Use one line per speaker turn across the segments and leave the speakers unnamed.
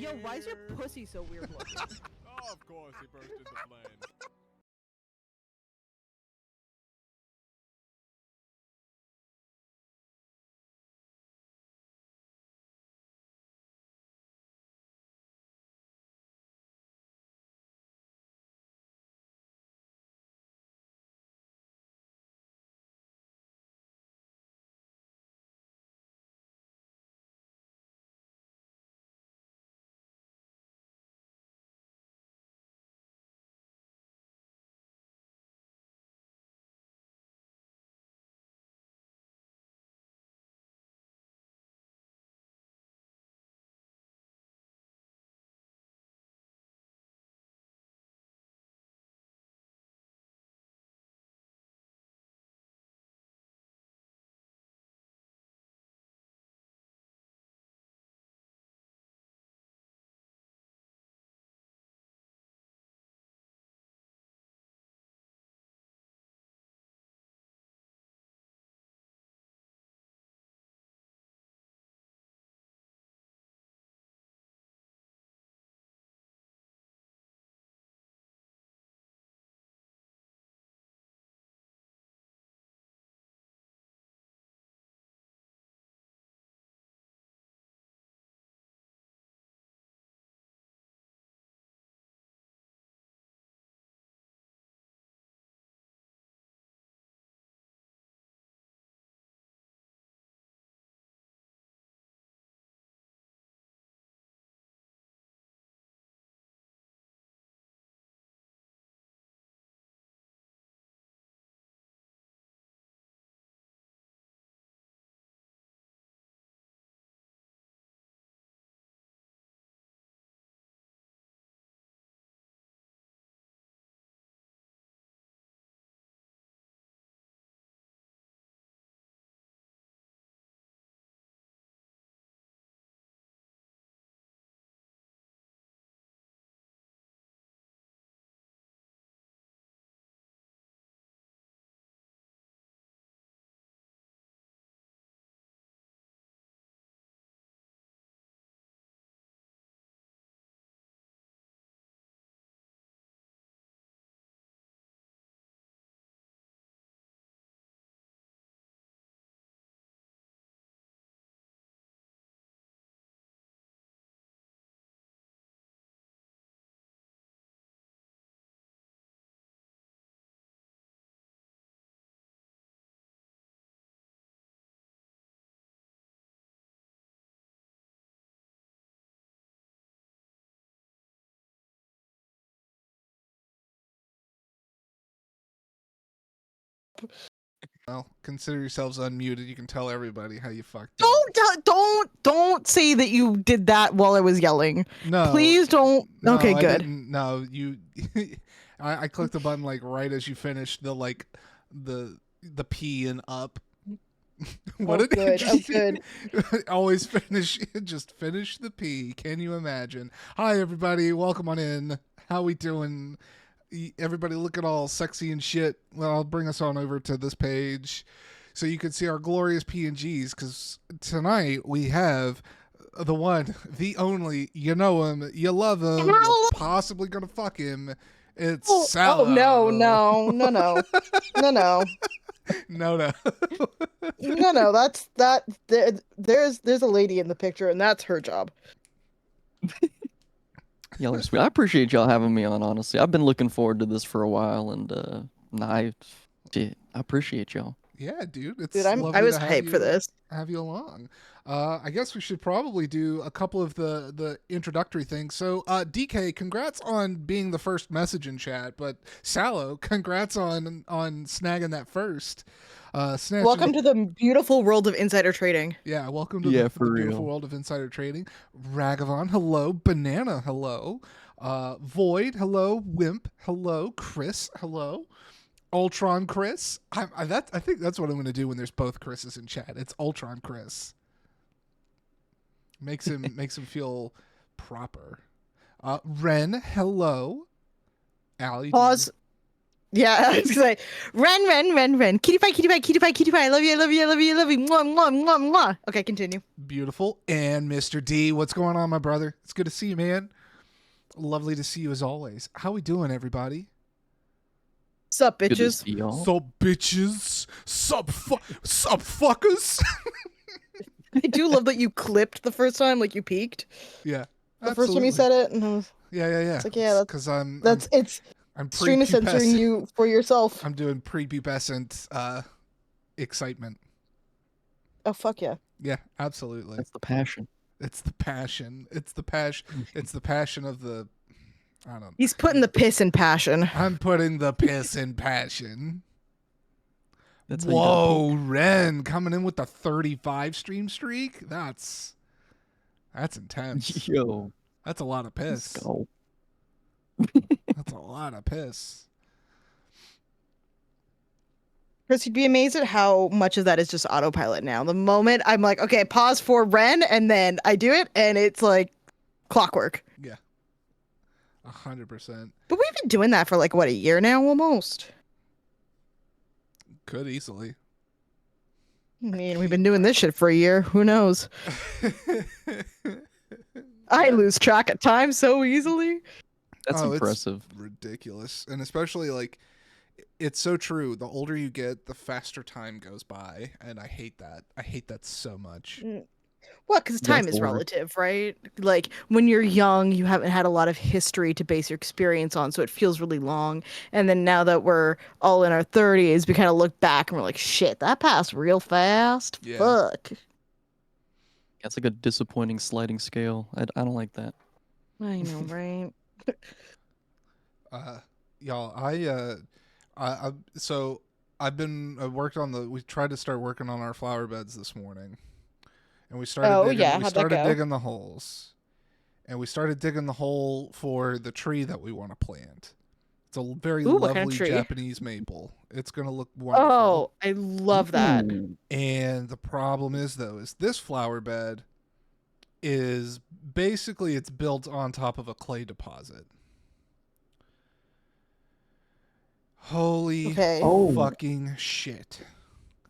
Yo, why is your pussy so weird looking?
Oh, of course, he burst into flames.
Well, consider yourselves unmuted. You can tell everybody how you fucked up.
Don't say that you did that while I was yelling.
No.
Please don't.
No,
Okay,
I
good.
didn't. No, you. I clicked the button like right as you finished the the P and up. What
Oh,
an
good. Oh,
interesting. Always just finish the P. Can you imagine? Hi, everybody. Welcome on in. How we doing? Everybody looking all sexy and shit. Well, I'll bring us on over to this page so you can see our glorious PNGs, because tonight we have the one, the only, you know him, you love him, you're possibly gonna fuck him. It's Sal.
Oh no, no, no, no, no, no.
No.
No, that's that. There's a lady in the picture, and that's her job.
Y'all are sweet. I appreciate y'all having me on. Honestly, I've been looking forward to this for a while, and I appreciate y'all.
Yeah, dude. It's
Dude,
lovely
I was
to have
hyped
you,
for this.
have you along. I guess we should probably do a couple of the introductory things. So, DK, congrats on being the first message in chat, but Sallow, congrats on snagging that first.
Welcome to the beautiful world of insider trading.
Yeah, welcome to
Yeah,
the
for
beautiful
real.
world of insider trading. Ragavon, hello. Banana, hello. Void, hello. Wimp, hello. Chris, hello. Ultron Chris. I think that's what I'm going to do when there's both Chris's in chat. It's Ultron Chris. Makes him feel proper. Ren, hello. Allie.
Pause. Yeah, I was gonna say, Ren. Kitty pie, kitty pie, kitty pie, kitty pie. I love you, I love you, I love you, I love you. Mwah, mwah, mwah, mwah. Okay, continue.
Beautiful. And Mr. D, what's going on, my brother? It's good to see you, man. Lovely to see you as always. How we doing, everybody?
Sup,
Good to
bitches?
see y'all.
Sup, bitches? Sup, fuckers?
I do love that you clipped the first time, like you peeked.
Yeah.
The first time you said it, and I was,
Yeah.
it's like, yeah,
Because I'm
it's stream is censoring
prepubescent.
you for yourself.
I'm doing prepubescent excitement.
Oh fuck yeah.
Yeah, absolutely.
That's the passion.
It's the passion. It's the passion. It's the passion of the. I don't know.
He's putting the piss in passion.
I'm putting the piss in passion.
That's how you gotta
Whoa, Ren coming in with the 35 stream streak. That's intense.
peak. Yo,
That's a lot of
let's
piss.
go.
That's a lot of piss.
Chris, you'd be amazed at how much of that is just autopilot now. The moment I'm like, okay, pause for Ren, and then I do it, and it's like clockwork.
100%.
But we've been doing that for like what, a year now almost.
Could easily.
I mean, we've been doing this shit for a year. Who knows? I lose track of time so easily.
That's
Oh, it's
impressive.
ridiculous. And especially like it's so true. The older you get, the faster time goes by, and I hate that. I hate that so much.
Well, because time
That's
is
the word.
relative, right? Like when you're young, you haven't had a lot of history to base your experience on, so it feels really long. And then now that we're all in our 30s, we kind of look back and we're like, shit, that passed real fast.
Yeah.
Fuck.
That's like a disappointing sliding scale. I don't like that.
I know, right?
Y'all, so I've been worked on the. We tried to start working on our flower beds this morning, and we started.
Oh,
digging,
yeah,
we
how'd that
started
go?
digging the holes, and we started digging the hole for the tree that we want to plant. It's a very
Ooh, what kind of
lovely
tree?
Japanese maple. It's gonna look wonderful.
Oh, I love that.
Ooh.
And the problem is though, is this flower bed is basically it's built on top of a clay deposit. Holy
Okay.
Oh.
fucking shit.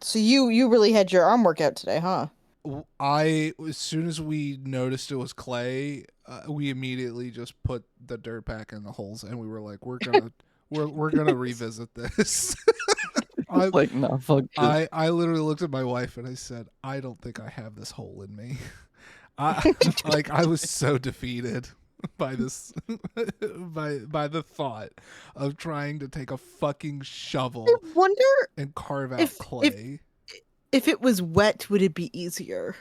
So you really had your arm workout today, huh?
As soon as we noticed it was clay, we immediately just put the dirt back in the holes, and we were like, we're gonna revisit this.
Like, nah, fuck this.
I literally looked at my wife and I said, I don't think I have this hole in me. I was so defeated by this by the thought of trying to take a fucking shovel
I wonder
and carve out
if-
clay.
if it was wet, would it be easier?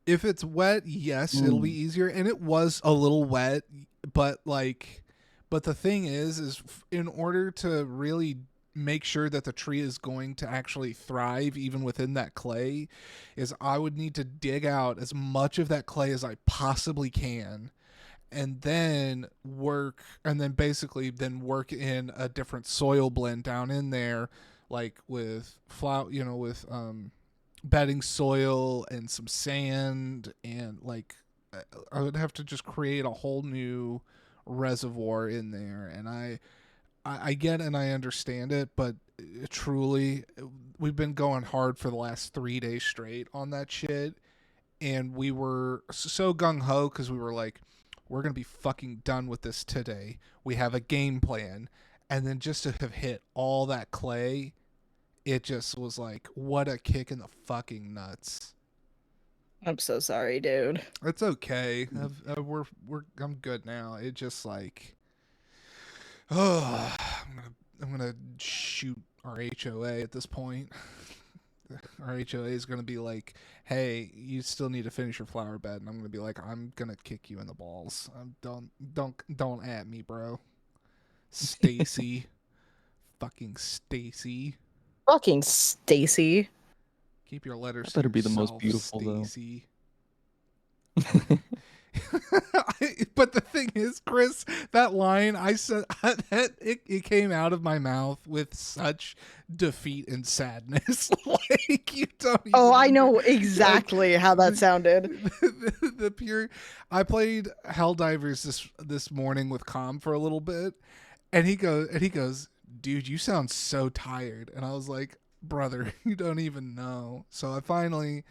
If it's wet, yes, it'll be easier. And it was a little wet, but the thing is in order to really make sure that the tree is going to actually thrive even within that clay, is I would need to dig out as much of that clay as I possibly can, and then work in a different soil blend down in there, like with bedding soil and some sand, and like I would have to just create a whole new reservoir in there. And I get and I understand it, but truly we've been going hard for the last 3 days straight on that shit, and we were so gung-ho because we were like, we're gonna be fucking done with this today, we have a game plan, and then just to have hit all that clay, it just was like, what a kick in the fucking nuts.
I'm so sorry, dude.
It's okay. I'm good now. It just like, oh, I'm gonna shoot our HOA at this point. Our HOA is gonna be like, hey, you still need to finish your flower bed, and I'm gonna be like, I'm gonna kick you in the balls. Don't at me, bro. Stacy, fucking Stacy.
Fucking Stacy.
Keep your letters.
That better
to
be the most
yourself,
beautiful, though.
Stacy. But the thing is, Chris, that line I said, that it came out of my mouth with such defeat and sadness. Like, you don't even
Oh, I know exactly how that sounded.
the pure. I played Helldivers this morning with Com for a little bit, and he goes, dude, you sound so tired. And I was like, brother, you don't even know. So I finally,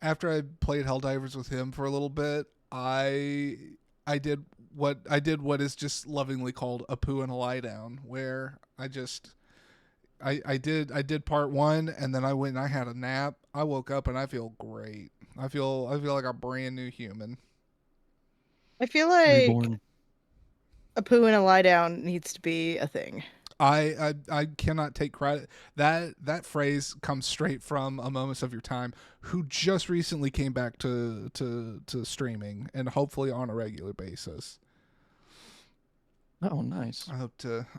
after I played Helldivers with him for a little bit, I did what is just lovingly called a poo and a lie down, where I did part one, and then I went and I had a nap. I woke up and I feel great. I feel like a brand new human.
I feel like
Reborn.
a poo and a lie down needs to be a thing.
I cannot take credit. That phrase comes straight from A Moments of Your Time, who just recently came back to streaming, and hopefully on a regular basis.
Oh, nice.
I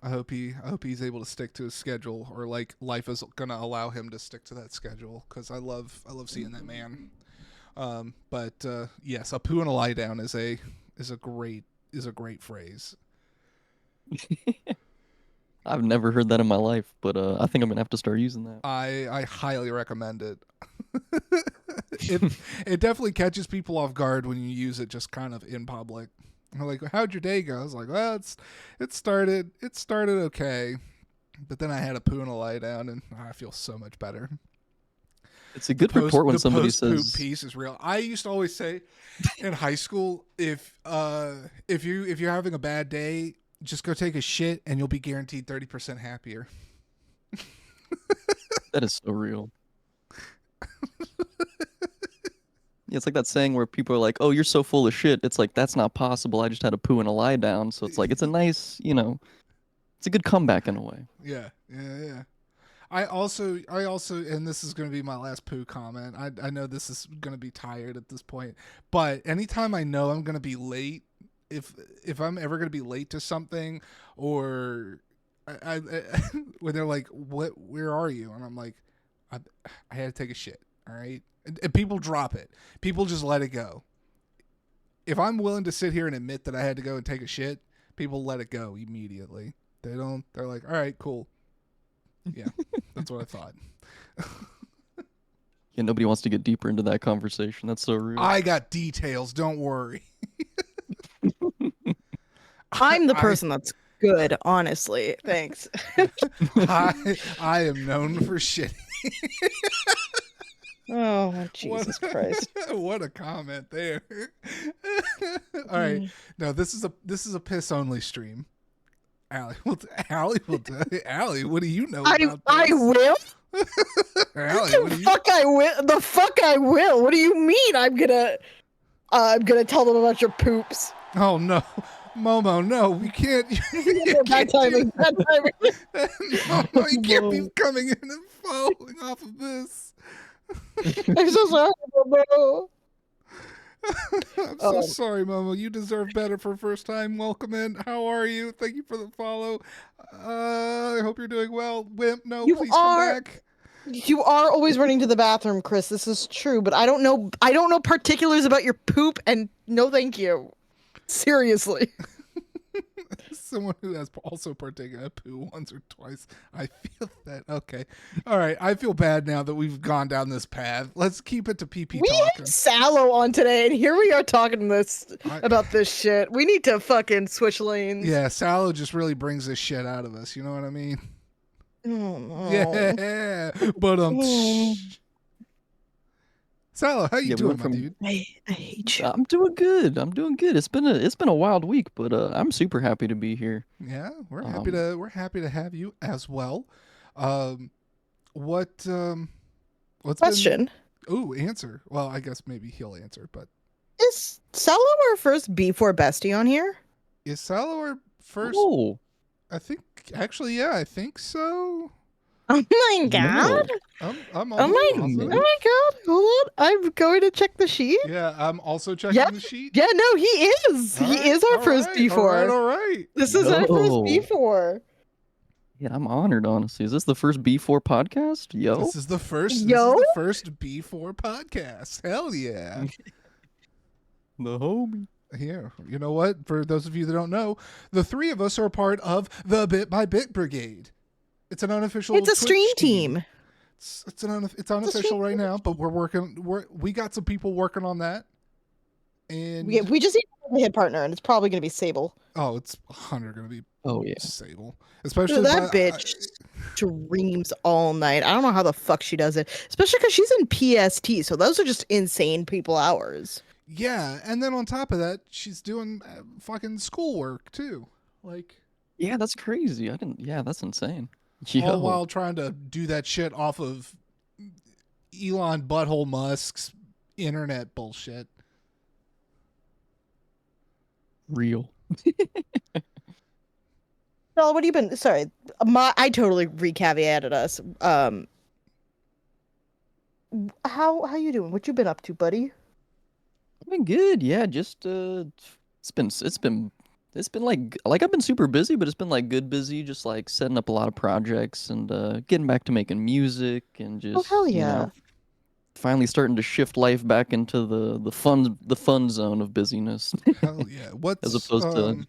hope he's able to stick to his schedule, or like life is gonna allow him to stick to that schedule, because I love seeing that man. But yes, a poo and a lie down is a great phrase.
I've never heard that in my life, but I think I'm gonna have to start using that.
I highly recommend it. It definitely catches people off guard when you use it just kind of in public. They're like, how'd your day go? I was like, well, it started okay, but then I had a poo and a lie down, and I feel so much better.
It's a good report when
the
somebody
post-poop
says,
piece is real. I used to always say in high school, if you're having a bad day, just go take a shit and you'll be guaranteed 30% happier.
that is so real. Yeah, it's like that saying where people are like, "Oh, you're so full of shit." It's like, that's not possible. I just had a poo and a lie down. So it's like, it's a nice, it's a good comeback in a way.
Yeah. I also, and this is going to be my last poo comment. I know this is going to be tired at this point, but anytime I know I'm going to be late, if I'm ever going to be late to something, or I when they're like, where are you? And I'm like, I had to take a shit. All right. And people drop it. People just let it go. If I'm willing to sit here and admit that I had to go and take a shit, people let it go immediately. They don't. They're like, all right, cool. Yeah, that's what I thought.
Yeah, nobody wants to get deeper into that conversation. That's so real.
I got details. Don't worry.
I'm the person that's good, honestly. Thanks.
I am known for shitting.
Oh, Jesus Christ.
What a comment there. All right. No, this is a piss only stream. Allie will Allie, what do you know about this?
I will?
Allie, what do you...
I will. The fuck I will. What do you mean I'm gonna tell them about your poops?
Oh no. Momo, no, we can't.
Bad timing.
No, you can't be coming in and following off of this.
I'm so sorry, Momo.
I'm so sorry, Momo. You deserve better for first time. Welcome in. How are you? Thank you for the follow. I hope you're doing well. Wimp, no, please come back.
You are always running to the bathroom, Chris. This is true, but I don't know particulars about your poop, and no thank you. Seriously.
Someone who has also partaken in a poo once or twice. I feel that. Okay. All right. I feel bad now that we've gone down this path. Let's keep it to PP
we
talking.
had Sallow on today, and here we are talking about this shit. We need to fucking switch lanes.
Yeah, Sallow just really brings this shit out of us. You know what I mean?
Oh, no.
Yeah. But Sallow, how you doing, my dude?
I hate you.
I'm doing good. It's been a wild week, but I'm super happy to be here.
Yeah, we're happy to have you as well. What's
Question?
Answer. Well, I guess maybe he'll answer, but
Is Sallow our first B4 bestie on here?
is Sallow our first?
Oh,
I think actually, yeah, I think so.
Oh my god!
I'm
Oh my god! Hold on, I'm going to check the sheet.
Yeah, I'm also checking the sheet.
Yeah, no, he is. He is our first B4.
All right.
This is our first
Yo.
B4.
yeah, I'm honored. Honestly, is this the first B4 podcast? Yo,
This is the first.
Yo?
This is the first B4 podcast. Hell yeah.
the homie.
Here, you know what? For those of you that don't know, the three of us are a part of the Bit by Bit Brigade. It's an unofficial.
It's a
Twitch
stream team.
It's unofficial right now, but we got some people working on that. And
We just need a head partner, and it's probably going to be Sable.
oh, it's 100 going to be
Oh yeah.
Sable, especially
That bitch screams all night. I don't know how the fuck she does it, especially because she's in PST. So those are just insane people hours.
yeah, and then on top of that, she's doing fucking schoolwork too, like
Yeah, that's crazy. I didn't. Yeah, that's insane.
all
Yo,
while trying to do that shit off of Elon Butthole Musk's internet bullshit.
real.
Well, what have you been? Sorry, I totally recaveated us. How you doing? What you been up to, buddy?
I've been good. Yeah, just it's been like I've been super busy, but it's been like good busy, just like setting up a lot of projects and getting back to making music and
Oh hell
just,
yeah!
finally starting to shift life back into the fun zone of busyness
Hell yeah!
as opposed to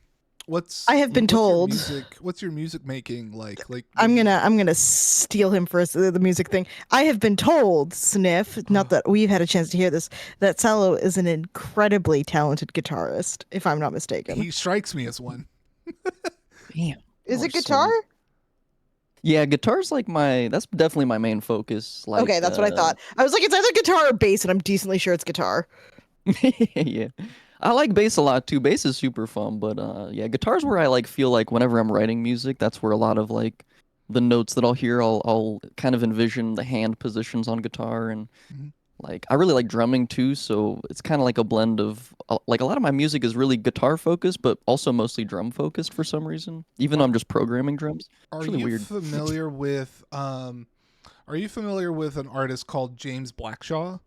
I have been told.
What's your music making like? Like
I'm gonna steal him for the music thing. I have been told, Sniff, not that we've had a chance to hear this, that Salo is an incredibly talented guitarist, if I'm not mistaken.
He strikes me as one.
damn.
Is
Oh,
it guitar?
sweet. Yeah, guitar's like that's definitely my main focus. Like
Okay, that's what I thought. I was like, it's either guitar or bass, and I'm decently sure it's guitar.
yeah. I like bass a lot too. Bass is super fun, but yeah, guitar's where I like feel like whenever I'm writing music, that's where a lot of like the notes that I'll hear, I'll kind of envision the hand positions on guitar and
Mhm.
like I really like drumming too, so it's kind of like a blend of like a lot of my music is really guitar focused, but also mostly drum focused for some reason, even though I'm just programming drums.
Are
It's really
you
weird.
familiar with Are you familiar with an artist called James Blackshaw?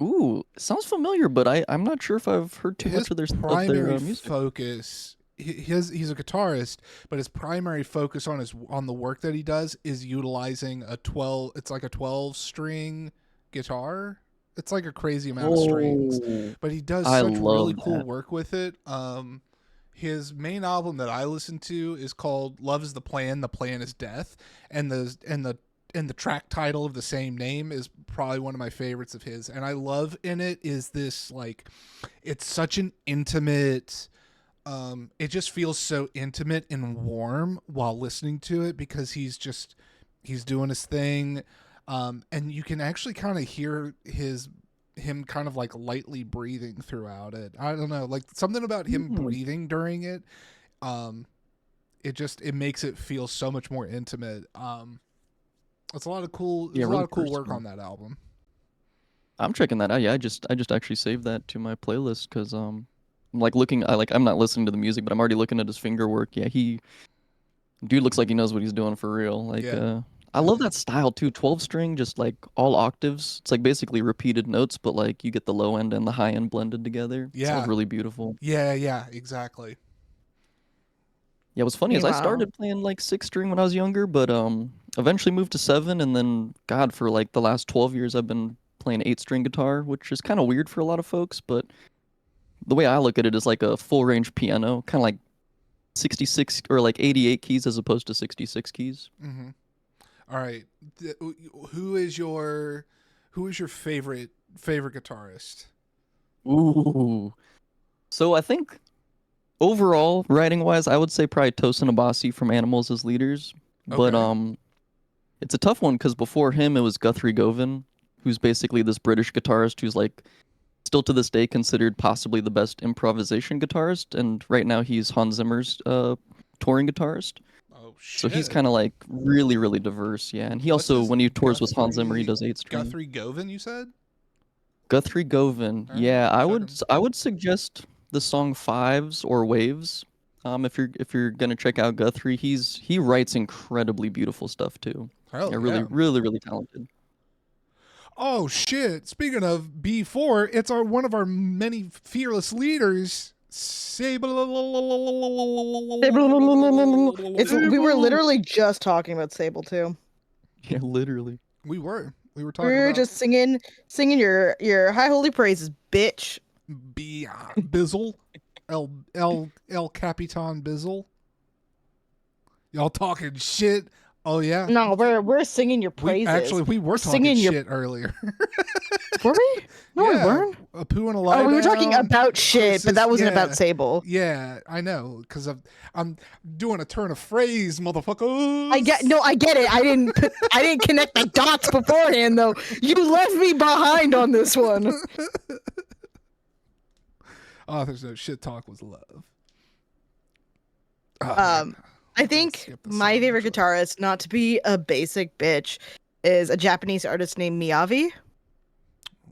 Ooh, sounds familiar, but I'm not sure if I've heard too
His
much of their
primary
music.
focus, he's a guitarist, but his primary focus on the work that he does is utilizing a 12. It's like a 12-string guitar. It's like a crazy amount of strings,
Oh,
but he does
I
such really
love
cool
that.
work with it. His main album that I listen to is called "Love Is the Plan, the Plan Is Death," and the track title of the same name is probably one of my favorites of his. And I love in it is this like, it's such an intimate. It just feels so intimate and warm while listening to it because he's doing his thing, and you can actually kind of hear him kind of like lightly breathing throughout it. I don't know, like something about him
Hmm.
breathing during it. It makes it feel so much more intimate. It's a lot of cool.
Yeah,
There's a lot
really
of cool work
personal.
on that album.
I'm checking that out. Yeah, I just actually saved that to my playlist because I'm like looking. I'm not listening to the music, but I'm already looking at his finger work. Yeah, dude looks like he knows what he's doing for real. Like
Yeah.
I love that style too. 12 string, just like all octaves. It's like basically repeated notes, but like you get the low end and the high end blended together. It
Yeah.
sounds really beautiful.
Yeah, exactly.
Yeah, what's funny is I
Meanwhile,
started playing like 6 string when I was younger, but eventually moved to 7, and then God, for like the last 12 years I've been playing 8 string guitar, which is kind of weird for a lot of folks, but the way I look at it is like a full range piano, kind of like 66 or like 88 keys as opposed to 66 keys.
Mm-hmm. All right. Who is your favorite guitarist?
Ooh. So I think overall, writing wise, I would say probably Tosin Abasi from Animals as Leaders. But
Okay.
it's a tough one because before him it was Guthrie Govan, who's basically this British guitarist who's like still to this day considered possibly the best improvisation guitarist, and right now he's Hans Zimmer's touring guitarist.
Oh
So he's
shit.
kind of like really, really diverse, yeah. And he
What's
also,
his
when he tours with Hans Zimmer, he does 8 string.
Guthrie Govan, you said?
Guthrie Govan,
All right,
yeah. I would
checking.
I would suggest the song Fives or Waves. If you're gonna check out Guthrie, he writes incredibly beautiful stuff too.
Hell
Yeah, really,
yeah.
really, really talented.
Oh shit. Speaking of B4, it's one of our many fearless leaders. Sable.
we were literally just talking about Sable too.
Yeah, literally.
We were
We
talking
were
about
just singing your high holy praises, bitch.
Bizzle, El Capitan Bizzle. Y'all talking shit? Oh yeah.
No, we're singing your praises.
We were talking
singing your-
shit earlier.
Were we? No,
Yeah.
we weren't.
a poo and a lie
Oh, we were talking
down.
about shit, but that wasn't about Sable.
Yeah, I know, because I'm doing a turn of phrase, motherfucker.
I get it. I didn't connect the dots beforehand though. You left me behind on this one.
Oh, there's no shit talk was love. Oh,
I
man.
think
Skip the
my
song,
favorite
actually.
guitarist, not to be a basic bitch, is a Japanese artist named Miyavi.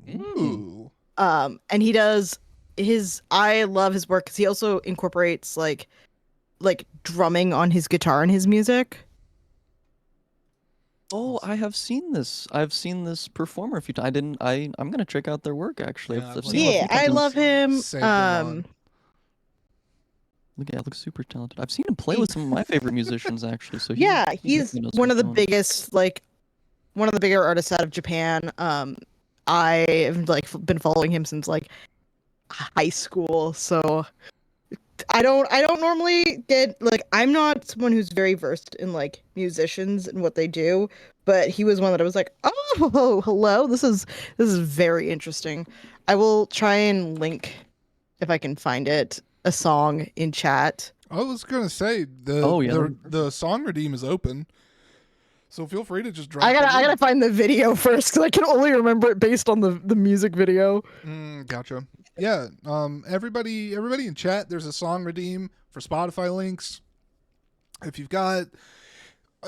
Ooh.
And he does I love his work because he also incorporates like drumming on his guitar in his music.
Oh, I have seen this. I've seen this performer a few times. I'm gonna check out their work actually.
Yeah,
I've seen him a
Yeah,
few
I
times.
love him.
Saved it on.
Looks super talented. I've seen him play with some of my favorite musicians actually. So
Yeah,
he
he's
definitely knows
one
what
of the
he's doing.
biggest, one of the bigger artists out of Japan. I have been following him since high school, so I don't normally get I'm not someone who's very versed in musicians and what they do, but he was one that I was like, oh, hello, this is very interesting. I will try and link, if I can find it, a song in chat.
I was gonna say
Oh, yeah.
the song redeem is open, so feel free to just drop.
I
the
gotta
link.
find the video first because I can only remember it based on the music video.
Gotcha. Yeah. Everybody in chat, there's a song redeem for Spotify links. If you've got,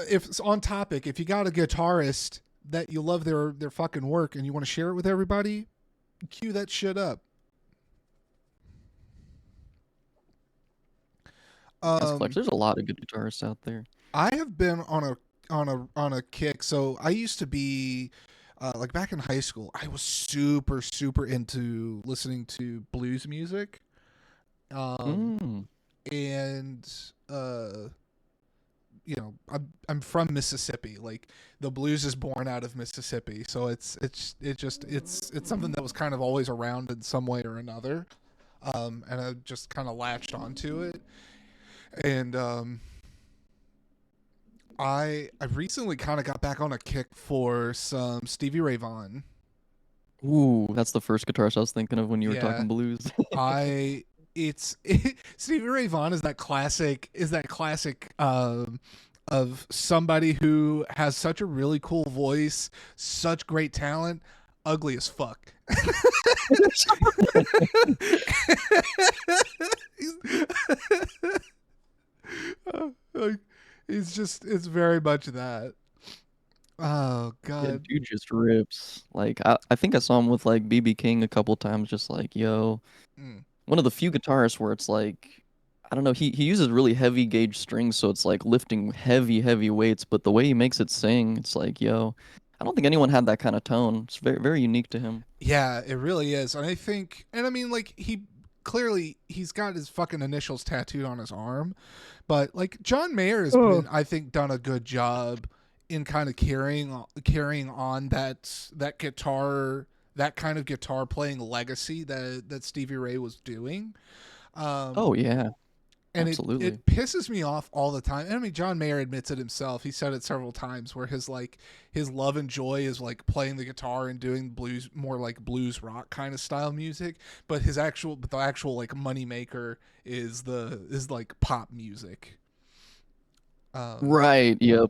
if it's on topic, if you got a guitarist that you love their fucking work and you want to share it with everybody, cue that shit up.
There's a lot of good guitarists out there.
I have been on a kick. So I used to be like back in high school, I was super into listening to blues music. And you know, I'm from Mississippi. Like the blues is born out of Mississippi, so it's something that was kind of always around in some way or another. And I just kind of latched onto it. And I recently kind of got back on a kick for some Stevie Ray Vaughan.
Ooh, that's the first guitarist I was thinking of when you were
Yeah.
talking blues.
Stevie Ray Vaughan is that classic of somebody who has such a really cool voice, such great talent, ugly as fuck. Like, it's very much that. Oh
Yeah,
god.
dude just rips. Like I think I saw him with like BB King a couple times, just like, yo.
Mm.
One of the few guitarists where it's like, I don't know, he uses really heavy gauge strings, so it's like lifting heavy weights, but the way he makes it sing, it's like, yo, I don't think anyone had that kind of tone. It's very unique to him.
Yeah, it really is. And I think, and I mean, like, he's got his fucking initials tattooed on his arm, but like John Mayer has been, I think, done a good job in kind of carrying on that guitar, that kind of guitar playing legacy that Stevie Ray was doing.
Oh yeah.
And
Absolutely.
it pisses me off all the time. And I mean, John Mayer admits it himself. He said it several times where his love and joy is like playing the guitar and doing blues, more like blues rock kind of style music. But the actual like money maker is like pop music.
Right. Yep.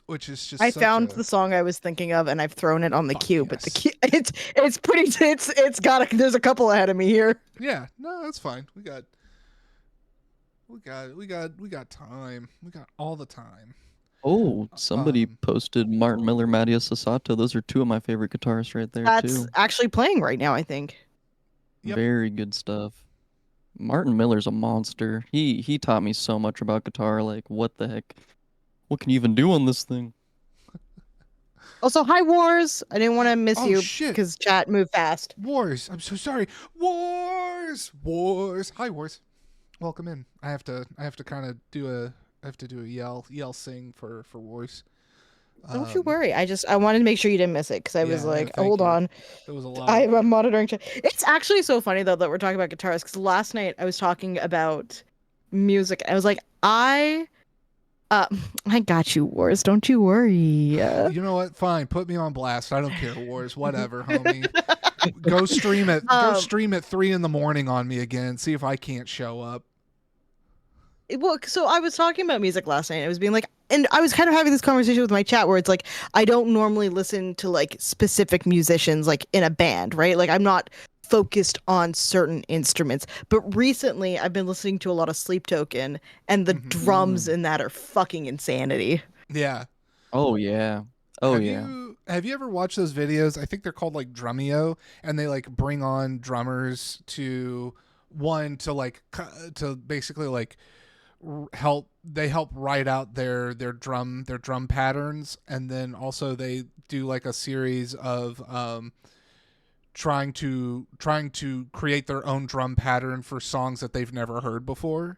Which is just
I found the song I was thinking of and I've thrown it on the queue, but the queue it's pretty there's a couple ahead of me here.
Yeah, no, that's fine. We got time. We got all the time.
Oh, somebody posted Martin Miller, Mattias Sasato. Those are two of my favorite guitarists right there
That's
too.
actually playing right now, I think.
Yep.
Very good stuff. Martin Miller's a monster. He taught me so much about guitar. Like, what the heck? What can you even do on this thing?
Also, hi Wars. I didn't want to miss
Oh,
you
shit.
because chat moved fast.
Wars. I'm so sorry. Wars. Hi, Wars. Welcome in. I have to kind of do a yell sing for Wars.
Don't you worry. I wanted to make sure you didn't miss it because I was
yeah,
like,
thank
hold
you.
on.
There was a lot.
I'm monitoring chat. It's actually so funny though that we're talking about guitarists because last night I was talking about music. I was like, I Uh, I got you, Wars. Don't you worry.
You know what? Fine, put me on blast. I don't care, Wars. Whatever, homie. Go stream it. Go
Um,
stream at 3 in the morning on me again. See if I can't show up.
Well, so I was talking about music last night. I was being like, and I was kind of having this conversation with my chat where it's like, I don't normally listen to like specific musicians like in a band, right? Like I'm not focused on certain instruments. But recently I've been listening to a lot of Sleep Token and the
Mhm.
drums in that are fucking insanity.
Yeah.
Oh yeah. Oh
have
yeah.
you ever watched those videos? I think they're called like Drumeo, and they like bring on drummers to to basically like help write out their drum patterns, and then also they do like a series of trying to create their own drum pattern for songs that they've never heard before.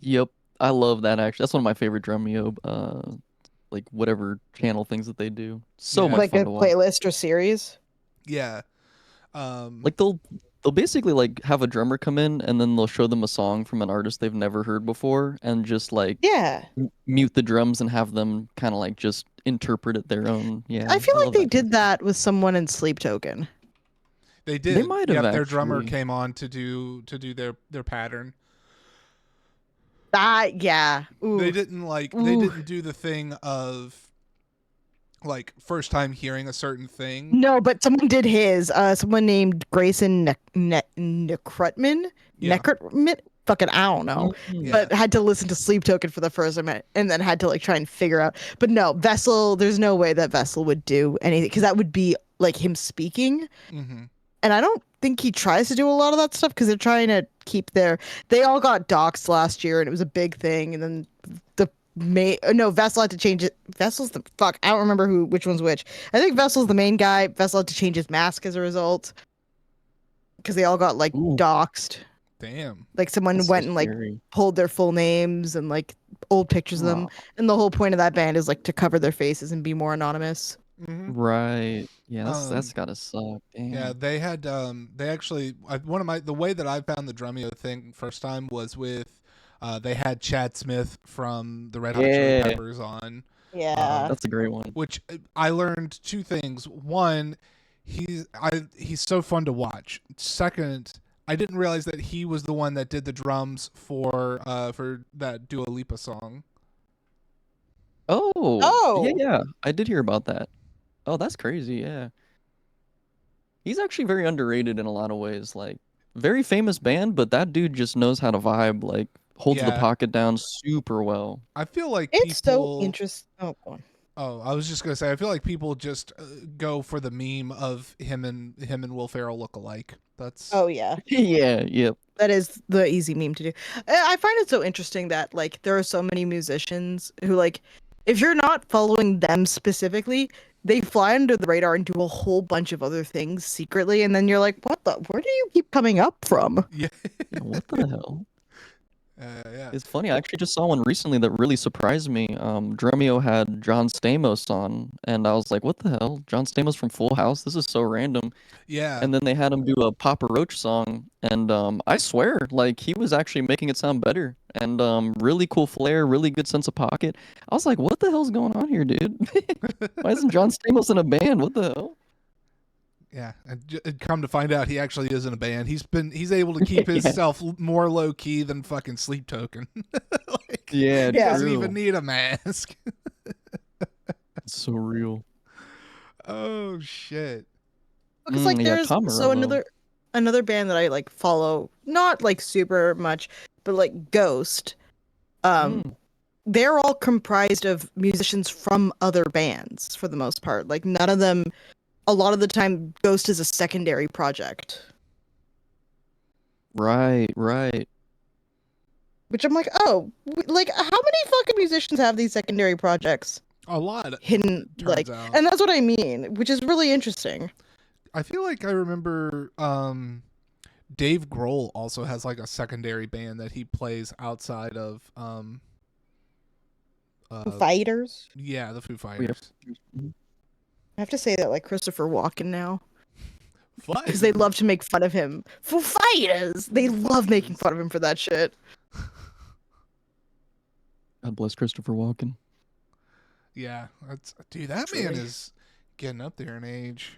Yep. I love that actually. That's one of my favorite Drumeo like whatever channel things that they do. So
Yeah.
much
Like
fun
a
to watch.
playlist or series.
Yeah.
Like they'll basically like have a drummer come in and then they'll show them a song from an artist they've never heard before and just like
Yeah.
mute the drums and have them kind of like just interpret it their own. Yeah.
I feel like
love
they
that.
did that with someone in Sleep Token.
They did.
might have
Yep, their drummer
actually.
came on to do their pattern.
Yeah. Ooh.
They didn't do the thing of like first time hearing a certain thing.
No, but someone did his. Someone named Grayson Necrutman.
Yeah.
Necrutman. Fucking, I don't know.
Yeah.
But had to listen to Sleep Token for the first time and then had to like try and figure out. But no, Vessel. There's no way that Vessel would do anything because that would be like him speaking.
Mm-hmm.
And I don't think he tries to do a lot of that stuff because they're trying to keep their. They all got doxxed last year and it was a big thing. And then Vessel had to change it. Vessel's the fuck. I don't remember which one's which. I think Vessel's the main guy. Vessel had to change his mask as a result because they all got like
Ooh.
doxxed.
Damn.
Like someone
That's
went
so
and like
scary.
pulled their full names and like old pictures of them.
Wow.
And the whole point of that band is like to cover their faces and be more anonymous.
Mm-hmm.
Right. Yeah, that's
Um,
gotta suck. Damn.
Yeah, they had they actually the way that I found the Drumeo thing first time was with they had Chad Smith from the Red Hot Chili
Yeah.
Peppers on,
Yeah.
That's a great one.
which I learned two things. One, he's so fun to watch. Second, I didn't realize that he was the one that did the drums for that Dua Lipa song.
Oh.
Oh.
Yeah. I did hear about that. Oh, that's crazy. Yeah. He's actually very underrated in a lot of ways. Like, very famous band, but that dude just knows how to vibe. Like, holds the
Yeah.
pocket down super well.
I feel like
It's
people.
so interesting. Oh, go on.
Oh, I was just gonna say, I feel like people just go for the meme of him and Will Ferrell look alike. That's
Oh yeah.
Yeah. Yep.
That is the easy meme to do. I find it so interesting that like there are so many musicians who like if you're not following them specifically, they fly under the radar and do a whole bunch of other things secretly and then you're like, where do you keep coming up from?
yeah,
Yeah, what the hell?
yeah.
It's funny. I actually just saw one recently that really surprised me. Drumeo had John Stamos on, and I was like, "What the hell? John Stamos from Full House? This is so random."
Yeah.
And then they had him do a Papa Roach song, and I swear, like he was actually making it sound better, and really cool flair, really good sense of pocket. I was like, "What the hell's going on here, dude? Why isn't John Stamos in a band? What the hell?"
Yeah, and come to find out, he actually is in a band. He's able to keep himself more low key than fucking Sleep Token. Like,
Yeah,
he doesn't
true.
even need a mask.
It's so real.
Oh shit.
Because like
Yeah,
there's
Tom
so
Morello.
another band that I like follow, not like super much, but like Ghost.
Mm.
They're all comprised of musicians from other bands for the most part. Like none of them a lot of the time Ghost is a secondary project.
Right.
Which I'm like, like how many fucking musicians have these secondary projects
A lot.
hidden
Turns
like
out.
and that's what I mean, which is really interesting.
I feel like I remember Dave Grohl also has like a secondary band that he plays outside of
Fighters.
yeah, the Foo Fighters.
I have to say that like Christopher Walken now.
What?
Because they love to make fun of him. Foo Fighters! They love making fun of him for that shit.
God bless Christopher Walken.
Yeah, dude. That man
Truly.
is getting up there in age.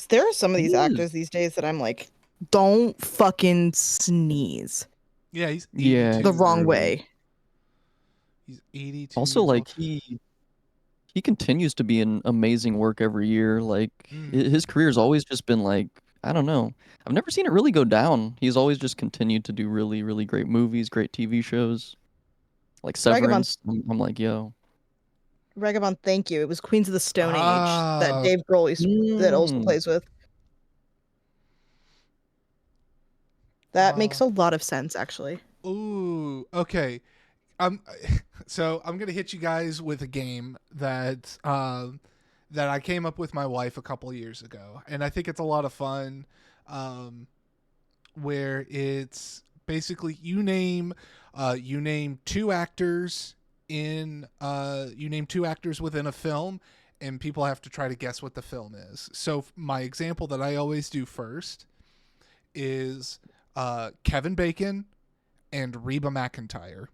There are some of these
He is.
actors these days that I'm like, don't fucking sneeze
Yeah, he's 82.
Yeah.
the wrong
true.
way.
He's 82.
Also,
years
like
old.
he continues to be in amazing work every year. Like his career's always just been like, I don't know. I've never seen it really go down. He's always just continued to do really, really great movies, great TV shows. Like
Vagabond.
Severance. I'm like, yo.
Vagabond, thank you. It was Queens of the Stone Age that
Ah.
Dave Grohl that also
Mm.
plays with. That
Ah.
makes a lot of sense, actually.
Ooh, okay. So I'm gonna hit you guys with a game that that I came up with my wife a couple years ago, and I think it's a lot of fun. Where it's basically you name two actors in you name two actors within a film, and people have to try to guess what the film is. So my example that I always do first is Kevin Bacon and Reba McEntire.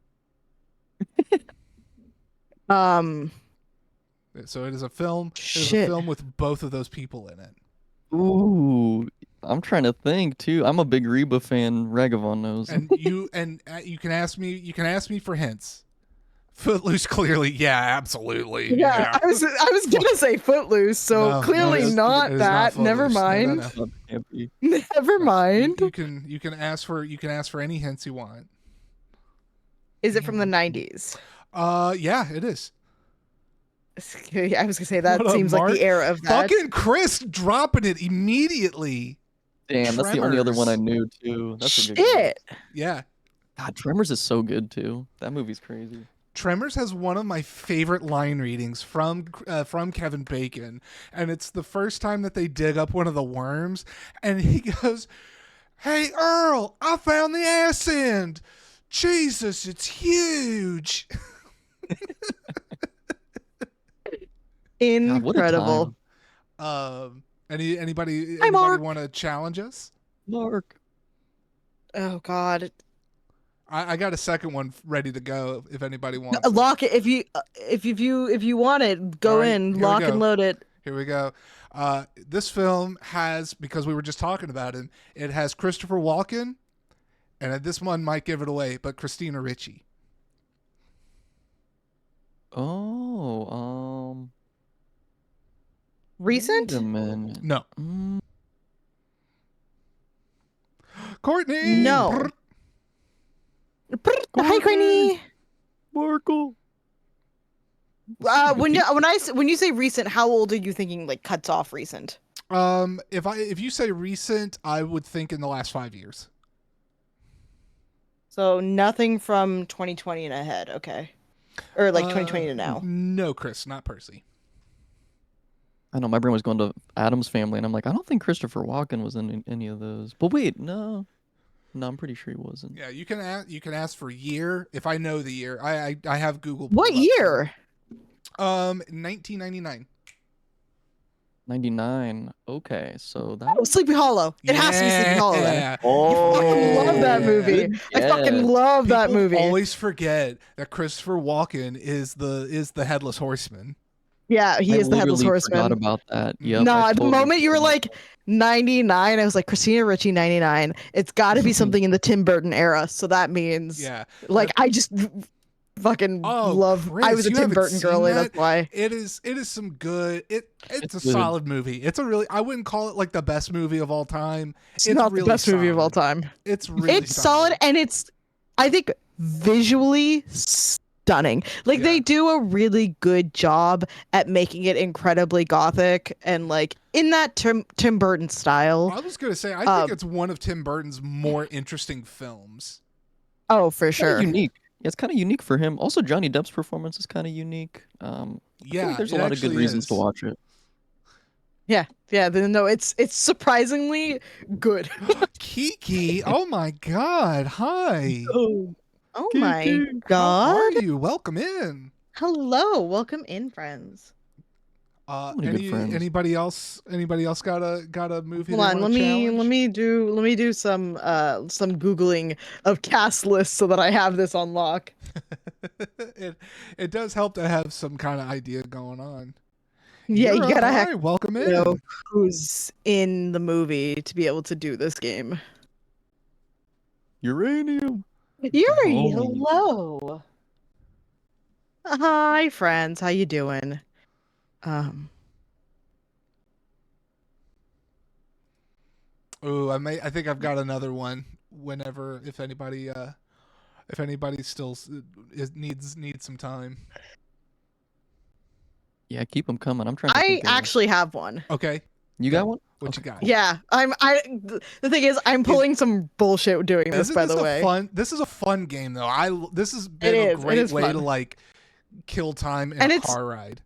So it is a film. It is a
Shit.
film with both of those people in it.
Ooh. I'm trying to think too. I'm a big Reba fan. Ragavon knows.
And you can ask me for hints. Footloose, clearly, yeah, absolutely.
Yeah, I was gonna say Footloose, so
No,
clearly
it is
not
not
that. Never
Footloose. No,
mind.
no.
That can't be.
Never mind.
You can ask for any hints you want.
Is it from the 90s?
Yeah, it is.
I was gonna say that
What up,
seems like
Mark?
the era of that.
Fucking Chris dropping it immediately.
Damn, that's the only other one I
Tremors.
knew too. That's a good guess.
Shit.
Yeah.
God, Tremors is so good too. That movie's crazy.
Tremors has one of my favorite line readings from Kevin Bacon, and it's the first time that they dig up one of the worms, and he goes, "Hey Earl, I found the ass end. Jesus, it's huge."
God, what a
Incredible.
time.
Anybody
Mark.
want to challenge us?
Mark.
Oh God.
I got a second one ready to go if anybody wants. it.
Lock it if you want it. Go
All right,
in,
here we
lock
go.
and load it.
Here we go. This film has, because we were just talking about him, it has Christopher Walken, and this one might give it away, but Christina Ricci.
Oh,
Recent?
wait a minute.
No.
Mm,
Courtney.
No. Hi, Queenie.
Markle.
When you say recent, how old are you thinking? Like cuts off recent.
If you say recent, I would think in the last 5 years.
So nothing from 2020 and ahead. Okay. Or like 2020 to now.
No, Chris, not Percy.
I know my brain was going to Adam's Family, and I'm like, I don't think Christopher Walken was in any of those. But wait, no, I'm pretty sure he wasn't.
Yeah, you can ask for year if I know the year. I have Google.
What
pulled up.
year?
1999.
99. Okay, so that.
Oh, Sleepy Hollow. It has to be Sleepy Hollow then.
Yeah.
Oh,
fucking love that movie.
good
I fucking
guess.
love that
People
movie.
always forget that Christopher Walken is the headless horseman.
Yeah, he
I
is the headless
literally forgot
horseman.
about that. Yep,
Nah,
I
the
totally
moment you were
forgot.
like 99, I was like Christina Ricci 99. It's got to be something in the Tim Burton era. So that means
Yeah.
like I just fucking
Oh,
love. I
Chris,
was a
you
Tim
haven't
Burton
seen
girly.
that?
That's why.
It is some good it's a
good.
solid movie. It's a really, I wouldn't call it like the best movie of all time.
It's not the best movie of all
solid.
time.
It's really
It's solid and it's, I think, visually stunning. Like they
Yeah.
do a really good job at making it incredibly gothic and like in that Tim Burton style.
I was gonna say I think it's one of Tim Burton's more interesting films.
Oh, for
Kinda
sure.
unique. Yeah, it's kind of unique for him. Also, Johnny Depp's performance is kind of unique. I feel
Yeah,
like there's a
it
lot of good
actually
reasons to
is.
watch it.
Yeah. No, it's surprisingly good.
Kiki, oh my god, hi.
Oh my
How
god.
are you? Welcome in.
Hello. Welcome in, friends.
many good friends.
Anybody else? Anybody else got a movie?
Hold
they
on,
wanna challenge?
let me do some googling of cast lists so that I have this on lock.
it does help to have some kind of idea going on.
Yeah, you
Yura,
gotta
hi, welcome in.
know who's in the movie to be able to do this game.
Uranium.
Yuri,
Oh.
hello. Hi, friends. How you doing?
Ooh, I think I've got another one. If anybody still needs some time.
Yeah, keep them coming. I'm trying to
I
think of-
actually have one.
Okay,
You got one?
what you
Okay,
got?
cool.
Yeah, the thing is, I'm pulling some bullshit doing this,
Isn't
by
this
the
a
way.
fun? This is a fun game though. This has been a
It
great
is
way
fun.
to like kill time in
And
a
it's-
car ride.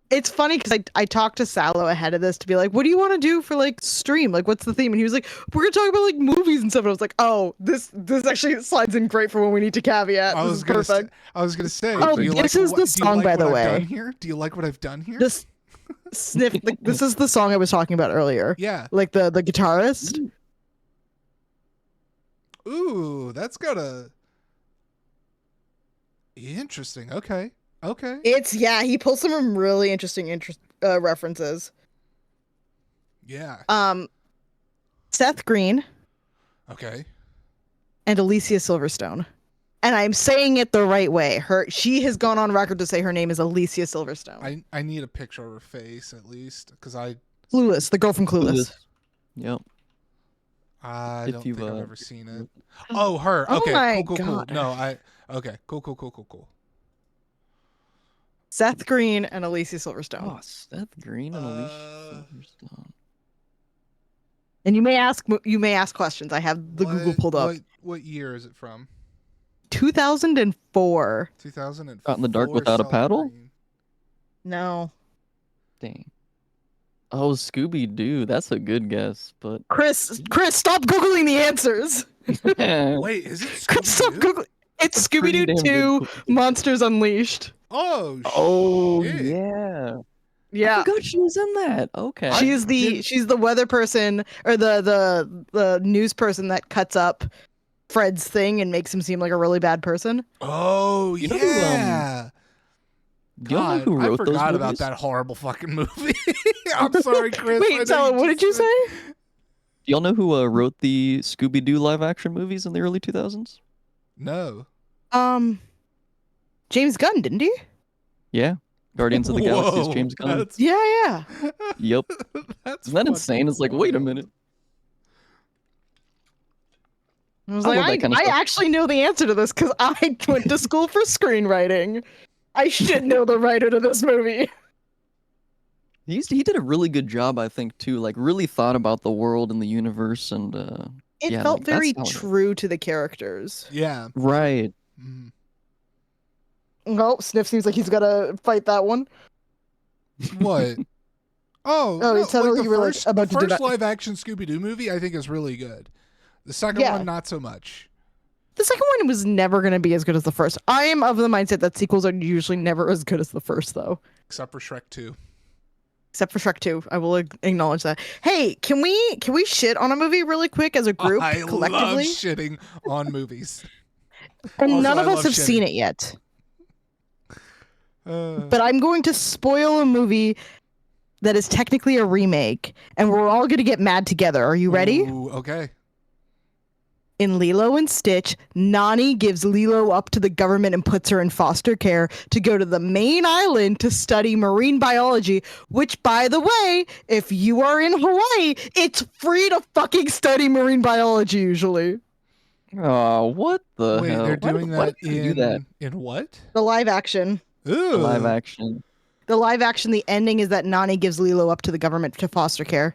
It's funny because I talked to Salo ahead of this to be like, what do you want to do for like stream? Like, what's the theme? And he was like, we're gonna talk about like movies and stuff. And I was like, oh, this actually slides in great for when we need to caveat. This is perfect.
I was gonna say.
Oh,
do you
this
like
is
what-
the
do you
song,
like
by
what
the
I've
way.
done here? Do you like what I've done here?
This sniff. This is the song I was talking about earlier.
Yeah.
Like the guitarist.
Ooh, that's got a interesting. Okay. Okay.
He pulls some really interesting references.
Yeah.
Seth Green
Okay.
and Alicia Silverstone. And I'm saying it the right way. She has gone on record to say her name is Alicia Silverstone.
I need a picture of her face at least because I
Clueless, the girl from Clueless.
Yep.
don't
If
think
you've,
I've ever seen it. Oh, her.
Oh
Okay.
my
Cool.
God.
No, okay. Cool.
Seth Green and Alicia Silverstone.
Oh, Seth Green and Alicia Silverstone.
And you may ask questions. I have the Google pulled up.
What year is it from?
2004.
2004.
Out in the Dark Without a
Seth
Paddle?
Green.
No.
Dang. Oh, Scooby Doo. That's a good guess, but
Chris, stop Googling the answers.
Wait, is it
Chris, stop
Scooby-Doo?
Googling. It's
That's a pretty
Scooby-Doo
damn
2
good question.
Monsters Unleashed.
Oh,
Oh
shit.
yeah. I
Yeah.
forgot she was in that. Okay.
She's the weather person or the news person that cuts up Fred's thing and makes him seem like a really bad person.
Oh,
You know who,
yeah.
Do you know who
I
wrote those
forgot
movies?
about that horrible fucking movie. I'm sorry, Chris. I
Wait,
know
Sally, what did you
just
say?
said-
Do y'all know who wrote the Scooby Doo live action movies in the early 2000s?
No.
James Gunn, didn't he?
Yeah. Guardians of the Galaxy's
Whoa,
James Gunn.
That's,
Yeah.
Yep.
that's
Isn't that
fucking
insane? It's like, wait a
wild.
minute.
I was
I love
like,
that kinda
I
stuff.
actually know the answer to this because I went to school for screenwriting. I should know the writer to this movie.
He did a really good job, I think, too. Like, really thought about the world and the universe, and
It
Yeah,
felt
like, that's
very
solid.
true to the characters.
Yeah.
right.
Mhm.
Oh, Sniff seems like he's got to fight that one.
What? Oh,
Oh,
no,
it sounded like
the
you were, like,
first,
about
the
to
first
deny-
live action Scooby Doo movie I think is really good. The second
Yeah.
one, not so much.
The second one was never going to be as good as the first. I am of the mindset that sequels are usually never as good as the first, though.
Except for Shrek 2.
Except for Shrek 2. I will acknowledge that. Hey, can we shit on a movie really quick as a group
I love
collectively?
shitting on movies.
And
Also,
none of
I
us
love
have
shitting.
seen it yet.
But
But I'm going to spoil a movie that is technically a remake, and we're all going to get mad together. Are you ready?
Okay.
In Lilo and Stitch, Nani gives Lilo up to the government and puts her in foster care to go to the main island to study marine biology, which, by the way, if you are in Hawaii, it's free to fucking study marine biology usually.
Oh, what the
Wait,
hell?
they're
Why
doing
did- why
that
did they do that?
in what?
The live action.
Ooh.
Live action.
The live action, the ending is that Nani gives Lilo up to the government to foster care.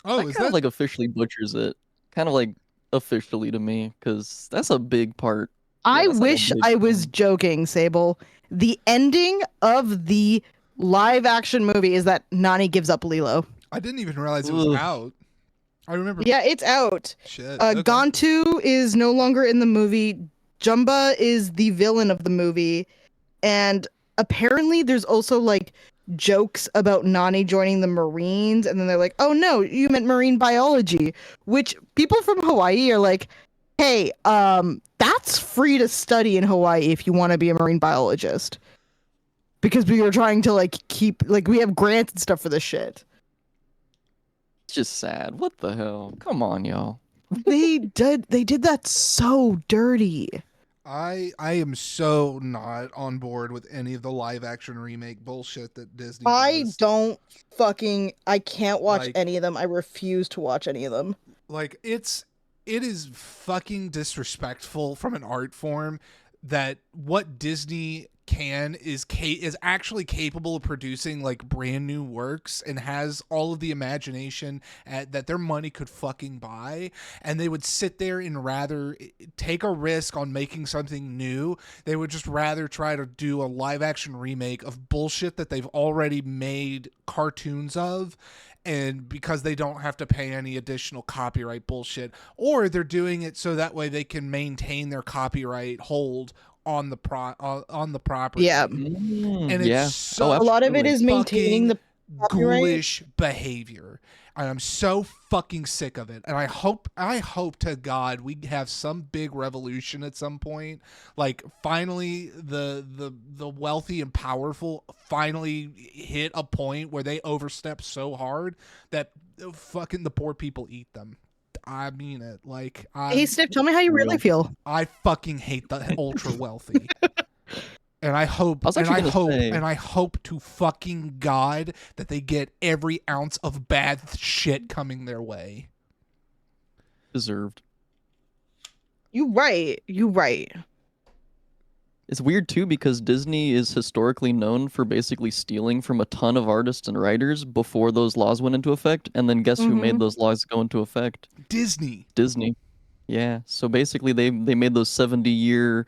Oh,
That
is
kind
that
of like officially butchers it. Kind of like officially to me, because that's a big part.
I
that's like a
wish
big
I was
thing.
joking, Sable. The ending of the live action movie is that Nani gives up Lilo.
I didn't even realize it was
Ugh.
out. I remember.
Yeah, it's out.
Shit. Okay.
Gontu is no longer in the movie. Jumba is the villain of the movie, and apparently there's also like jokes about Nani joining the Marines, and then they're like, "Oh no, you meant marine biology," which people from Hawaii are like, "Hey, that's free to study in Hawaii if you want to be a marine biologist." Because we were trying to like keep like we have grants and stuff for this shit.
It's just sad. What the hell? Come on, y'all.
They did that so dirty.
I am so not on board with any of the live action remake bullshit that Disney
I
does.
I can't watch
Like-
any of them. I refuse to watch any of them.
Like it is fucking disrespectful from an art form that what Disney is actually capable of producing like brand new works and has all of the imagination that their money could fucking buy, and they would sit there and rather take a risk on making something new. They would just rather try to do a live action remake of bullshit that they've already made cartoons of, and because they don't have to pay any additional copyright bullshit, or they're doing it so that way they can maintain their copyright hold on the property.
Yeah.
And it's
Yeah.
so
A lot of it
absolutely.
is maintaining the copyright.
ghoulish behavior. And I'm so fucking sick of it. And I hope to God we have some big revolution at some point. Like finally the wealthy and powerful finally hit a point where they overstep so hard that fucking the poor people eat them. I mean it. Like
Hey, Sniff, tell me how you really feel.
I fucking hate the ultra wealthy. And I hope,
I was
and
actually
I
gonna
hope,
say-
and I hope to fucking God that they get every ounce of bad shit coming their way.
Deserved.
You right.
It's weird too because Disney is historically known for basically stealing from a ton of artists and writers before those laws went into effect, and then guess who made
Mhm.
those laws go into effect?
Disney.
Disney. Yeah. So basically they made those 70-year,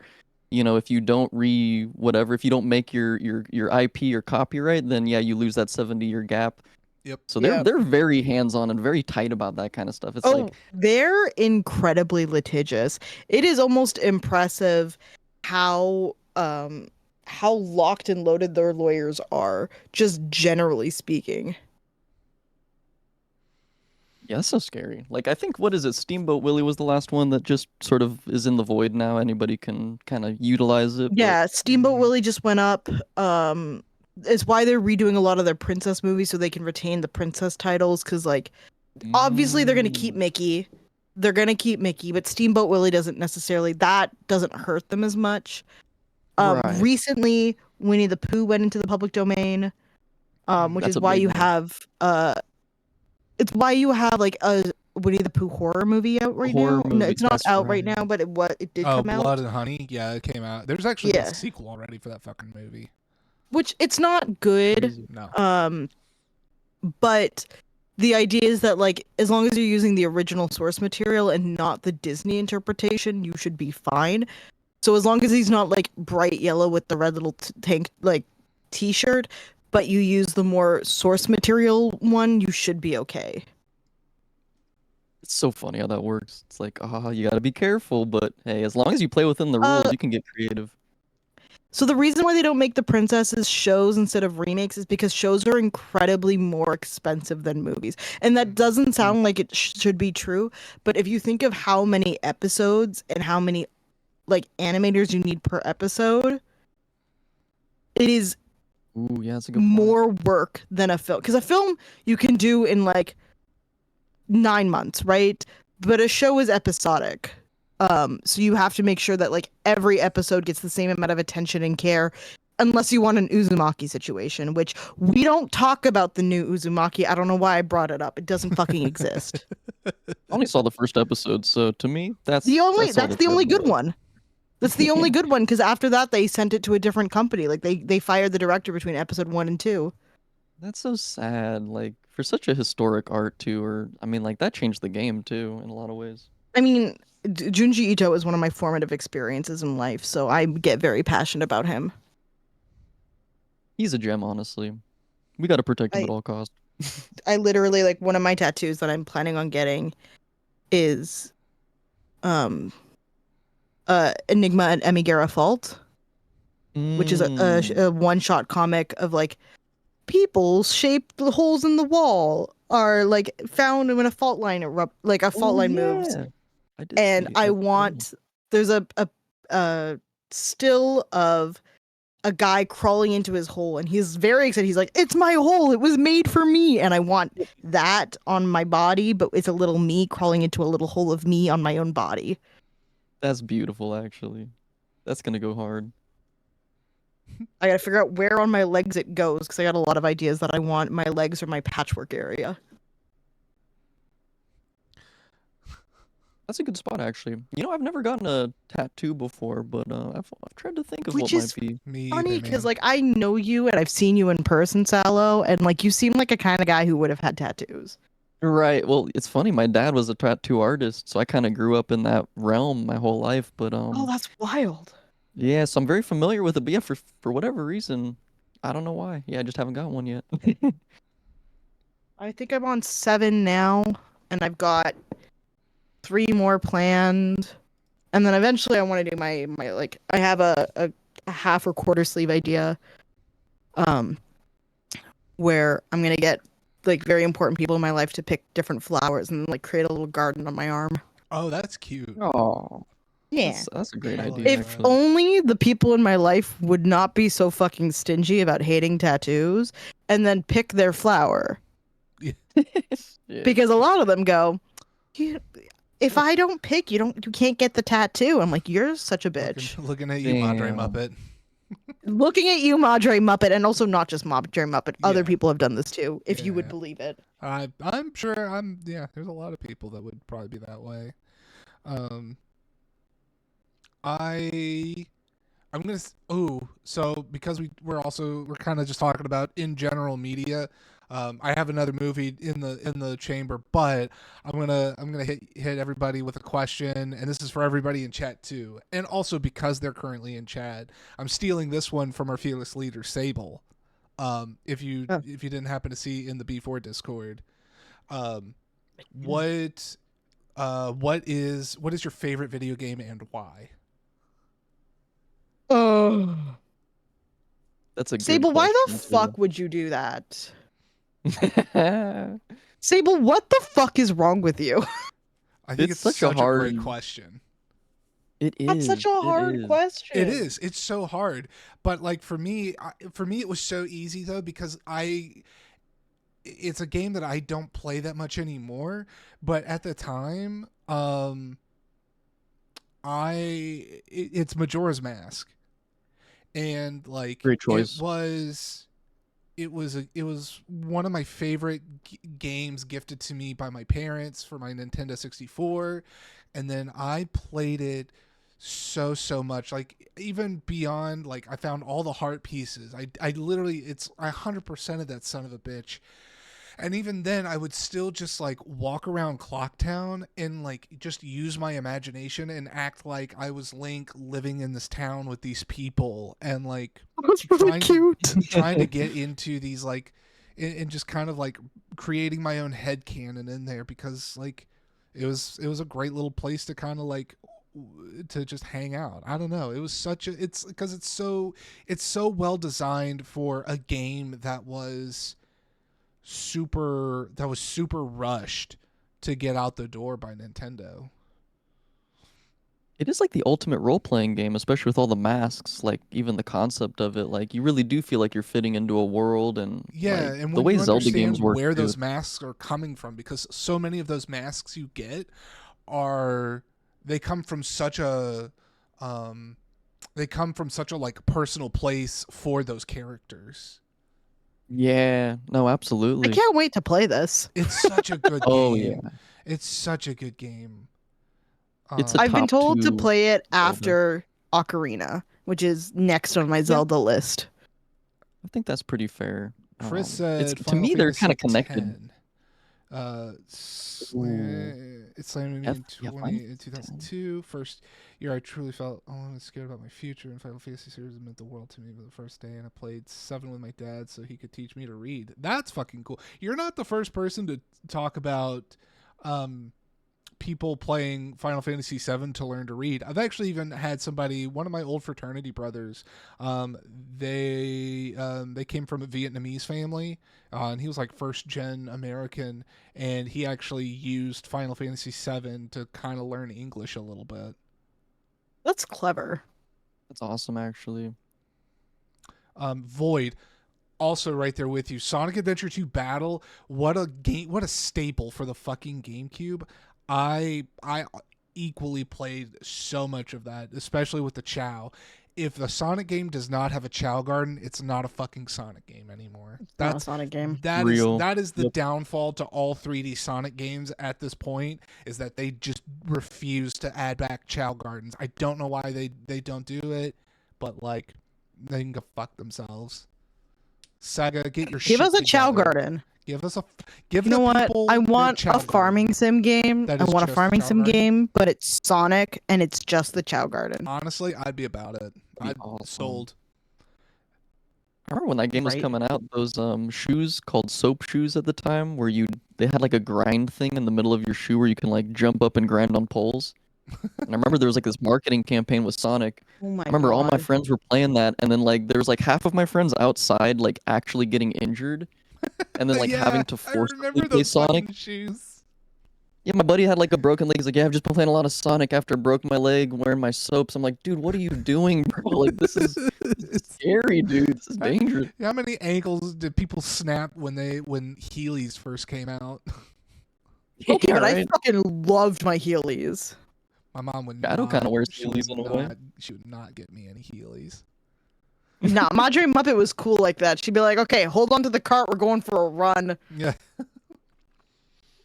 if you don't if you don't make your IP or copyright, then yeah, you lose that 70-year gap.
Yep.
So
Yeah.
they're very hands-on and very tight about that kind of stuff. It's
Oh,
like
they're incredibly litigious. It is almost impressive how locked and loaded their lawyers are, just generally speaking.
yeah, that's so scary. Like I think what is it? Steamboat Willie was the last one that just sort of is in the void now. Anybody can kind of utilize it. but-
Yeah, Steamboat
Mhm.
Willie just went up. It's why they're redoing a lot of their princess movies so they can retain the princess titles. Because like, obviously they're gonna keep
Mm.
Mickey. They're gonna keep Mickey, but Steamboat Willie doesn't necessarily. That doesn't hurt them as much.
Right.
Recently, Winnie the Pooh went into the public domain, which
That's
is
a
why
big
you
one.
have it's why you have like a Winnie the Pooh horror movie out right
horror
now. No,
movie,
it's not
that's
out right
right.
now, but it did
Oh,
come
Blood
out.
and Honey. Yeah, it came out. There's actually
Yeah.
a sequel already for that fucking movie.
Which it's not good.
Crazy.
No.
But the idea is that like as long as you're using the original source material and not the Disney interpretation, you should be fine. So as long as he's not like bright yellow with the red little tank like t-shirt, but you use the more source material one, you should be okay.
It's so funny how that works. It's like, you gotta be careful, but hey, as long as you play within the rules, you can get creative.
So the reason why they don't make the princesses shows instead of remakes is because shows are incredibly more expensive than movies. And that doesn't sound like it should be true, but if you think of how many episodes and how many like animators you need per episode, it is
Ooh, yeah, that's a good point.
more work than a film. Because a film you can do in like 9 months, right? But a show is episodic. So you have to make sure that like every episode gets the same amount of attention and care, unless you want an Uzumaki situation, which we don't talk about the new Uzumaki. I don't know why I brought it up. It doesn't fucking exist.
I only saw the first episode, so to me, that's
That's
all
the
that's
only good
about.
one. That's the only good one because after that they sent it to a different company. Like they fired the director between episode 1 and 2.
That's so sad. Like for such a historic art too, or I mean, like that changed the game too in a lot of ways.
I mean, Junji Ito is one of my formative experiences in life, so I get very passionate about him.
He's a gem, honestly. We gotta protect him
I-
at all costs.
I literally like one of my tattoos that I'm planning on getting is Enigma and Emigera Fault. which is
Mm.
a one-shot comic of like people's shaped holes in the wall are like found when a fault line like a fault
Oh
line moves.
yeah, I did
And
see.
I
I forgot.
want there's a still of a guy crawling into his hole, and he's very excited. He's like, "It's my hole. It was made for me." And I want that on my body, but it's a little me crawling into a little hole of me on my own body.
That's beautiful, actually. That's gonna go hard.
I gotta figure out where on my legs it goes because I got a lot of ideas that I want my legs or my patchwork area.
That's a good spot, actually. You know, I've never gotten a tattoo before, but I've tried to think of what
Which
might
is
be.
Me
funny
either,
because
man.
like I know you and I've seen you in person, Sallow, and like you seem like a kind of guy who would have had tattoos.
Right. Well, it's funny. My dad was a tattoo artist, so I kind of grew up in that realm my whole life. But
Oh, that's wild.
yeah, so I'm very familiar with it. But yeah, for whatever reason, I don't know why. Yeah, I just haven't got one yet.
I think I'm on 7 now, and I've got 3 more planned. And then eventually I want to do my like I have a half or quarter sleeve idea um where I'm going to get like very important people in my life to pick different flowers and like create a little garden on my arm.
Oh, that's cute.
Oh,
Yeah.
that's a great
I
idea,
like
If
that.
actually.
only the people in my life would not be so fucking stingy about hating tattoos and then pick their flower.
Yeah.
Because a lot of them go, "You- if I don't pick, you can't get the tattoo." I'm like, "You're such a bitch."
Looking at you, Madre
Damn.
Muppet.
Looking at you, Madre Muppet, and also not just Madre Muppet, other
Yeah.
people have done this too, if you would
Yeah.
believe it.
I'm sure yeah, there's a lot of people that would probably be that way. Um I I'm gonna so because we're kind of just talking about in general media. I have another movie in the chamber, but I'm gonna hit everybody with a question, and this is for everybody in chat too, and also because they're currently in chat, I'm stealing this one from our fearless leader Sable.
Oh.
If you didn't happen to see in the B4 Discord, um, what what is your favorite video game and why?
Oh.
That's a good
Sable, why the
question too.
fuck would you do that? Sable, what the fuck is wrong with you?
I think
It's
it's
such a
such a great
hard.
question.
It
That's such
is.
a
It
hard
is.
It
question.
is. It's so hard. But like for me, it was so easy though because it's a game that I don't play that much anymore. But at the time, it's Majora's Mask, and like
Great choice.
it was one of my favorite games gifted to me by my parents for my Nintendo 64, and then I played it so much, like even beyond, like I found all the heart pieces. I literally, it's 100% of that son of a bitch. And even then I would still just like walk around Clocktown and like just use my imagination and act like I was Link living in this town with these people, and like
That's really
trying
cute.
trying to get into these like and just kind of like creating my own head canon in there, because like it was a great little place to kind of like to just hang out. I don't know, it was such a, it's because it's so well designed for a game that was super rushed to get out the door by Nintendo.
It is like the ultimate role-playing game, especially with all the masks, like even the concept of it, like you really do feel like you're fitting into a world and
Yeah,
like
and
the
when
way
you
Zelda games
understand
work
where
too.
those masks are coming from, because so many of those masks you get are they come from such a um they come from such a like personal place for those characters.
Yeah, no,
I
absolutely.
can't wait to play this.
It's such a good
Oh yeah.
game. It's such a good game.
It's a
I've been
top
told to
two
play it
Zelda.
after Ocarina, which is next on my
Yeah.
Zelda list.
I think that's pretty fair.
Chris
It's
said
to
Final
me they're kind
Fantasy
of connected.
10.
Ooh.
It slammed me
Yeah, Final
in
Fantasy 10.
2002. First year I truly felt, oh, I was scared about my future, and Final Fantasy series meant the world to me. But the first day, and I played 7 with my dad so he could teach me to read. That's fucking cool. You're not the first person to talk about people playing Final Fantasy VII to learn to read. I've actually even had somebody, one of my old fraternity brothers, they came from a Vietnamese family, and he was like first gen American, and he actually used Final Fantasy VII to kind of learn English a little bit.
That's clever.
That's awesome, actually.
Void, also right there with you. Sonic Adventure 2 Battle, what a game, what a staple for the fucking GameCube. I equally played so much of that, especially with the Chow. If the Sonic game does not have a Chow Garden, it's not a fucking Sonic game anymore.
Not a Sonic game.
That is the
Yep.
downfall to all 3D Sonic games at this point, is that they just refuse to add back Chow Gardens. I don't know why they don't do it, but like they can go fuck themselves. Sega, get your shit
Give us a Chow
together.
Garden.
Give us a
You know what? I want a farming sim game.
That
I
is
want a
just
farming
Chow
sim
Garden.
game, but it's Sonic and it's just the Chow Garden.
Honestly, I'd be about it.
Be
I'd
awesome.
sold.
I remember when that game was
Right.
coming out, those shoes called soap shoes at the time, where they had like a grind thing in the middle of your shoe where you can like jump up and grind on poles. And I remember there was like this marketing campaign with Sonic.
Oh my
I remember all my
God.
friends were playing that, and then like there was like half of my friends outside like actually getting injured, and then like
Yeah,
having to
I remember
forcibly play
those
Sonic.
fucking shoes.
Yeah, my buddy had like a broken leg. He's like, yeah, I've just been playing a lot of Sonic after I broke my leg wearing my soaps. I'm like, dude, what are you doing, bro? Like this is scary, dude. This is dangerous.
How many ankles did people snap when Heelys first came out?
Okay,
Yeah,
but I
right.
fucking loved my Heelys.
My mom would
Shadow
not.
kinda wears
she
Heelys
would
in a way.
not- She would not get me any Heelys.
Nah, Madre Muppet was cool like that. She'd be like, okay, hold on to the cart. We're going for a run.
Yeah.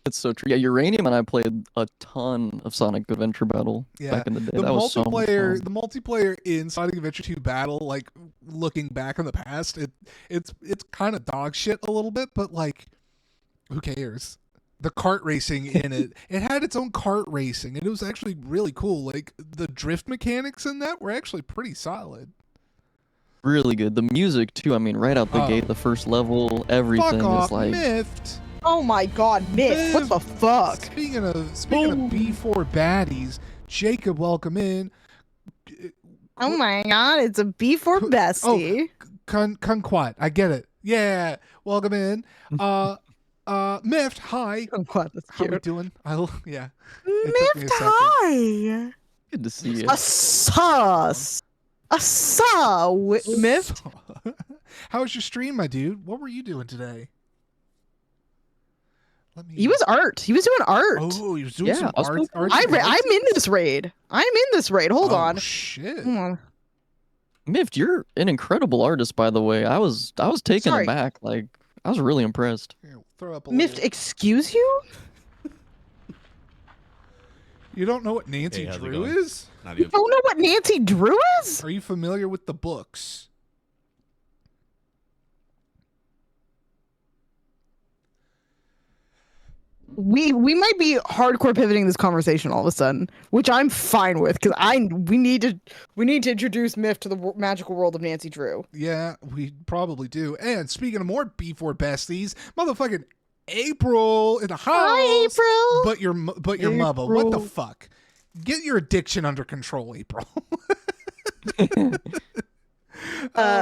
It's so true. Yeah, Uranium and I played a ton of Sonic Adventure Battle
Yeah.
back in the day.
The
That was so much
multiplayer,
fun.
the multiplayer in Sonic Adventure 2 Battle, like looking back on the past, it's kind of dog shit a little bit, but like, who cares? The kart racing in it had its own kart racing, and it was actually really cool. Like the drift mechanics in that were actually pretty solid.
Really good. The music too. I mean, right out the
Oh.
gate, the first level, everything
Fuck off,
is like.
Miffed.
Oh my God, Myth. What the fuck?
Speaking of B4 baddies, Jacob, welcome in.
Oh my God, it's a B4 bestie.
Kumquat, I get it. Yeah, welcome in. Miffed, hi.
Oh God, that's
How we
cute.
doing? Yeah. It took me a
Miffed,
second.
hi.
Good to see you.
A sus. A saw, Miffed.
How was your stream, my dude? What were you doing today? Let me.
He was art. He was doing art.
Oh, he was doing
Yeah,
some
I was
art.
hoping-
I'm in this raid. I'm in this raid. Hold on.
Shit.
Hold on.
Miffed, you're an incredible artist, by the way. I was taken
Sorry.
aback. Like, I was really impressed.
Here, we'll throw up a
Miffed,
little.
excuse you?
You don't know what Nancy
Hey, how's it
Drew
going?
is?
Not
You
even.
don't know what Nancy Drew is?
Are you familiar with the books?
We might be hardcore pivoting this conversation all of a sudden, which I'm fine with because we need to introduce Miff to the magical world of Nancy Drew.
Yeah, we probably do. And speaking of more B4 besties, motherfucking April in the house.
Hi, April.
But your mother. What the
April.
fuck? Get your addiction under control, April.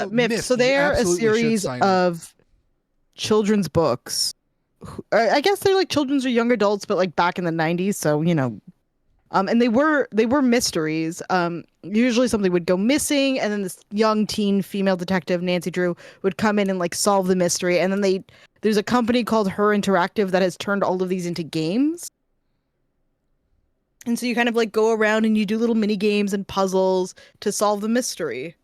Miff. So they are a series of children's books. I guess they're like children's or young adults, but like back in the 90s. So, you know, and they were mysteries. Usually something would go missing, and then this young teen female detective, Nancy Drew, would come in and like solve the mystery. And then there's a company called Her Interactive that has turned all of these into games. And so you kind of like go around and you do little mini games and puzzles to solve the mystery.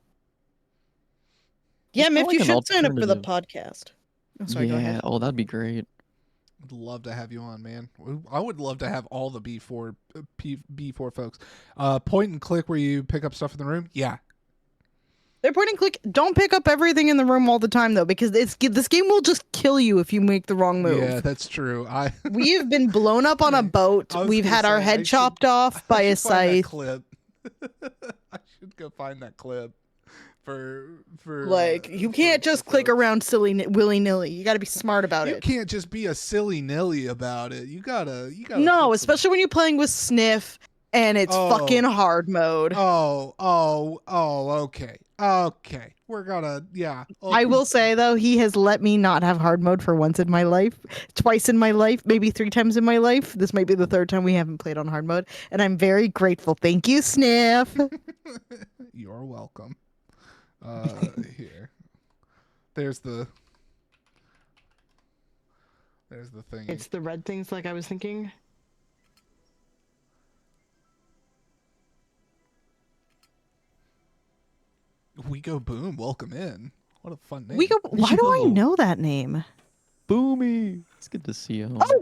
Yeah,
It's
Miff,
kinda
you
like an
should sign up for the
alternative.
podcast. Oh, sorry, go
Yeah.
ahead.
Oh, that'd be great.
Would love to have you on, man. I would love to have all the B4 folks. Point and click where you pick up stuff in the room. Yeah.
They're point and click. Don't pick up everything in the room all the time, though, because this game will just kill you if you make the wrong move.
Yeah, that's true.
We have been blown up on a boat.
I was
We've
gonna
had our
say, I
head
should-
chopped off by
I
a
should find that
scythe.
clip. I should go find that clip. for
Like, you can't just click
folks.
around willy nilly. You got to be smart about
You
it.
can't just be a silly nilly about it. You gotta
No,
put some-
especially when you're playing with Sniff and it's
Oh.
fucking hard mode.
Okay. We're gonna, yeah.
I will say though, he has let me not have hard mode for once in my life, twice in my life, maybe 3 times in my life. This might be the 3rd time we haven't played on hard mode, and I'm very grateful. Thank you, Sniff.
You're welcome. Here. There's the thing.
It's the red things like I was thinking.
We Go Boom, welcome in. What a fun name.
Why do I
Yo.
know that name?
Boomy. It's good to see you.
Oh,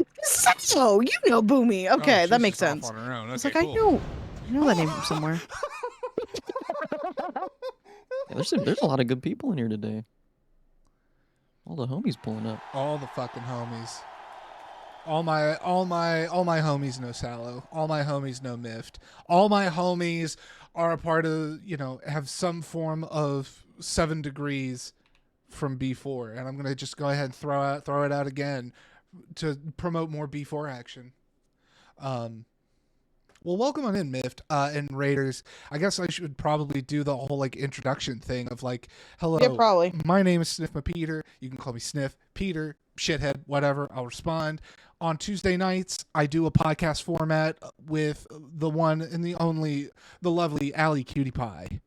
so you know Boomy. Okay,
Oh,
that
she's
makes
just off
sense.
on her own.
I was
Okay,
like,
cool.
I know that name from somewhere.
Yeah, there's a lot of good people in here today. All the homies pulling up.
All the fucking homies. All my homies know Sallow. All my homies know Mift. All my homies are a part of, have some form of 7 degrees from B4, and I'm gonna just go ahead and throw it out again to promote more B4 action. Well, welcome on in, Mift, and Raiders. I guess I should probably do the whole introduction thing of hello.
Yeah, probably.
My name is Sniff Peter. You can call me Sniff, Peter, shithead, whatever. I'll respond. On Tuesday nights, I do a podcast format with the one and the only, the lovely Allie Cutie Pie.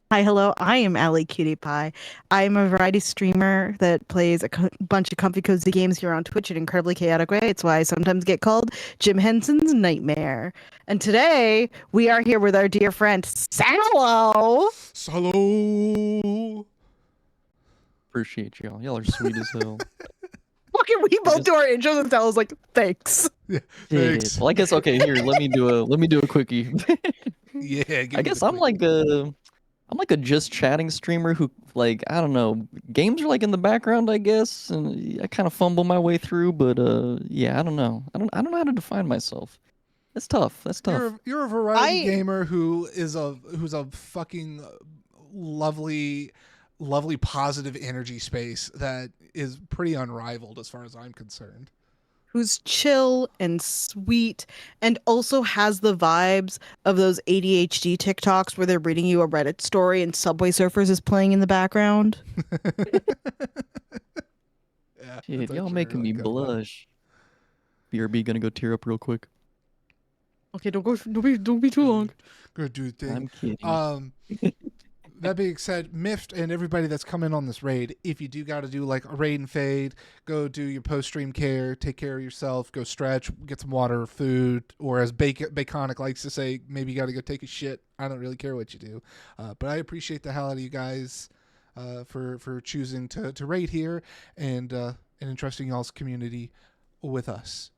Hi, hello. I am Allie Cutie Pie. I am a variety streamer that plays a bunch of comfy cozy games here on Twitch in an incredibly chaotic way. It's why I sometimes get called Jim Henson's Nightmare. And today we are here with our dear friend Sallow.
Sallow.
Appreciate y'all. Y'all are sweet as hell.
Fucking, we both do our intros and Sallow's like, thanks.
Yeah,
Shit.
thanks.
Well, I guess okay. Here, let me do a quickie.
Yeah, give
I
me
guess
the
I'm
quick-
like a just chatting streamer who I don't know, games are in the background, I guess, and I kind of fumble my way through, but yeah, I don't know. I don't know how to define myself. That's tough. That's tough.
You're a variety
I-
gamer who's a fucking lovely positive energy space that is pretty unrivaled as far as I'm concerned.
Who's chill and sweet and also has the vibes of those ADHD TikToks where they're reading you a Reddit story and Subway Surfers is playing in the background.
Yeah,
Shit,
that's
y'all
actually
making
really
me
good.
blush. BRB gonna go tear up real quick.
Okay, don't be too long.
Go do the thing.
I'm kidding.
That being said, Mift and everybody that's coming on this raid, if you do got to do a raid and fade, go do your post-stream care, take care of yourself, go stretch, get some water or food, or as Baconic likes to say, maybe you got to go take a shit. I don't really care what you do. But I appreciate the hell out of you guys for choosing to raid here and entrusting y'all's community with us.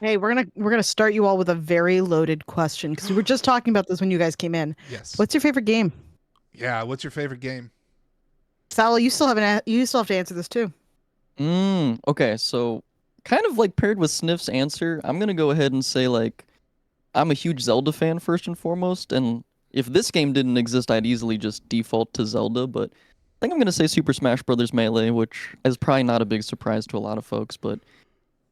Hey, we're gonna start you all with a very loaded question because we were just talking about this when you guys came in.
Yes.
What's your favorite game?
Yeah, what's your favorite game?
Sal, you still have to answer this too.
Okay, so kind of paired with Sniff's answer, I'm gonna go ahead and say I'm a huge Zelda fan first and foremost, and if this game didn't exist, I'd easily just default to Zelda, but I think I'm gonna say Super Smash Bros. Melee, which is probably not a big surprise to a lot of folks, but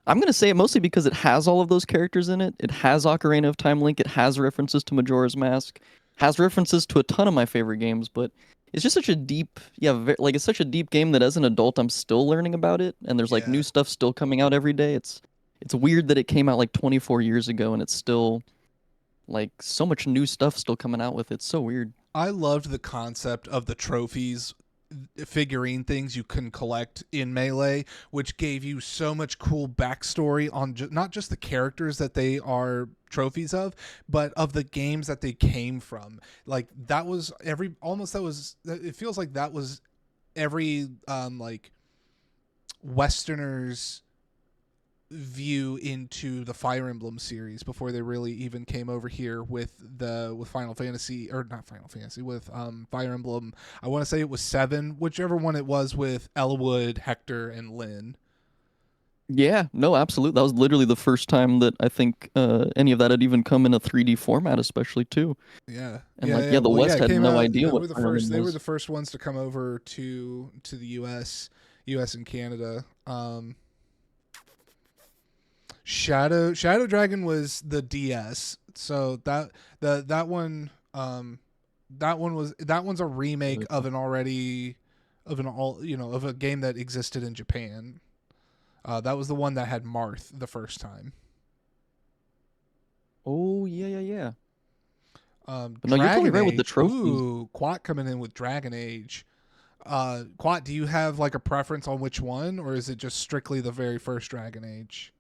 I'm gonna say it mostly because it has all of those characters in it. It has Ocarina of Time Link, it has references to Majora's Mask, has references to a ton of my favorite games, but it's just such a deep, it's such a deep game that as an adult I'm still learning about it, and there's
Yeah.
new stuff still coming out every day. It's weird that it came out 24 years ago and it's still so much new stuff still coming out with it. It's so weird.
I loved the concept of the trophies figurine things you can collect in Melee, which gave you so much cool backstory on not just the characters that they are trophies of, but of the games that they came from. It feels like that was every Westerner's view into the Fire Emblem series before they really even came over here with Final Fantasy, or not Final Fantasy, with Fire Emblem. I want to say it was 7, whichever one it was, with Elwood, Hector, and Lynn.
Yeah, no, absolutely. That was literally the first time that I think any of that had even come in a 3D format, especially too.
Yeah,
And
yeah,
like,
yeah.
yeah, the
Well, yeah,
West
it
had
came
no
out.
idea
They
what
were the
Fire Emblem
first. They were
was.
the first ones to come over to the U.S. and Canada. Shadow Dragon was the DS. So that one's a remake of an already of an all of a game that existed in Japan. That was the one that had Marth the first time.
Oh yeah, yeah, yeah. But no, you're totally
Dragon
right with the
Age.
trophies.
Ooh, Quat coming in with Dragon Age. Quat, do you have like a preference on which one, or is it just strictly the very first Dragon Age?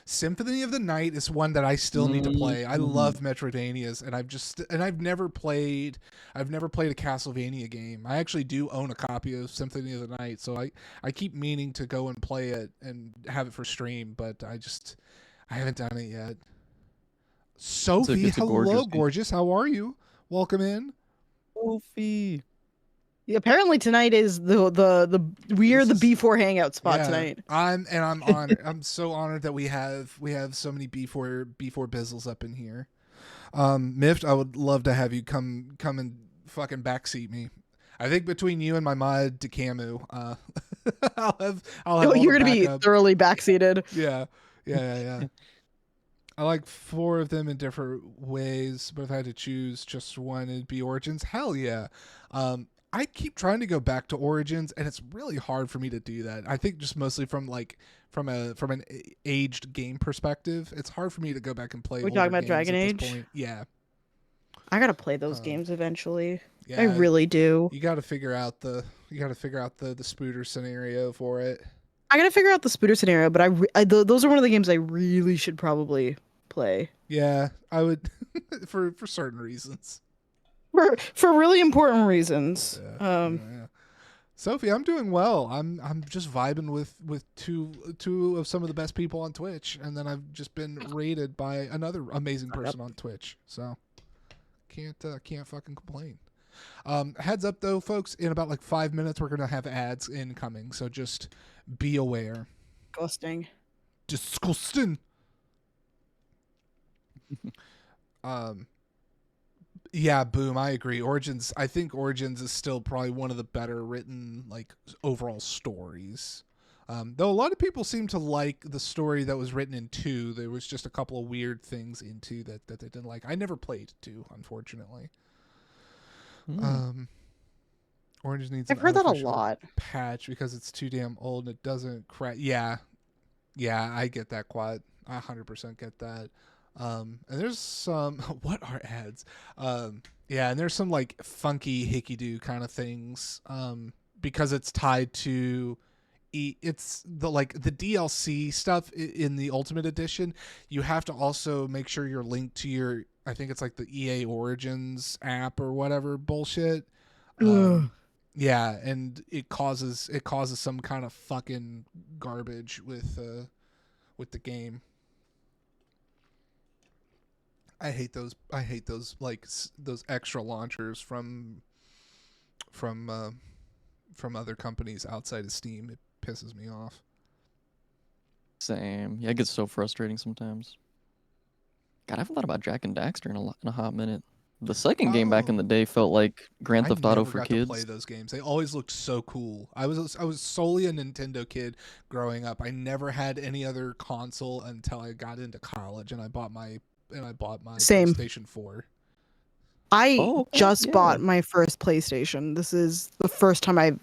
Symphony of the Night is one that I still need to play. I
Mm.
love Metroidvanias, and I've never played a Castlevania game. I actually do own a copy of Symphony of the Night, so I keep meaning to go and play it and have it for stream, but I haven't done it yet. Sophie,
It's a gorgeous
hello,
game.
gorgeous. How are you? Welcome in.
Sophie.
Apparently tonight is we're
This
the
is
B4 hangout spot
yeah.
tonight.
I'm honored. I'm so honored that we have so many B4 bizzles up in here. Mift, I would love to have you come and fucking backseat me. I think between you and my mod Decamu, I'll have
Oh,
all
you're
the
gonna be
backup.
thoroughly backseated.
Yeah, yeah. I like 4 of them in different ways, but if I had to choose just one, it'd be Origins. Hell yeah. I keep trying to go back to Origins, and it's really hard for me to do that. I think just mostly from an aged game perspective, it's hard for me to go back and play
We
older
talking about
games
Dragon
at this
Age?
point. Yeah,
I gotta play those
um,
games eventually. I
yeah.
really do.
You got to figure out the Spooter scenario for it.
I gotta figure out the Spooter scenario, but those are one of the games I really should probably play
Yeah, I would for certain reasons.
for really important reasons.
Yeah. Sophie, I'm doing well. I'm just vibing with two of some of the best people on Twitch, and then I've just been rated by another amazing person on Twitch. So can't fucking complain. Heads up though, folks. In about like 5 minutes, we're gonna have ads incoming, so just be aware.
Disgusting.
Disgusting. Um, yeah, boom. I agree. I think Origins is still probably one of the better written like overall stories. Though a lot of people seem to like the story that was written in 2. There was just a couple of weird things in 2 that they didn't like. I never played 2, unfortunately.
Mm.
Origins needs
I've
an
heard that a
unofficial
lot.
patch because it's too damn old and it doesn't crack. Yeah, I get that, Quad. I 100% get that. And there's some what are ads? Yeah, and there's some like funky hickey do kind of things. Because it's tied to it's the DLC stuff in the Ultimate Edition. You have to also make sure you're linked to your, I think it's like the EA Origins app or whatever bullshit. Yeah, and it causes some kind of fucking garbage with the game. I hate those like those extra launchers from other companies outside of Steam. It pisses me off.
Same. Yeah, it gets so frustrating sometimes. God, I haven't thought about Jack and Daxter in a hot minute. The second game back in the day felt like Grand Theft Auto for
got
kids.
to play those games. They always looked so cool. I was solely a Nintendo kid growing up. I never had any other console until I got into college and I bought my
Same.
PlayStation 4.
I just bought my first PlayStation. This is the first time I've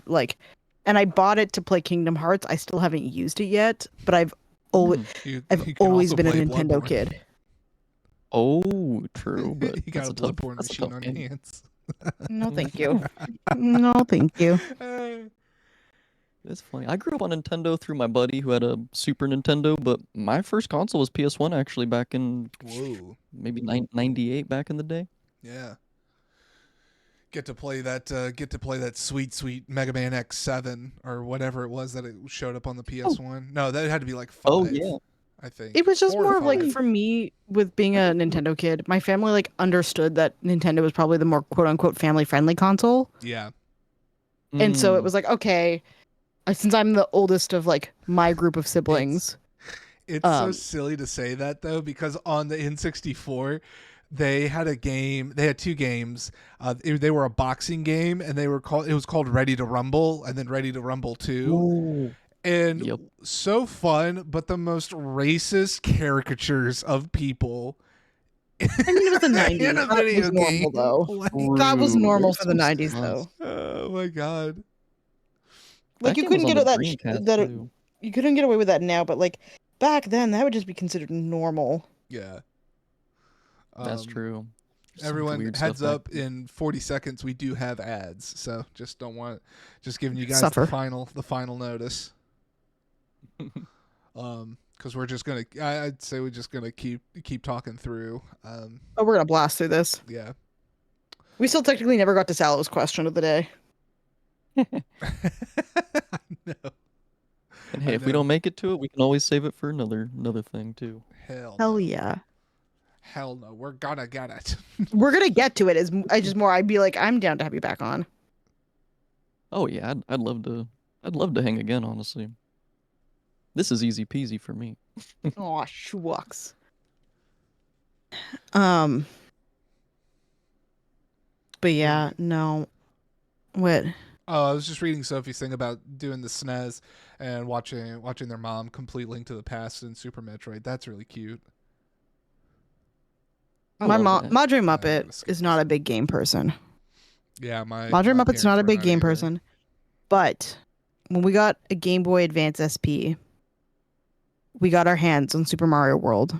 and I bought it to play Kingdom Hearts. I still haven't used it yet, but I've always
You can
always
also
been a
play
Nintendo
Bloodborne.
kid.
Oh, true. But
You got a
that's tough-
Bloodborne
that's a
machine
tough
on your
game.
hands.
No, thank you. No, thank you.
It's funny. I grew up on Nintendo through my buddy who had a Super Nintendo, but my first console was PS1 actually back in
Whoa.
maybe 98 back in the day.
Yeah. Get to play that sweet Mega Man X7 or whatever it was that it showed up on the PS1. No, that had to be like 5.
Oh yeah.
I think.
It was just
4 or
more of like
5.
for me with being a Nintendo kid, my family understood that Nintendo was probably the more quote unquote family friendly console.
Yeah.
And so it
Mm.
was like, okay, since I'm the oldest of like my group of siblings.
It's so silly to say that though, because on the N64, they had a game. They had two games. They were a boxing game, and they were called. It was called Ready to Rumble, and then Ready to Rumble 2.
Ooh.
And
Yep.
so fun, but the most racist caricatures of people
I mean, it was the
in
90s.
a
That
video
was normal,
game.
though.
Like,
That was
Rude.
normal
They're
for the
so
90s,
sus.
though.
oh my god.
Like
That
you
game was
couldn't
on
get
the
that
Dreamcast too.
you couldn't get away with that now, but like back then that would just be considered normal.
Yeah.
That's true. There's so much
Everyone,
weird
heads
stuff back
up!
then.
In 40 seconds, we do have ads, so just giving you guys
Suffer.
the final notice. Because we're just gonna, I'd say we're just gonna keep talking through.
Oh, we're gonna blast through this.
Yeah.
We still technically never got to Sallow's question of the day.
No.
And hey,
I
if we
know.
don't make it to it, we can always save it for another thing too.
Hell
Hell
no.
yeah.
Hell no. We're gonna get it.
We're gonna get to it. I'd be like, I'm down to have you back on.
Oh yeah, I'd love to hang again, honestly. This is easy peasy for me.
Oh, schwucks. But yeah, no. What?
Oh, I was just reading Sophie's thing about doing the SNES and watching their mom complete Link to the Past and Super Metroid. That's really cute.
I
My
love
mom,
that.
Madre
I'm gonna
Muppet
skip
is not a big game person.
Yeah, my
Madre
my
Muppet's not a
parents were
big game
either.
person. But when we got a Game Boy Advance SP, we got our hands on Super Mario World.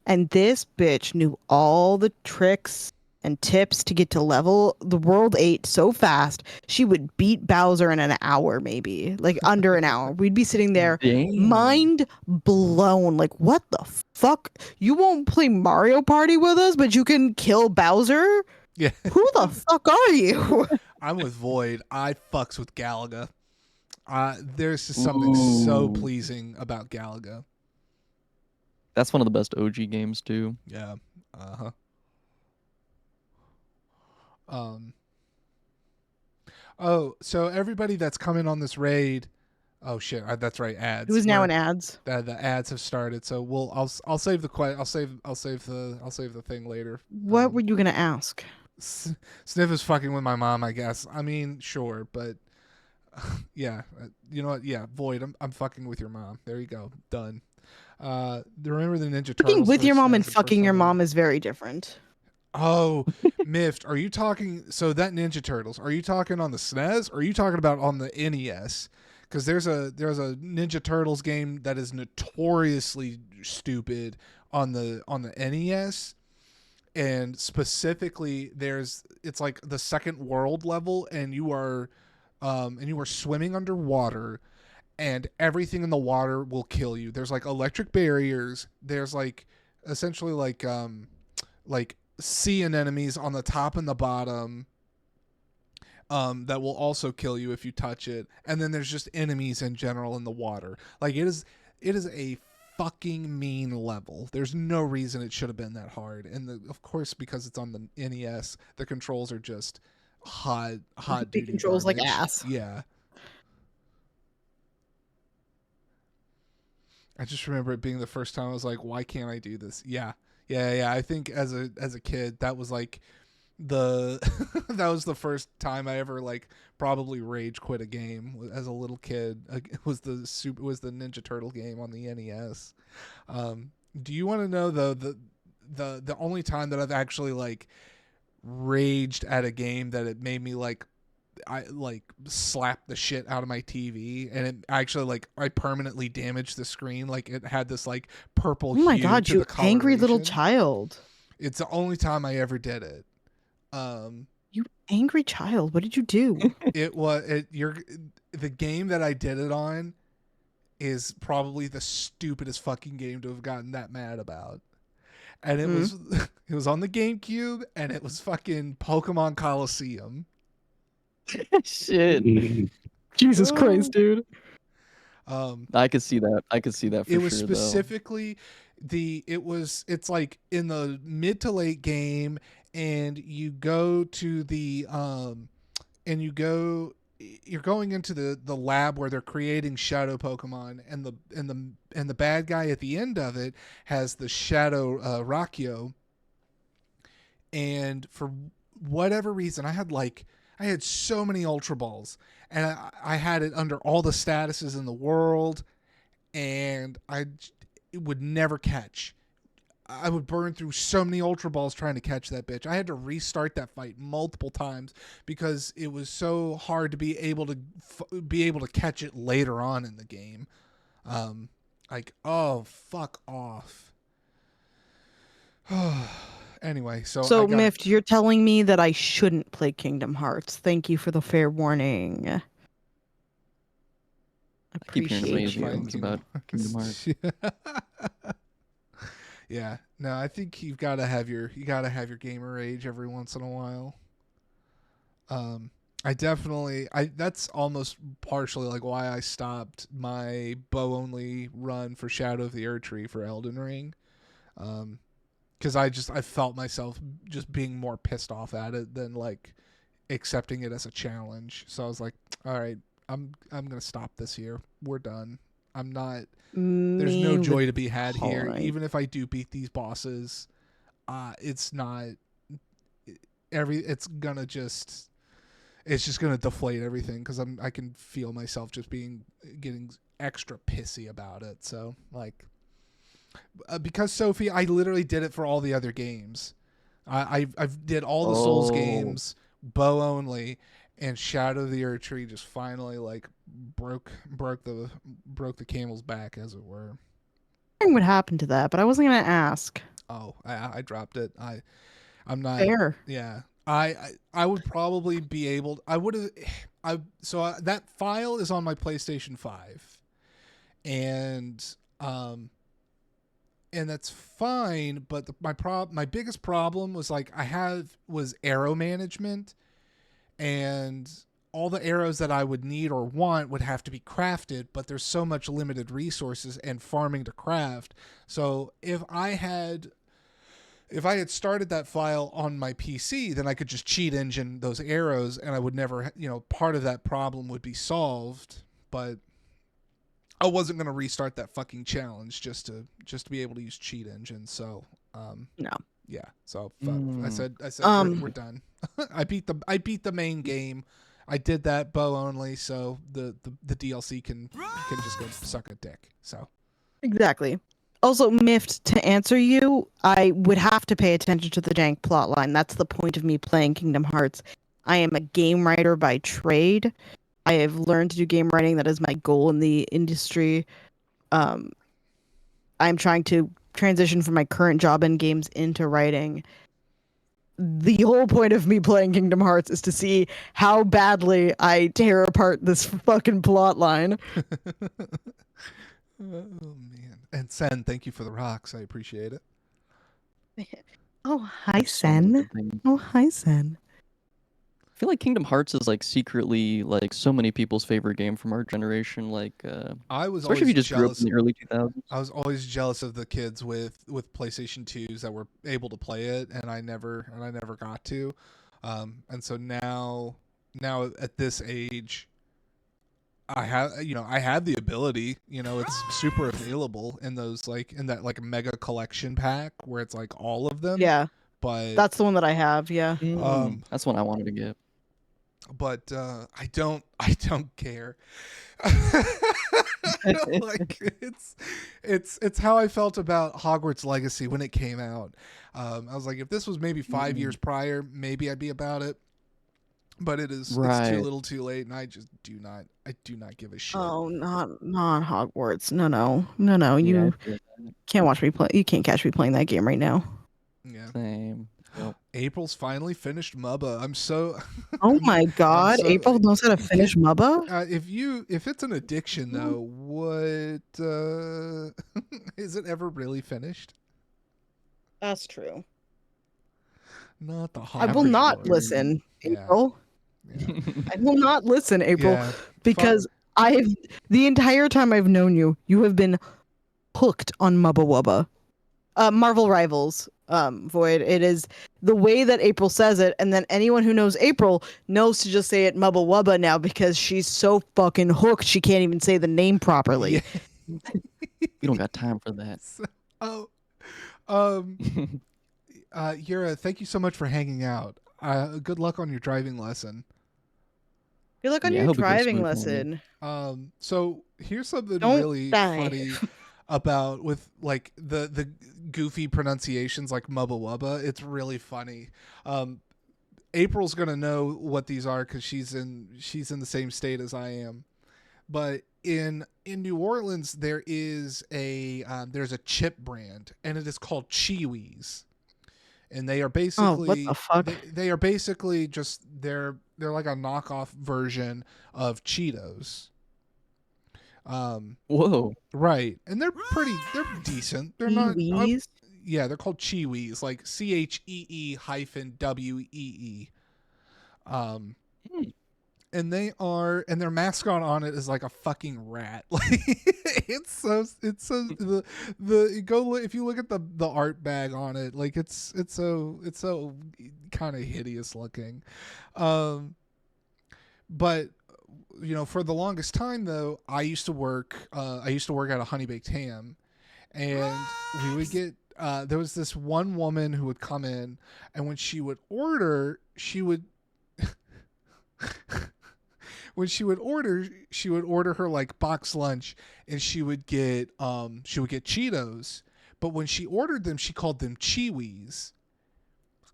And this bitch knew all the tricks and tips to get to level the World 8 so fast, she would beat Bowser in an hour, maybe. Like under an hour. We'd be sitting there,
Dang.
mind blown. Like, what the fuck? You won't play Mario Party with us, but you can kill Bowser?
Yeah.
Who the fuck are you?
I'm with Void. I fucks with Galaga. There's just something so
Ooh.
pleasing about Galaga.
That's one of the best OG games too.
Yeah. Uh-huh. Oh, so everybody that's coming on this raid. Oh shit, that's right. Ads.
Who's now
We're-
in ads?
the ads have started. So I'll save the I'll save the thing later.
What were you gonna ask?
Sniff is fucking with my mom, I guess. I mean, sure, but yeah, you know what? Yeah, Void. I'm fucking with your mom. There you go. Done. Remember the Ninja Turtles?
Fucking with
for
your mom and
SNES
fucking your
personal
mom is very different.
Oh, Miffed, are you talking? So that Ninja Turtles, are you talking on the SNES? Or are you talking about on the NES? Because there's a Ninja Turtles game that is notoriously stupid on the NES, and specifically it's like the second world level, and you are swimming underwater, and everything in the water will kill you. There's like electric barriers. There's like essentially like sea anemones on the top and the bottom that will also kill you if you touch it, and then there's just enemies in general in the water. Like it is a fucking mean level. There's no reason it should have been that hard, and of course because it's on the NES, the controls are just hot
Big
duty
controls like
garbage.
ass.
Yeah. I just remember it being the first time I was like, why can't I do this? Yeah. I think as a kid, that was like that was the first time I ever like probably rage quit a game as a little kid. It was the Ninja Turtle game on the NES. Do you want to know the only time that I've actually like raged at a game that it made me like I like slapped the shit out of my TV, and it actually like I permanently damaged the screen. Like it had this like purple
Oh my
hue
god,
to
you
the
angry little
coloration.
child.
It's the only time I ever did it.
You angry child. What did you do?
The game that I did it on is probably the stupidest fucking game to have gotten that mad about. And it was it was on the GameCube, and it was fucking Pokemon Coliseum.
Shit.
Jesus Christ, dude.
I could see that. I could see that for
It was
sure,
specifically it's like in the mid to late game, and you go to the you're going into the lab where they're creating shadow Pokemon, and the bad guy at the end of it has the shadow Rakio. And for whatever reason, I had so many Ultra Balls, and I had it under all the statuses in the world, and it would never catch. I would burn through so many Ultra Balls trying to catch that bitch. I had to restart that fight multiple times because it was so hard to be able to catch it later on in the game. Oh, fuck off. Anyway,
So Mift, you're telling me that I shouldn't play Kingdom Hearts. Thank you for the fair warning.
I keep hearing
Appreciate
amazing
you.
things about Kingdom Hearts.
Yeah, no, I think you gotta have your gamer rage every once in a while. That's almost partially like why I stopped my bow only run for Shadow of the Erdtree for Elden Ring. Because I felt myself just being more pissed off at it than like accepting it as a challenge. So I was like, all right, I'm gonna stop this here. We're done. I'm not. There's no joy to be had here.
Alright.
Even if I do beat these bosses, it's not. It's just gonna deflate everything because I can feel myself just getting extra pissy about it. So like, because Sophie, I literally did it for all the other games. I've did all the Souls games, bow only, and Shadow of the Erdtree just finally like broke the camel's back, as it were.
Wondering what happened to that, but I wasn't gonna ask.
Oh, I dropped it. I'm not.
Fair.
Yeah, I would probably be able. I would have. That file is on my PlayStation 5, and that's fine. But my biggest problem was like was arrow management, and all the arrows that I would need or want would have to be crafted, but there's so much limited resources and farming to craft. So if I had started that file on my PC, then I could just cheat engine those arrows and I would never, part of that problem would be solved. But I wasn't going to restart that fucking challenge just to be able to use cheat engine. So,
No.
yeah. So I said we're done. I beat the main game. I did that bow only, so the DLC can just go suck a dick. So
Exactly. Also, Mift, to answer you, I would have to pay attention to the jank plotline. That's the point of me playing Kingdom Hearts. I am a game writer by trade. I have learned to do game writing. That is my goal in the industry. I'm trying to transition from my current job in games into writing. The whole point of me playing Kingdom Hearts is to see how badly I tear apart this fucking plotline.
Oh man. And Sen, thank you for the rocks. I appreciate it.
Oh, hi, Sen. Oh, hi, Sen.
I feel like Kingdom Hearts is like secretly like so many people's favorite game from our generation. Like,
I was
especially if you
always
just grew up
jealous.
in the early 2000s.
I was always jealous of the kids with PlayStation 2s that were able to play it, and I never got to. And so now at this age, I have the ability. It's super available in those in that mega collection pack where it's like all of them.
Yeah,
But
that's the one that I have. Yeah.
That's one I wanted to get.
But I don't care. Like it's how I felt about Hogwarts Legacy when it came out. I was like, if this was maybe 5 years prior, maybe I'd be about it. But it's too little, too late, and I just do not give a shit.
Oh, not Hogwarts. No. You can't watch me play. You can't catch me playing that game right now.
Yeah.
Same. Yep.
April's finally finished Mubba. I'm so.
Oh my God, April knows how to finish Mubba.
If it's an addiction though, what is it ever really finished?
That's true.
Not the
I will not listen, April.
Yeah.
I will not listen, April,
Yeah.
because the entire time I've known you, you have been hooked on Mubba Wubba. Marvel Rivals, Void. It is the way that April says it, and then anyone who knows April knows to just say it Mubba Wubba now because she's so fucking hooked she can't even say the name properly.
Yeah.
We don't got time for that.
Oh, Yura, thank you so much for hanging out. Good luck on your driving lesson.
Good luck on
Yeah, I
your
hope it goes
driving
smooth,
lesson.
So here's something
Don't
really
die.
funny about with like the goofy pronunciations like Mubba Wubba. It's really funny. April's gonna know what these are because she's in the same state as I am. But in New Orleans, there is there's a chip brand, and it is called Chewies, and they are basically
what the fuck?
they are basically just they're like a knockoff version of Cheetos.
Whoa.
Right, and they're decent. They're not.
Chewies?
Yeah, they're called Chewies, like CHEE-WEE. And their mascot on it is like a fucking rat. Like it's so the if you look at the art bag on it, like it's so kind of hideous looking. But you know, for the longest time though, I used to work at a Honey Baked Ham, and we would get there was this one woman who would come in, and when she would order, she would order her like box lunch, and she would get Cheetos, but when she ordered them, she called them Chewies.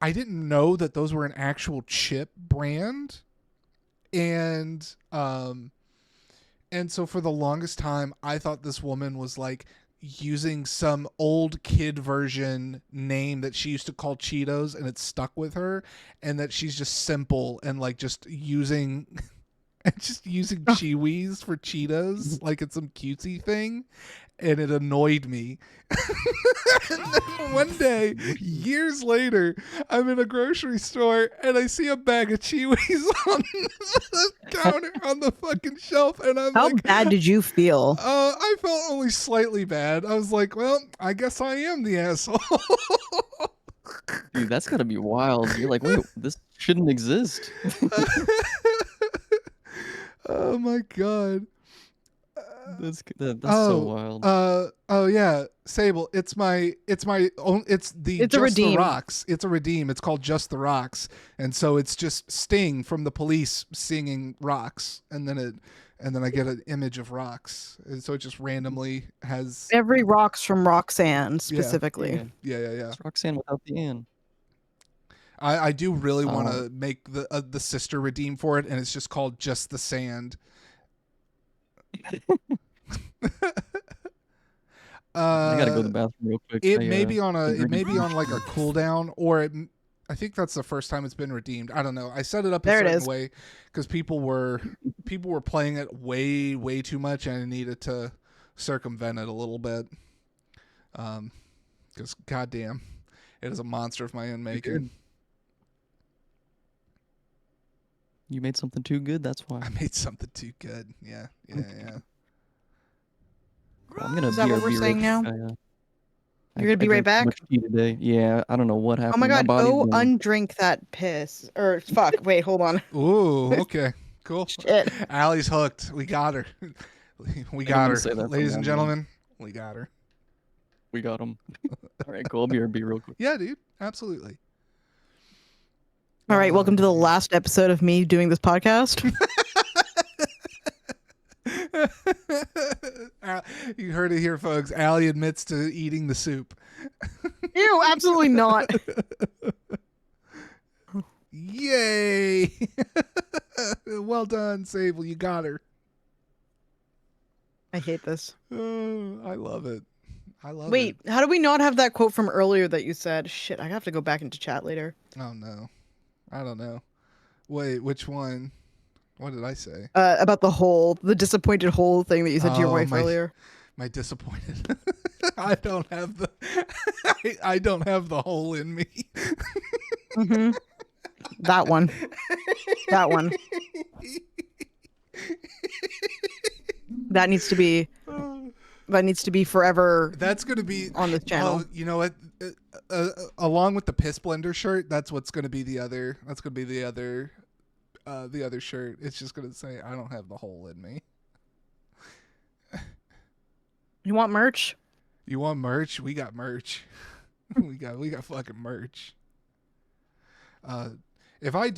I didn't know that those were an actual chip brand, and so for the longest time, I thought this woman was like using some old kid version name that she used to call Cheetos, and it stuck with her, and that she's just simple and like just using Chewies for Cheetos like it's some cutesy thing, and it annoyed me. And then one day, years later, I'm in a grocery store and I see a bag of Chewies on the counter on the fucking shelf, and I'm
How
like,
bad did you feel?
I felt only slightly bad. I was like, well, I guess I am the asshole.
Dude, that's gotta be wild. You're like, wait, this shouldn't exist.
Oh my god.
That's so wild.
Oh yeah, Sable. It's the
It's a
Just the
redeem.
Rocks. It's a redeem. It's called Just the Rocks, and so it's just Sting from The Police singing Rocks, and then I get an image of rocks, and so it just randomly has
Every rocks from Roxanne specifically.
Yeah.
yeah.
It's Roxanne without the N.
I do really want to make the sister redeem for it, and it's just called Just the Sand.
I gotta go to the bathroom real quick.
It may be on like a cooldown, or I think that's the first time it's been redeemed. I don't know. I set it up a
There it
certain
is.
way because people were playing it way too much, and I needed to circumvent it a little bit. Because goddamn, it is a monster of my own making.
You made something too good, that's why.
I made something too good. Yeah.
I'm gonna
Is that what we're
BRB
saying
real
now?
quick.
You're gonna be right
drank too
back?
much tea today. Yeah, I don't know what happened.
Oh my god,
body
go
went-
undrink that piss. Or fuck, wait, hold on.
Ooh, okay, cool.
Shit.
Allie's hooked. We got her. We got
gonna
her,
say that from
ladies
now
and
on.
gentlemen. We got her.
We got him. All right, cool. I'll BRB real quick.
Yeah, dude. Absolutely.
All right, welcome to the last episode of me doing this podcast.
You heard it here, folks. Allie admits to eating the soup.
Ew, absolutely not.
Yay! Well done, Sable. You got her.
I hate this.
Oh, I love it.
Wait, how do we not have that quote from earlier that you said? Shit, I have to go back into chat later.
Oh no, I don't know. Wait, which one? What did I say?
About the disappointed whole thing that you said to your wife earlier.
My disappointed. I don't have the. I don't have the hole in me.
Mm-hmm. That one. That one. That needs to be that needs to be forever
That's gonna be
on this channel.
Oh, you know what? Along with the piss blender shirt, that's what's gonna be the other. That's gonna be the other shirt. It's just gonna say, "I don't have the hole in me."
You want merch?
You want merch? We got merch. we got fucking merch. If I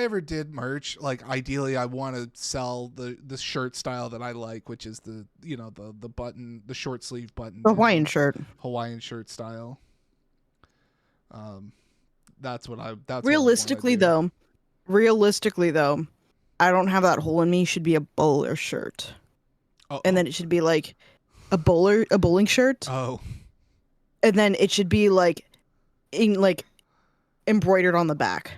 ever did merch, like ideally I want to sell the shirt style that I like, which is the the short sleeve button,
The Hawaiian shirt.
Hawaiian shirt style. That's what I
Realistically though, I don't have that hole in me should be a bowler shirt. And then it should be like a bowling shirt.
Oh.
And then it should be like embroidered on the back.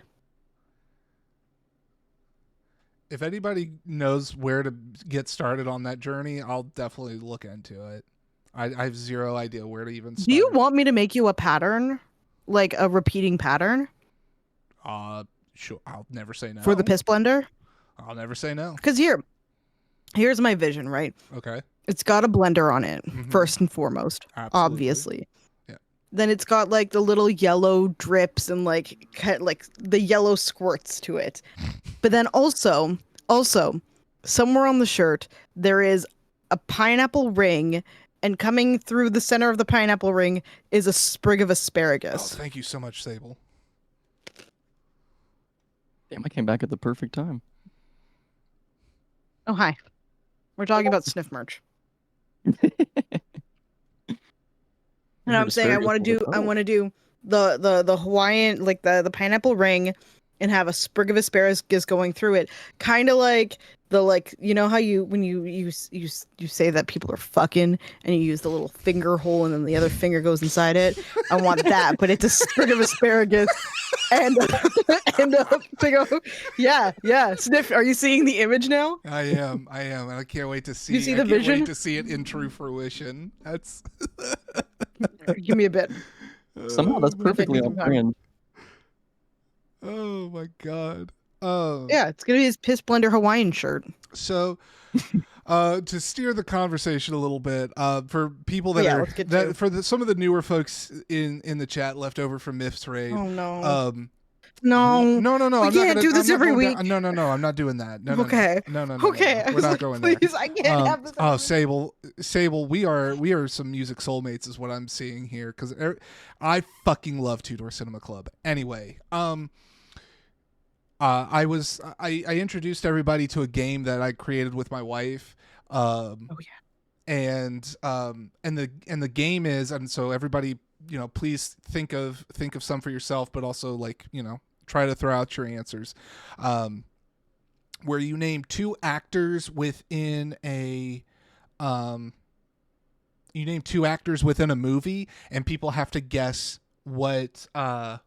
If anybody knows where to get started on that journey, I'll definitely look into it. I have zero idea where to even start.
Do you want me to make you a pattern? Like a repeating pattern?
Sure. I'll never say no.
For the piss blender?
I'll never say no.
Because here's my vision, right?
Okay.
It's got a blender on it, first and foremost,
Absolutely.
obviously.
Yeah.
Then it's got like the little yellow drips and like the yellow squirts to it. But then also somewhere on the shirt there is a pineapple ring, and coming through the center of the pineapple ring is a sprig of
Oh,
asparagus.
thank you so much, Sable.
Damn, I came back at the perfect time.
Oh, hi. We're talking about sniff merch. And I'm saying I want to do the Hawaiian, like the pineapple ring, and have a sprig of asparagus going through it, kind of like you know how when you say that people are fucking and you use the little finger hole and then the other finger goes inside it. I want that, but it's a sprig of asparagus and a big sniff. Are you seeing the image now?
I am, and I can't wait to see.
You see
I
the
can't
vision?
Wait to see it in true fruition. That's.
Give me a bit.
Somehow that's perfectly on brand.
Oh my god.
Yeah, it's gonna be his piss blender Hawaiian shirt.
So, to steer the conversation a little bit, for people that
let's get to
some of the newer folks in the chat left over from Myths Raid.
Oh no.
No.
No.
We
We can't do this every week.
No, I'm not doing that. No.
Okay.
No.
Okay.
We're not going there.
Please, I can't have this.
Oh, Sable, we are some music soulmates, is what I'm seeing here, because I fucking love Two Door Cinema Club. Anyway, I introduced everybody to a game that I created with my wife.
Oh yeah.
And the game is, and so everybody, please think of some for yourself, but also try to throw out your answers. Where you name two actors within a movie, and people have to guess what the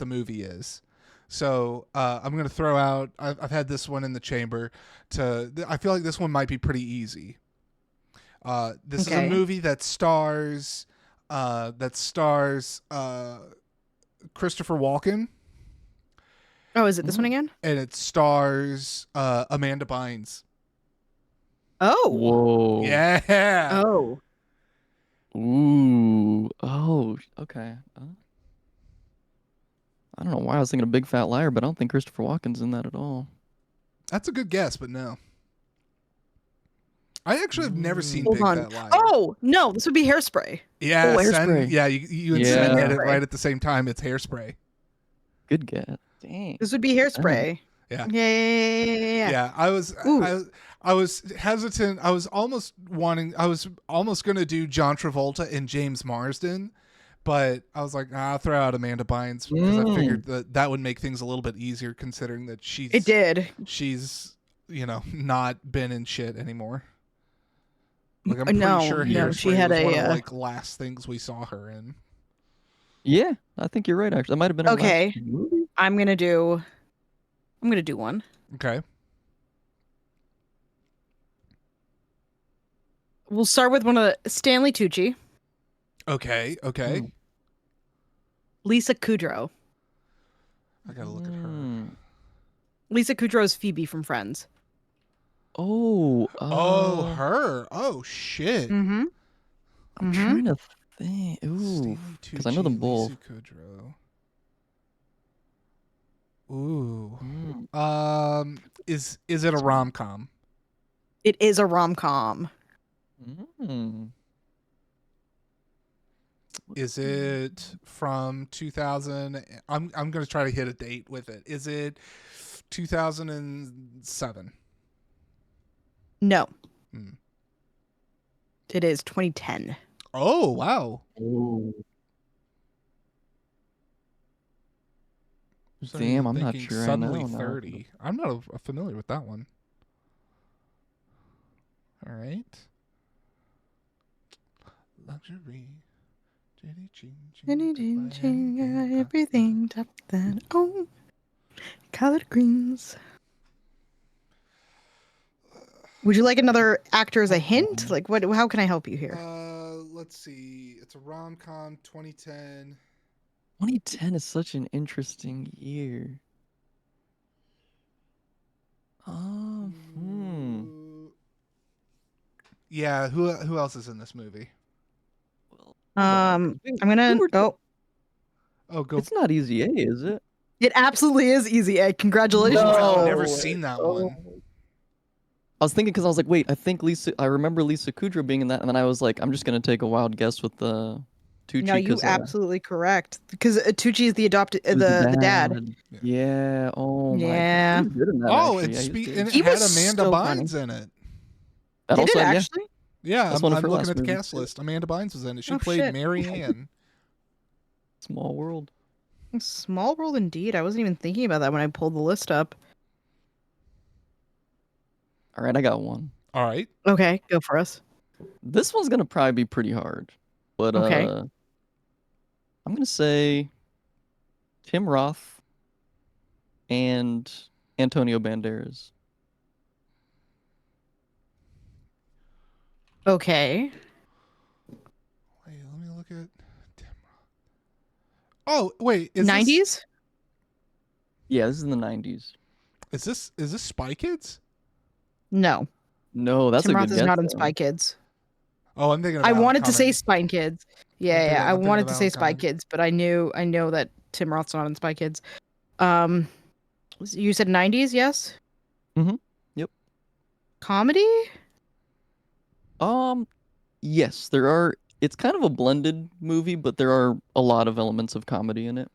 movie is. So I'm going to throw out, I've had this one in the chamber. I feel like this one might be pretty easy. This is a movie that stars Christopher Walken.
Oh, is it this one again?
And it stars Amanda Bynes.
Oh.
Whoa.
Yeah.
Oh.
Ooh. Oh. Okay. I don't know why I was thinking a Big Fat Liar, but I don't think Christopher Walken's in that at all.
That's a good guess, but no. I actually have never seen
Hold
Big
on.
Fat Liar.
Oh no, this would be Hairspray.
Yeah,
Oh,
Sen,
Hairspray.
yeah, you and Sen
Yeah.
hit it right at the same time. It's Hairspray.
Good guess. Dang.
This would be Hairspray.
Yeah.
Yeah.
Yeah, I was hesitant. I was almost going to do John Travolta and James Marsden, but I was like, I'll throw out Amanda Bynes because I figured that would make things a little bit easier, considering that
It did.
she's not been in shit anymore. Like, I'm pretty sure Hairspray
she had
was one
a
of last things we saw her in.
Yeah, I think you're right. Actually, that might have been her
Okay.
last movie.
I'm gonna do one.
Okay.
We'll start with one of the Stanley Tucci,
Okay.
Lisa Kudrow.
I gotta look at her.
Hmm.
Lisa Kudrow is Phoebe from Friends.
Oh,
Oh, her. Oh shit.
Mm-hmm.
I'm trying to think. Ooh,
Stanley
because I know them
Tucci,
both.
Lisa Kudrow. Ooh.
Mm.
Is it a rom com?
It is a rom-com.
Mm.
Is it from 2000? I'm gonna try to hit a date with it. Is it 2007?
No,
Hmm.
it is 2010.
Oh wow.
Oh.
Starting
Damn, I'm not
thinking
sure I
Suddenly
know now.
30. I'm not familiar with that one. All right. Luxury.
Everything top that. Oh, collard greens. Would you like another actor as a hint? Like, what? How can I help you here?
Let's see. It's a rom com. 2010.
2010 is such an interesting year.
Yeah. Who else is in this movie?
Well,
I'm gonna. Oh,
Oh, go.
It's not Easy A, is it?
it absolutely is Easy A. Congratulations.
I've
Alan.
never seen that one.
I was thinking because I was like, wait, I remember Lisa Kudrow being in that, and then I was like, I'm just gonna take a wild guess with the Tucci.
No, you
'cause,
absolutely correct. Because Tucci is the adopted,
he was
the dad.
Yeah. Oh my
Yeah.
God. He was good in that.
Oh,
actually. Yeah,
it's
he was good.
and it
He
had
was
Amanda
so
Bynes
funny.
in it.
That
Did
also
it
had- yeah,
actually?
Yeah,
That's
I'm,
one of
I'm
her
looking
last
at the
movies,
cast
too.
list. Amanda Bynes was in it. She
Oh,
played
shit.
Mary Ann.
Small World.
Small world indeed. I wasn't even thinking about that when I pulled the list up.
All right, I got one.
All right.
Okay, go for us.
This one's gonna probably be pretty hard, but
Okay.
I'm gonna say Tim Roth and Antonio Banderas.
Okay.
Wait, let me look at. Oh wait, is
90s?
Yeah, this is in the 90s.
Is this Spy Kids?
No.
No, that's
Tim
a
Roth
good
is
guess.
not in
though.
Spy Kids.
Oh, I'm thinking. Of
I
Alan
wanted to say
Cumming.
Spy Kids. Yeah,
I'm
yeah. I
thinking
wanted
of
to
Alan
say Spy
Cumming.
Kids, but I know that Tim Roth's not in Spy Kids. You said 90s, yes?
Mhm. Yep.
Comedy?
Yes, there are. It's kind of a blended movie, but there are a lot of elements of comedy in it.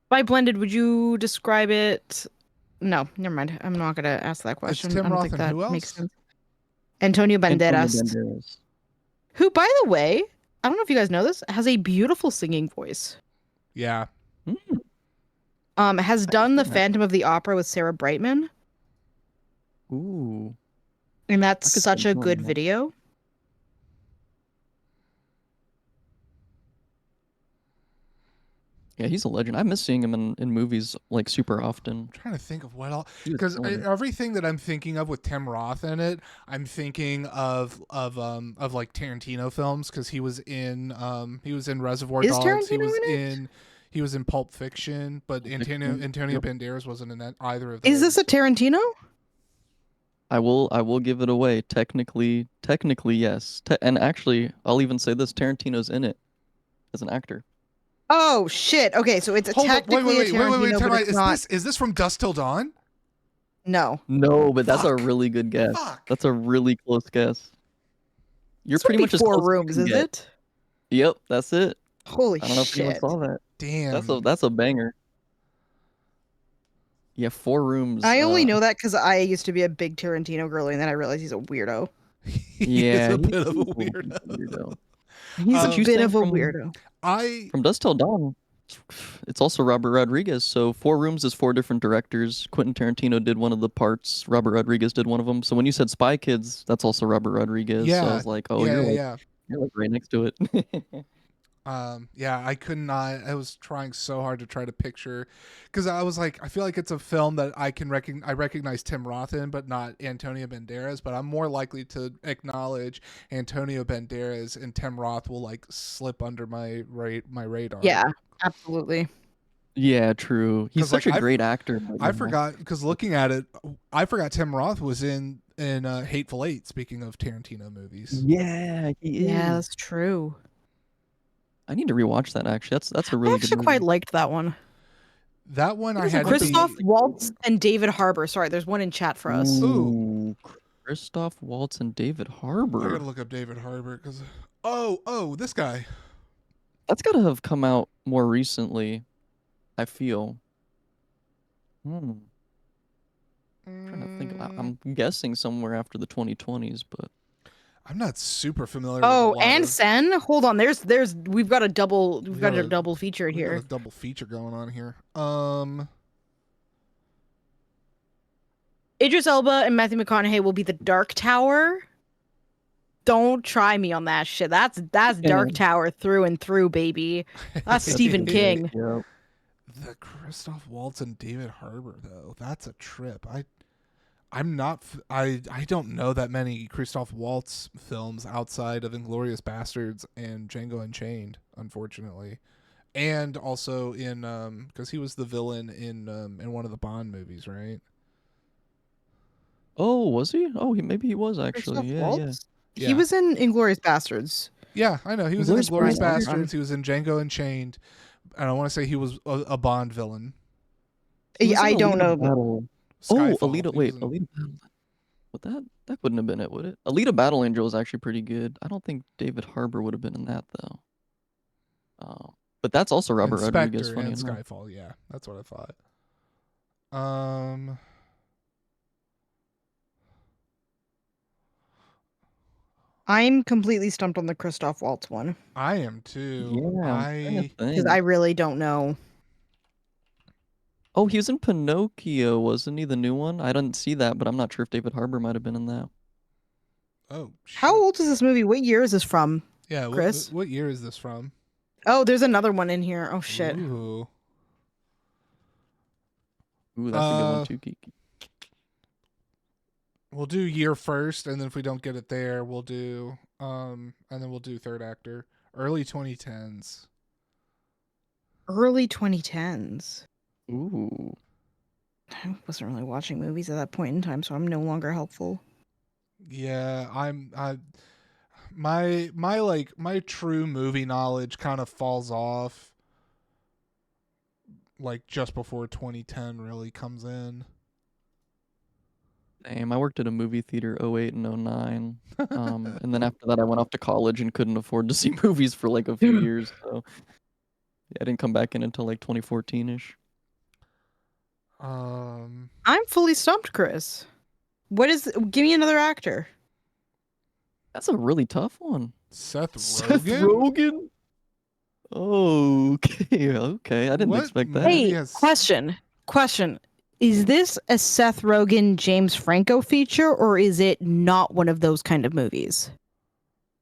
By blended, would you describe it? No, never mind. I'm not gonna ask that question.
Tim
I don't
Roth
think
and
that
who
makes
else?
sense. Antonio
Antonio
Banderas,
Banderas.
who, by the way, I don't know if you guys know this, has a beautiful singing voice.
Yeah.
Has
I
done the
see that.
Phantom of the Opera with Sarah Brightman,
Ooh.
and that's
I could
such
see
a
him
good
doing that.
video.
Yeah, he's a legend. I miss seeing him in movies like super often.
I'm trying to think of what else,
He was
because
killing it.
everything that I'm thinking of with Tim Roth in it, I'm thinking of like Tarantino films, because he was in Reservoir
Is
Dogs. He
Tarantino
was
in it?
he was in Pulp Fiction, but
Pulp
Antonio
Fiction, yep.
Banderas wasn't in that either of those.
Is this a Tarantino?
I will give it away. Technically, yes. And actually, I'll even say this: Tarantino's in it as an actor.
Oh shit! Okay, so it's
Hold up,
technically a Tarantino,
time
but
out.
it's not.
Is this from Dusk Till Dawn?
No.
No, but that's a
Fuck.
really good guess.
Fuck.
That's a really close guess. You're
This would
pretty
be
much as
Four
close as you
Rooms,
can
is
get.
it?
Yep, that's it.
Holy
I don't know if anyone
shit!
saw that.
Damn.
That's a banger. Yeah, Four Rooms.
I only know that because I used to be a big Tarantino girly, and then I realized he's a weirdo.
He is a bit of a weirdo.
He's a
What you
bit
saying
of a
from-
weirdo.
From Dusk Till Dawn, it's also Robert Rodriguez. So Four Rooms is 4 different directors. Quentin Tarantino did one of the parts. Robert Rodriguez did one of them. So when you said Spy Kids, that's also Robert Rodriguez. So I
Yeah.
was like, oh,
yeah.
you're like right next to it.
Yeah, I could not. I was trying so hard to try to picture, because I was like, I feel like it's a film that I recognize Tim Roth in, but not Antonio Banderas. But I'm more likely to acknowledge Antonio Banderas, and Tim Roth will like slip under my radar.
Yeah, absolutely.
Yeah, true. He's
'Cause,
such
like,
a great actor. but
I
yeah.
forgot, because looking at it, I forgot Tim Roth was in in Hateful Eight. Speaking of Tarantino movies,
Yeah, he is.
Yeah, that's true.
I need to rewatch that actually. That's a
I
really good
actually quite
movie.
liked that one.
that one I
There's
had to
Christoph
be.
Waltz and David Harbour. Sorry, there's one in chat for us.
Ooh, Christoph Waltz and David
I
Harbour.
gotta look up David Harbour because oh this guy.
That's gotta have come out more recently, I feel. Hmm. Trying to think. I'm guessing somewhere after the 2020s, but
I'm not super familiar with a
Oh,
lot
and
of.
Sen. Hold on. There's we've got a double feature
We got
here.
a double feature going on here.
Idris Elba and Matthew McConaughey will be the Dark Tower. Don't try me on that shit. That's Dark Tower through and through, baby. That's Stephen King.
Yeah.
The Christoph Waltz and David Harbour though. That's a trip. I'm not. I don't know that many Christoph Waltz films outside of Inglourious Bastards and Django Unchained, unfortunately, and also in because he was the villain in one of the Bond movies, right?
Oh, was he? Oh, maybe he was actually.
Christoph
Yeah,
Waltz?
Yeah.
He was in Inglourious Bastards.
Yeah, I know he was in
Inglourious
Inglourious
Basterds.
Bastards. He was in Django Unchained, and I want to say he was a Bond villain.
He was in
I don't
Alita
know.
Battle.
Skyfall.
Oh, Alita.
He
Wait,
was in-
Alita Battle. But that wouldn't have been it, would it? Alita Battle Angel was actually pretty good. I don't think David Harbour would have been in that though. But that's also Robert Rodriguez.
Spectre
Funny
and
enough.
Skyfall. Yeah, that's what I thought. Um.
I'm completely stumped on the Christoph Waltz one
I am too.
Yeah, I'm trying to
because
think.
I really don't know.
Oh, he was in Pinocchio, wasn't he? The new one. I didn't see that, but I'm not sure if David Harbour might have been in that.
Oh, shit.
How old is this movie? What year is this from?
Yeah,
Chris?
What year is this from?
Oh, there's another one in here. Oh shit.
Ooh.
Ooh, that's a good one too, Kiki.
We'll do year first, and then if we don't get it there, we'll do and then we'll do third actor. Early 2010s.
Early 2010s.
Ooh.
I wasn't really watching movies at that point in time, so I'm no longer helpful.
Yeah, my true movie knowledge kind of falls off like just before 2010 really comes in.
Damn, I worked at a movie theater 08 and 09. And then after that I went off to college and couldn't afford to see movies for like a few years. So yeah, I didn't come back in until like 2014-ish.
I'm fully stumped, Chris. Give me another actor.
That's a really tough one.
Seth
Seth
Rogen?
Rogen? Okay. I didn't
What
expect that.
movie
Hey,
has-
question. Is this a Seth Rogen, James Franco feature, or is it not one of those kind of movies?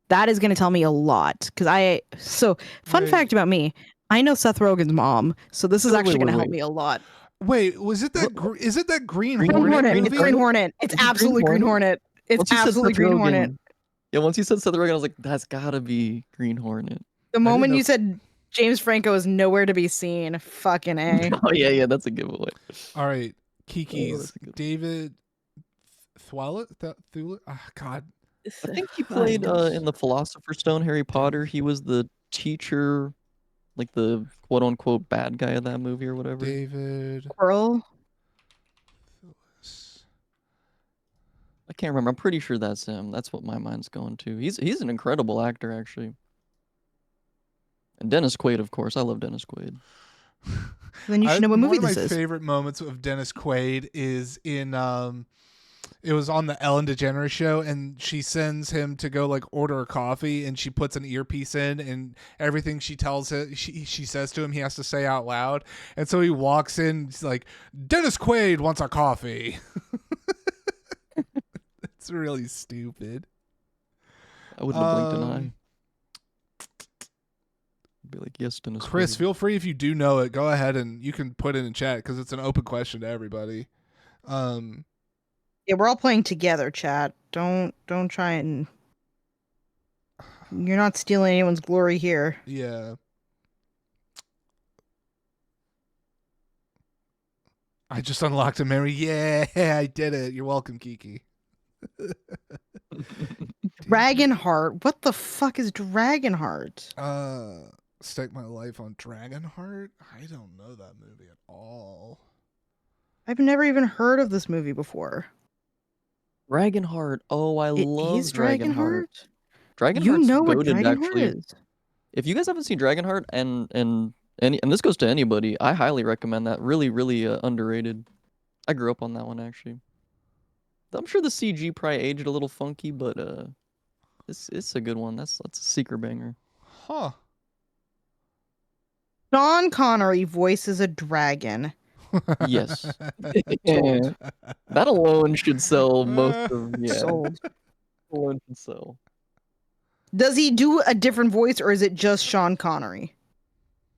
That is going to tell me a lot. Fun
Wait.
fact about me, I know Seth Rogen's mom, so this is
Wait,
actually
wait,
going to
wait,
help
wait.
me a lot.
Wait, is it that Green
Green
Green
Hornet
Hornet.
movie?
It's Green Hornet. It's
Is it Green
absolutely Green Hornet. It's
Once you said
absolutely
Seth
Green
Rogen-
Hornet.
Yeah, once you said Seth Rogen, I was like, that's gotta be Green Hornet.
The
didn't
moment
know-
you said James Franco is nowhere to be seen, fucking A.
Oh yeah, that's a giveaway.
All right,
Oh,
Kiki's
that's a good one.
David Thewlis. God.
I think he played in the Philosopher's Stone, Harry Potter. He was the teacher, like the quote unquote bad guy of that movie or whatever.
David
Earl?
Thewlis.
I can't remember. I'm pretty sure that's him. That's what my mind's going to. He's an incredible actor, actually. And Dennis Quaid, of course. I love Dennis Quaid.
Then you should know what movie
one
this
of
is.
my favorite moments of Dennis Quaid is in it was on the Ellen DeGeneres show, and she sends him to go like order a coffee, and she puts an earpiece in, and everything she tells him, she says to him, he has to say out loud, and so he walks in, he's like, Dennis Quaid wants a coffee. It's really stupid.
I wouldn't have blinked an eye.
Um,
I'd be like, yes, Dennis
Chris,
Quaid.
feel free if you do know it, go ahead and you can put it in chat because it's an open question to everybody.
Yeah, we're all playing together, chat. Don't try and. You're not stealing anyone's glory here.
Yeah. I just unlocked a memory. Yeah, I did it. You're welcome, Kiki.
Dragonheart. What the fuck is Dragonheart?
Stake my life on Dragonheart. I don't know that movie at all.
I've never even heard of this movie before.
Dragonheart. Oh, I
It
love
is
Dragonheart.
Dragonheart? You
Dragonheart's
know what
goated,
Dragonheart
actually.
is?
If you guys haven't seen Dragonheart, and this goes to anybody, I highly recommend that. Really, really underrated. I grew up on that one actually. I'm sure the CG probably aged a little funky, but it's a good one. That's a secret banger.
Huh.
Sean Connery voices a dragon.
Yes. That alone should sell most of
Sold.
alone should sell.
Does he do a different voice or is it just Sean Connery?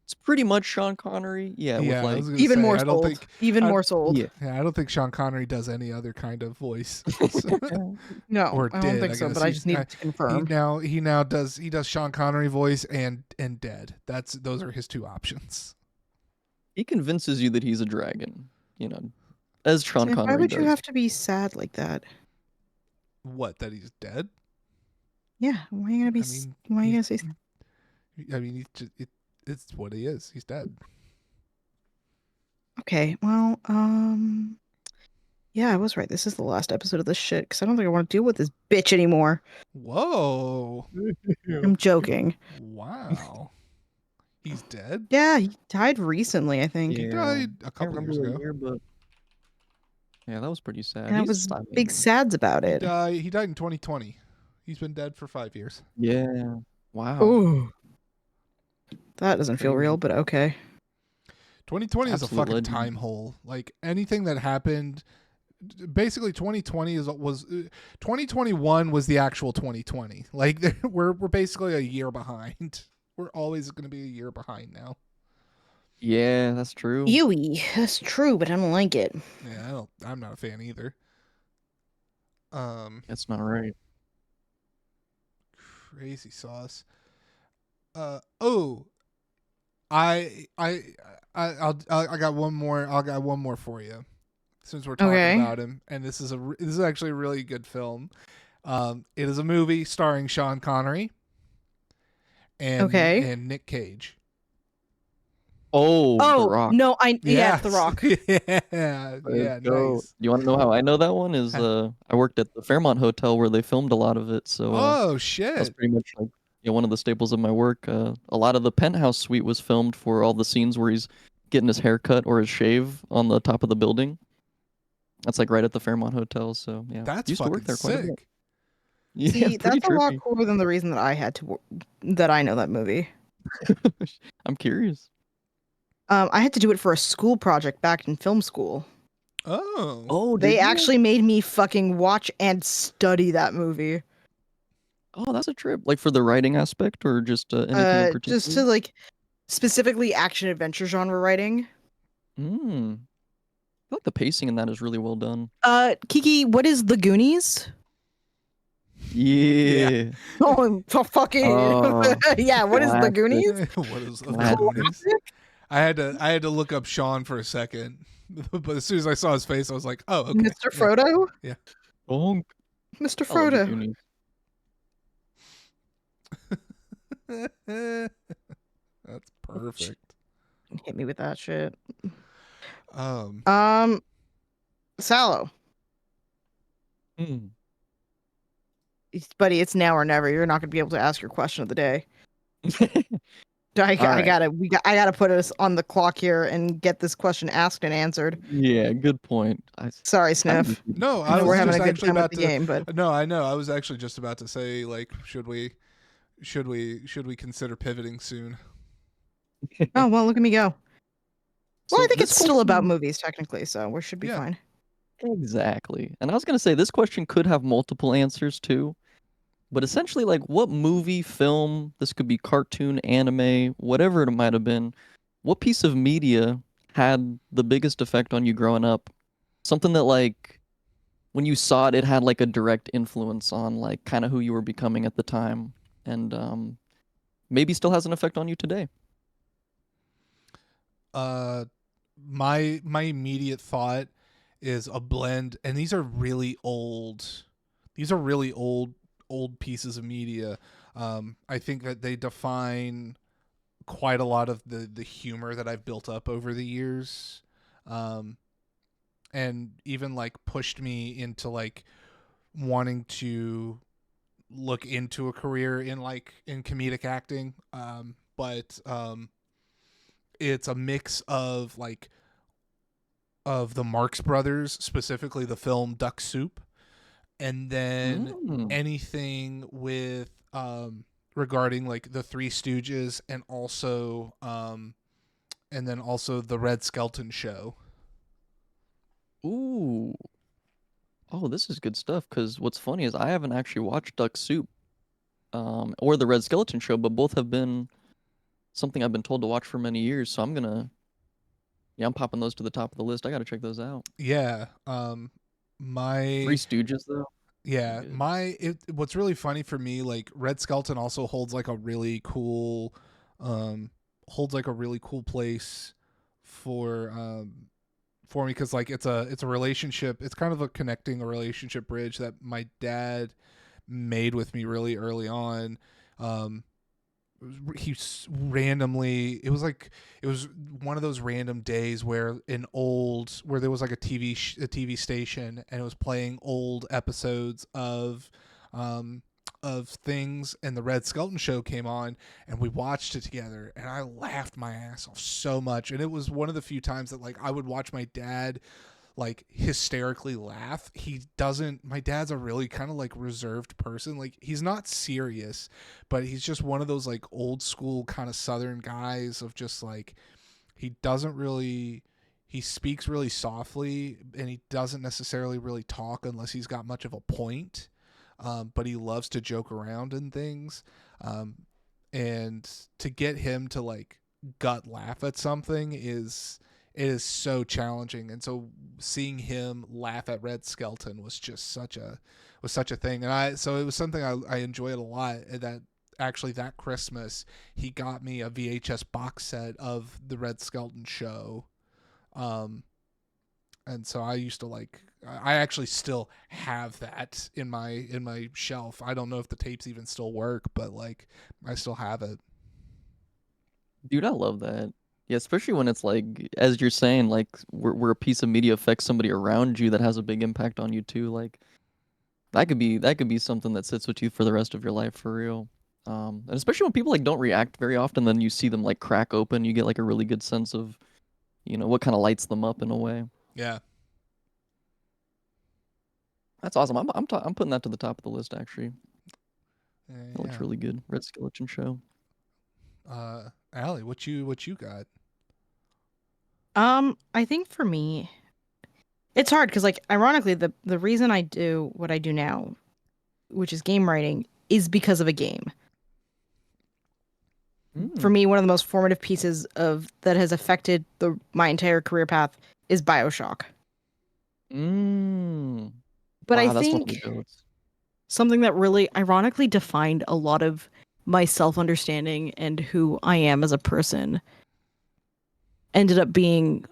It's pretty much Sean Connery. Yeah,
Yeah,
with
I was
like
gonna
Even
say,
more
I don't
sold.
think.
Even
I-
more sold.
yeah.
Yeah, I don't think Sean Connery does any other kind of voice.
No,
Or
I don't
did,
think
I
so,
guess.
but I
He's-
just needed to confirm.
he now does Sean Connery voice and dead. Those are his two options.
He convinces you that he's a dragon, as Sean
Sam,
Connery
why would
does.
you have to be sad like that?
What? That he's dead?
Yeah, why are you gonna be?
I mean,
Why are you
he's-
gonna say?
I mean, it's what he is. He's dead.
Okay, well, yeah, I was right. This is the last episode of this shit because I don't think I want to deal with this bitch anymore.
Whoa!
I'm joking.
Wow. He's dead.
Yeah, he died recently, I think.
He died a
I can't
couple
remember
years
what
ago.
year, but yeah, that was pretty sad.
And I
He's-
was
I
big
mean,
sads about
He
it.
died in 2020. He's been dead for 5 years.
Yeah. Wow.
Ooh. That doesn't feel
Crazy.
real, but okay.
2020 is a
Absolute
fucking
legend.
time hole. Like anything that happened, basically 2021 was the actual 2020. Like we're basically a year behind. We're always going to be a year behind now.
Yeah, that's true.
Yui, that's true, but I don't like it.
Yeah, I'm not a fan either.
That's not right.
Crazy sauce. Oh, I got one more. I got one more for you, since we're talking
Okay.
about him, and this is actually a really good film. It is a movie starring Sean Connery and Nick Cage.
Oh, The
Oh
Rock.
no, yeah, it's The
Yes.
Rock.
yeah,
Let's go.
nice.
You want to know how I know that one? Is I worked at the Fairmont Hotel where they filmed a lot of it, so
Oh
that's
shit!
pretty much like one of the staples of my work. A lot of the penthouse suite was filmed for all the scenes where he's getting his hair cut or his shave on the top of the building. That's like right at the Fairmont Hotel, so yeah.
That's
used to
fucking
work there quite a bit.
sick.
Yeah,
See,
pretty
that's a lot
trippy.
cooler than the reason that I had to that I know that movie.
I'm curious.
I had to do it for a school project back in film school.
Oh,
Oh,
They
did you?
actually made me fucking watch and study that movie.
Oh, that's a trip. Like for the writing aspect or just anything in particular?
Just to like specifically action adventure genre writing.
I feel like the pacing in that is really well done.
Kiki, what is The Goonies?
Yeah.
Oh, fucking
Oh,
yeah. What is The
classic.
Goonies?
what is
Classic.
I had to look up Sean for a second, but as soon as I saw his face, I was like, oh, okay.
Mr. Frodo.
Oh,
Mr.
I love The
Frodo.
Goonies.
That's perfect.
Hit me with that shit.
Um,
Sallow,
Hmm.
buddy, it's now or never. You're not gonna be able to ask your question of the day. I
right.
gotta put us on the clock here and get this question asked and answered.
Yeah, good point.
Sorry, Sniff.
no,
I
I
know
was
we're having
just
a good
actually
time
about
at the
to.
game, but
No, I know. I was actually just about to say, like, should we consider pivoting soon?
oh well, look at me go. Well, I
So
think
this
it's still about
question-
movies technically, so we should be
Yeah.
fine.
Exactly. And I was gonna say this question could have multiple answers too. But essentially, like, what movie, film, this could be cartoon, anime, whatever it might have been, what piece of media had the biggest effect on you growing up? Something that, like, when you saw it, it had, like, a direct influence on, like, kind of who you were becoming at the time. And maybe still has an effect on you today.
My immediate thought is a blend, and these are really old these are really old pieces of media. I think that they define quite a lot of the humor that I've built up over the years. Um, and even like pushed me into like wanting to look into a career in comedic acting. But it's a mix of like of the Marx Brothers, specifically the film Duck Soup, and then
Mm.
anything with regarding like the Three Stooges, and then also the Red Skelton Show.
Ooh. Oh, this is good stuff. Because what's funny is I haven't actually watched Duck Soup, or the Red Skeleton Show, but both have been something I've been told to watch for many years. So I'm popping those to the top of the list. I gotta check those out.
Yeah.
Three
My
Stooges though.
Yeah,
Good.
what's really funny for me, like Red Skelton also holds like a really cool place for for me, because like it's a relationship. It's kind of a relationship bridge that my dad made with me really early on. Um, randomly, it was one of those random days where where there was like a TV station, and it was playing old episodes of things, and the Red Skelton Show came on, and we watched it together, and I laughed my ass off so much. And it was one of the few times that like I would watch my dad like hysterically laugh. He doesn't My dad's a really kind of like reserved person. Like he's not serious, but he's just one of those like old school kind of southern guys of just like he doesn't really he speaks really softly, and he doesn't necessarily really talk unless he's got much of a point. But he loves to joke around and things. Um, and to get him to like gut laugh at something is it is so challenging. And so seeing him laugh at Red Skelton was such a thing. And it was something I enjoyed a lot. And that actually that Christmas he got me a VHS box set of the Red Skelton Show. Um, and so I used to like I actually still have that in my shelf. I don't know if the tapes even still work, but like I still have it.
Dude, I love that. Yeah, especially when it's like, as you're saying, like where a piece of media affects somebody around you that has a big impact on you too. Like that could be something that sits with you for the rest of your life for real. And especially when people like don't react very often, then you see them like crack open, you get like a really good sense of, what kind of lights them up in a way.
Yeah.
That's awesome. I'm putting that to the top of the list actually. That looks
Yeah.
really good. Red Skeleton Show.
Allie, what you got?
I think for me, it's hard because, like, ironically, the reason I do what I do now, which is game writing, is because of a game. For me, one of the most formative pieces of that has affected my entire career path is BioShock.
Mm.
But I
Wow, that's one of the
think
goats.
something that really ironically defined a lot of my self-understanding and who I am as a person ended up being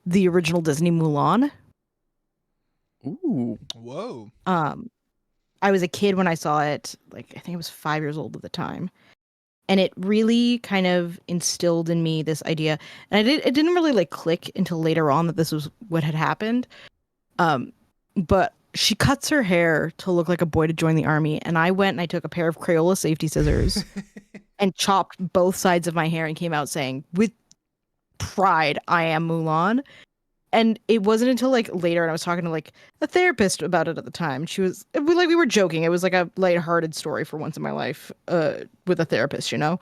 the original Disney Mulan.
Ooh.
Whoa.
I was a kid when I saw it, like I think I was 5 years old at the time. And it really kind of instilled in me this idea. And it didn't really like click until later on that this was what had happened. But she cuts her hair to look like a boy to join the army, and I went and I took a pair of Crayola safety scissors and chopped both sides of my hair and came out saying with pride, I am Mulan. And it wasn't until like later, and I was talking to like a therapist about it at the time. She was we were joking. It was like a lighthearted story for once in my life, with a therapist, normally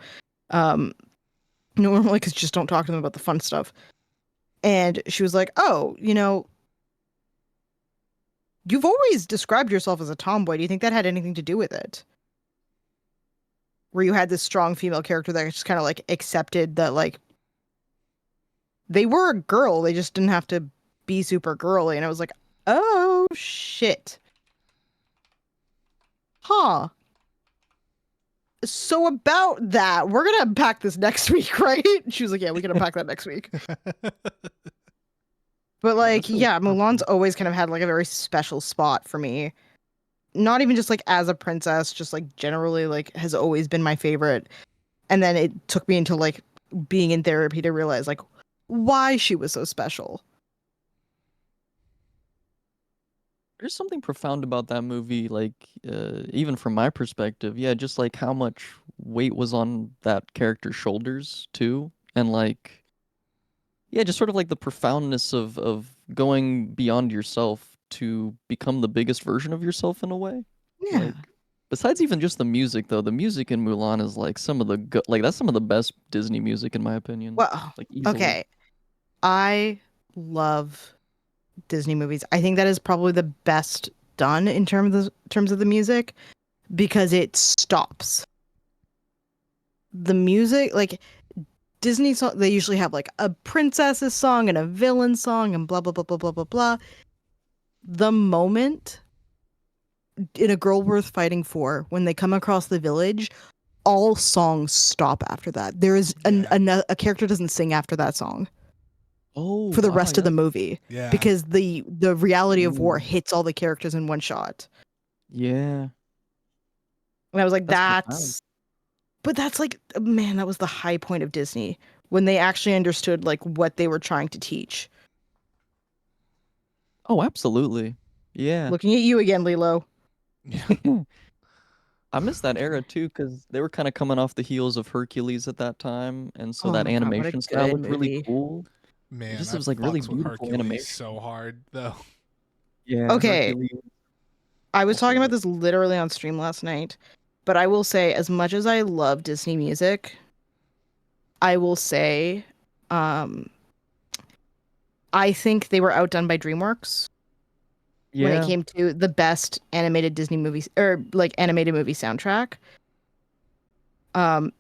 because just don't talk to them about the fun stuff. And she was like, "Oh, you've always described yourself as a tomboy. Do you think that had anything to do with it? Where you had this strong female character that just kind of like accepted that like they were a girl, they just didn't have to be super girly." And I was like, oh shit. Huh. So about that, we're gonna unpack this next week, right? She was like, yeah, we can unpack that next week. But like,
That's really
yeah,
powerful.
Mulan's always kind of had like a very special spot for me. not even just like as a princess, just like generally like has always been my favorite. And then it took me into like being in therapy to realize like why she was so special.
There's something profound about that movie, like even from my perspective, yeah, just like how much weight was on that character's shoulders too, and like yeah, just sort of like the profoundness of going beyond yourself to become the biggest version of yourself in a way.
Yeah.
Like besides even just the music though, the music in Mulan is like some of the like that's some of the best Disney music in my opinion.
Well,
Like easily.
okay. I love Disney movies. I think that is probably the best done in terms of the music because it stops. The music, like Disney song, they usually have like a princess's song and a villain song and blah blah blah blah blah blah blah. The moment in A Girl Worth Fighting For, when they come across the village, all songs stop after that. There is a character doesn't sing after that song
Oh,
for the
wow,
rest of
yeah.
the movie
Yeah.
because the reality of war
Ooh.
hits all the characters in one shot.
Yeah.
And I was like,
That's profound.
but that's like, man, that was the high point of Disney when they actually understood like what they were trying to teach.
Oh, absolutely. Yeah.
Looking at you again, Lilo.
Yeah.
I miss that era too because they were kind of coming off the heels of Hercules at that time, and so
Oh
that
my God, what a
animation style
good
looked really
movie.
cool.
Man,
It
I
was like really
fucks with
beautiful
Hercules so
animation.
hard though.
Yeah,
Okay,
Hercules
I was
also
talking about
good.
this literally on stream last night, but I will say, as much as I love Disney music, I will say, um, I think they were outdone by DreamWorks when it
Yeah.
came to the best animated Disney movies or like animated movie soundtrack. Um,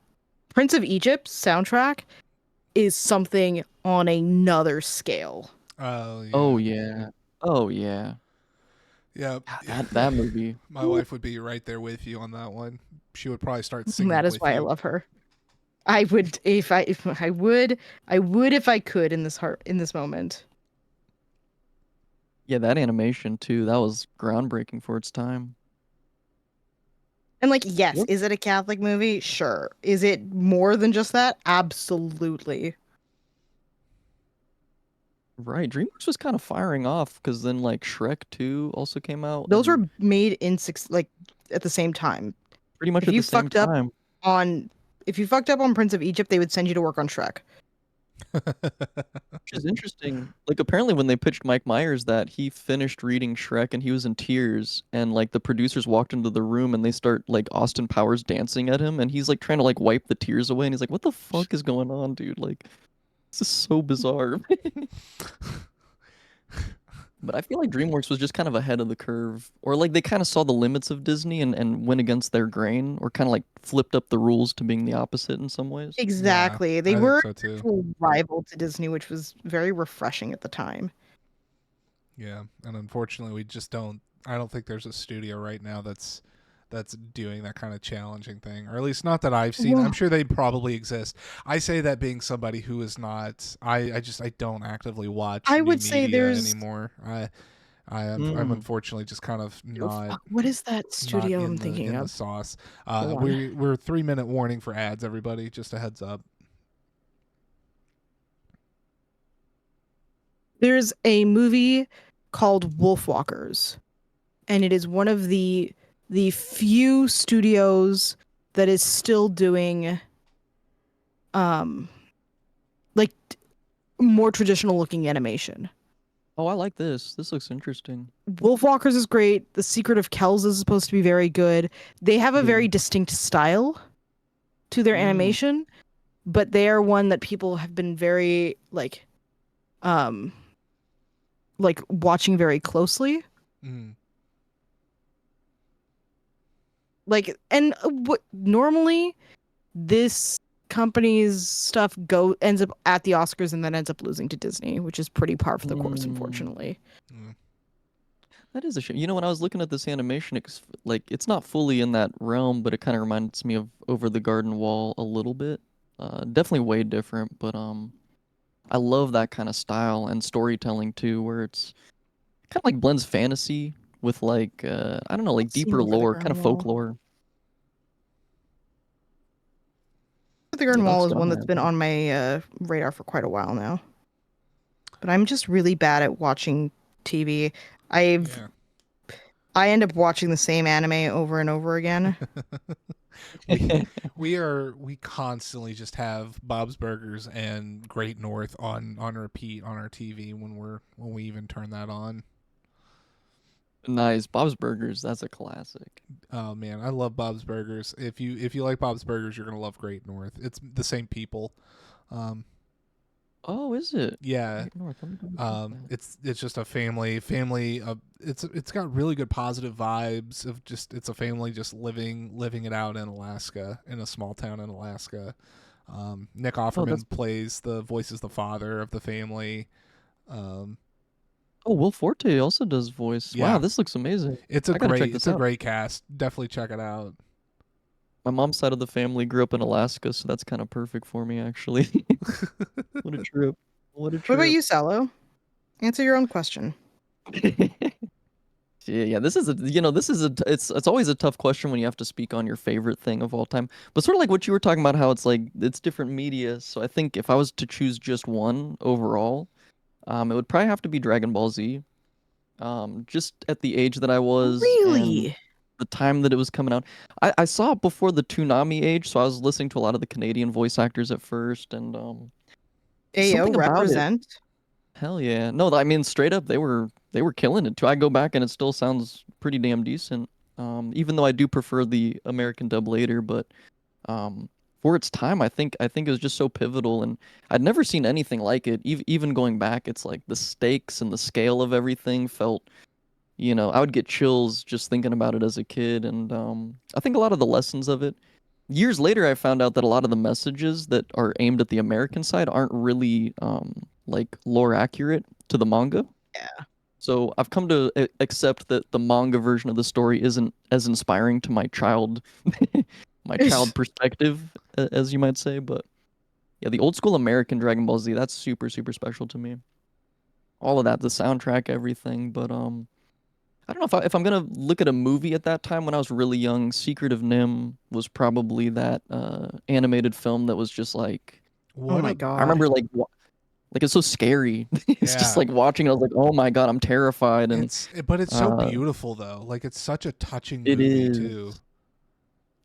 Prince of Egypt's soundtrack is something on another scale.
Oh
Oh
yeah.
yeah. Oh yeah.
Yeah.
God, that movie.
My
Woo.
wife would be right there with you on that one. She would probably start
That
singing
is
with
why I
you.
love her. I would if I would if I could in this moment.
Yeah, that animation too. That was groundbreaking for its time.
And like, yes,
What?
is it a Catholic movie? Sure. Is it more than just that? Absolutely.
Right. DreamWorks was kind of firing off because then like Shrek 2 also came out
Those
and
were made in six like at the same time.
pretty much
If
at
you
the same
fucked up
time.
on if you fucked up on Prince of Egypt, they would send you to work on Shrek.
Which is interesting. Like apparently when they pitched Mike Myers that he finished reading Shrek and he was in tears and like the producers walked into the room and they start like Austin Powers dancing at him and he's like trying to like wipe the tears away and he's like, "What the fuck is going on, dude? Like this is so bizarre." But I feel like DreamWorks was just kind of ahead of the curve or like they kind of saw the limits of Disney and went against their grain or kind of like flipped up the rules to being the opposite in some ways.
Yeah,
Exactly. They
I think
were
so
an
too.
actual rival to Disney, which was very refreshing at the time.
Yeah, and unfortunately, we just don't. I don't think there's a studio right now that's doing that kind of challenging thing, or at least not that I've seen. I'm
Well,
sure they probably exist. I say that being somebody who is not. I don't actively watch
I
new
would say
media
there's
anymore. I'm
Mm.
unfortunately just kind of not
what is that
not
studio I'm thinking
in the
of?
sauce.
Hold on.
We're 3 minute warning for ads, everybody. Just a heads up.
There's a movie called Wolfwalkers, and it is one of the few studios that is still doing um like more traditional looking animation.
Oh, I like this. This looks interesting.
Wolfwalkers is great. The Secret of Kells is supposed to be very good. They have a
Yeah.
very distinct style to their
Mm.
animation, but they are one that people have been very um like watching very closely.
Mm.
Like, and what normally this company's stuff ends up at the Oscars and then ends up losing to Disney, which is pretty par for the course,
Mm.
unfortunately.
Mm.
That is a shame. You know, when I was looking at this animation, like it's not fully in that realm, but it kind of reminds me of Over the Garden Wall a little bit. Definitely way different, but I love that kind of style and storytelling too, where it's kind of like blends fantasy with like I don't know, like
Seen
deeper
Over the
lore, kind
Garden
of
Wall.
folklore.
The Garden
Yeah,
Wall
that's
is
what I'm
one
gonna
that's
have
been
to.
on my radar for quite a while now. But I'm just really bad at watching TV. I've
Yeah.
I end up watching the same anime over and over again.
we we constantly just have Bob's Burgers and Great North on repeat on our TV when we even turn that on.
Nice. Bob's Burgers, that's a classic.
Oh man, I love Bob's Burgers. If you like Bob's Burgers, you're gonna love Great North. It's the same people. Um,
Oh, is it?
yeah,
Great North. Let me double check that.
it's just a family. It's got really good positive vibes of just it's a family just living it out in Alaska, in a small town in Alaska. Nick
Oh, that's
Offerman plays the voices the father of the family. Um,
Oh, Will Forte also does voice. Wow,
yeah,
this looks amazing. I gotta check
it's
this
a
out.
great cast. Definitely check it out.
My mom's side of the family grew up in Alaska, so that's kind of perfect for me, actually. What a trip. What a
What about
trip.
you, Sallow? Answer your own question.
Yeah, this is a this is it's always a tough question when you have to speak on your favorite thing of all time. But sort of like what you were talking about, how it's like it's different media. So I think if I was to choose just one overall, it would probably have to be Dragon Ball Z. Just at the age that I was and
Really?
the time that it was coming out. I saw it before the Toonami age, so I was listening to a lot of the Canadian voice actors at first, and just
Ayo,
something about it.
represent.
Hell yeah. No, I mean straight up they were killing it too. I go back and it still sounds pretty damn decent. Even though I do prefer the American dub later, but um for its time I think it was just so pivotal and I'd never seen anything like it. Even going back, it's like the stakes and the scale of everything felt, I would get chills just thinking about it as a kid and I think a lot of the lessons of it. Years later I found out that a lot of the messages that are aimed at the American side aren't really like lore accurate to the manga.
Yeah.
So I've come to accept that the manga version of the story isn't as inspiring to my child my child perspective as you might say, but yeah, the old school American Dragon Ball Z, that's super super special to me. All of that, the soundtrack, everything, but I don't know if I'm gonna look at a movie at that time when I was really young. Secret of Nim was probably that animated film that was just like
Oh
What
my
a
I
god.
remember like it's so scary. It's just
yeah.
like watching it, I was like, oh my God, I'm terrified. And
But it's so
uh,
beautiful though. Like it's such a touching
it
movie too.
is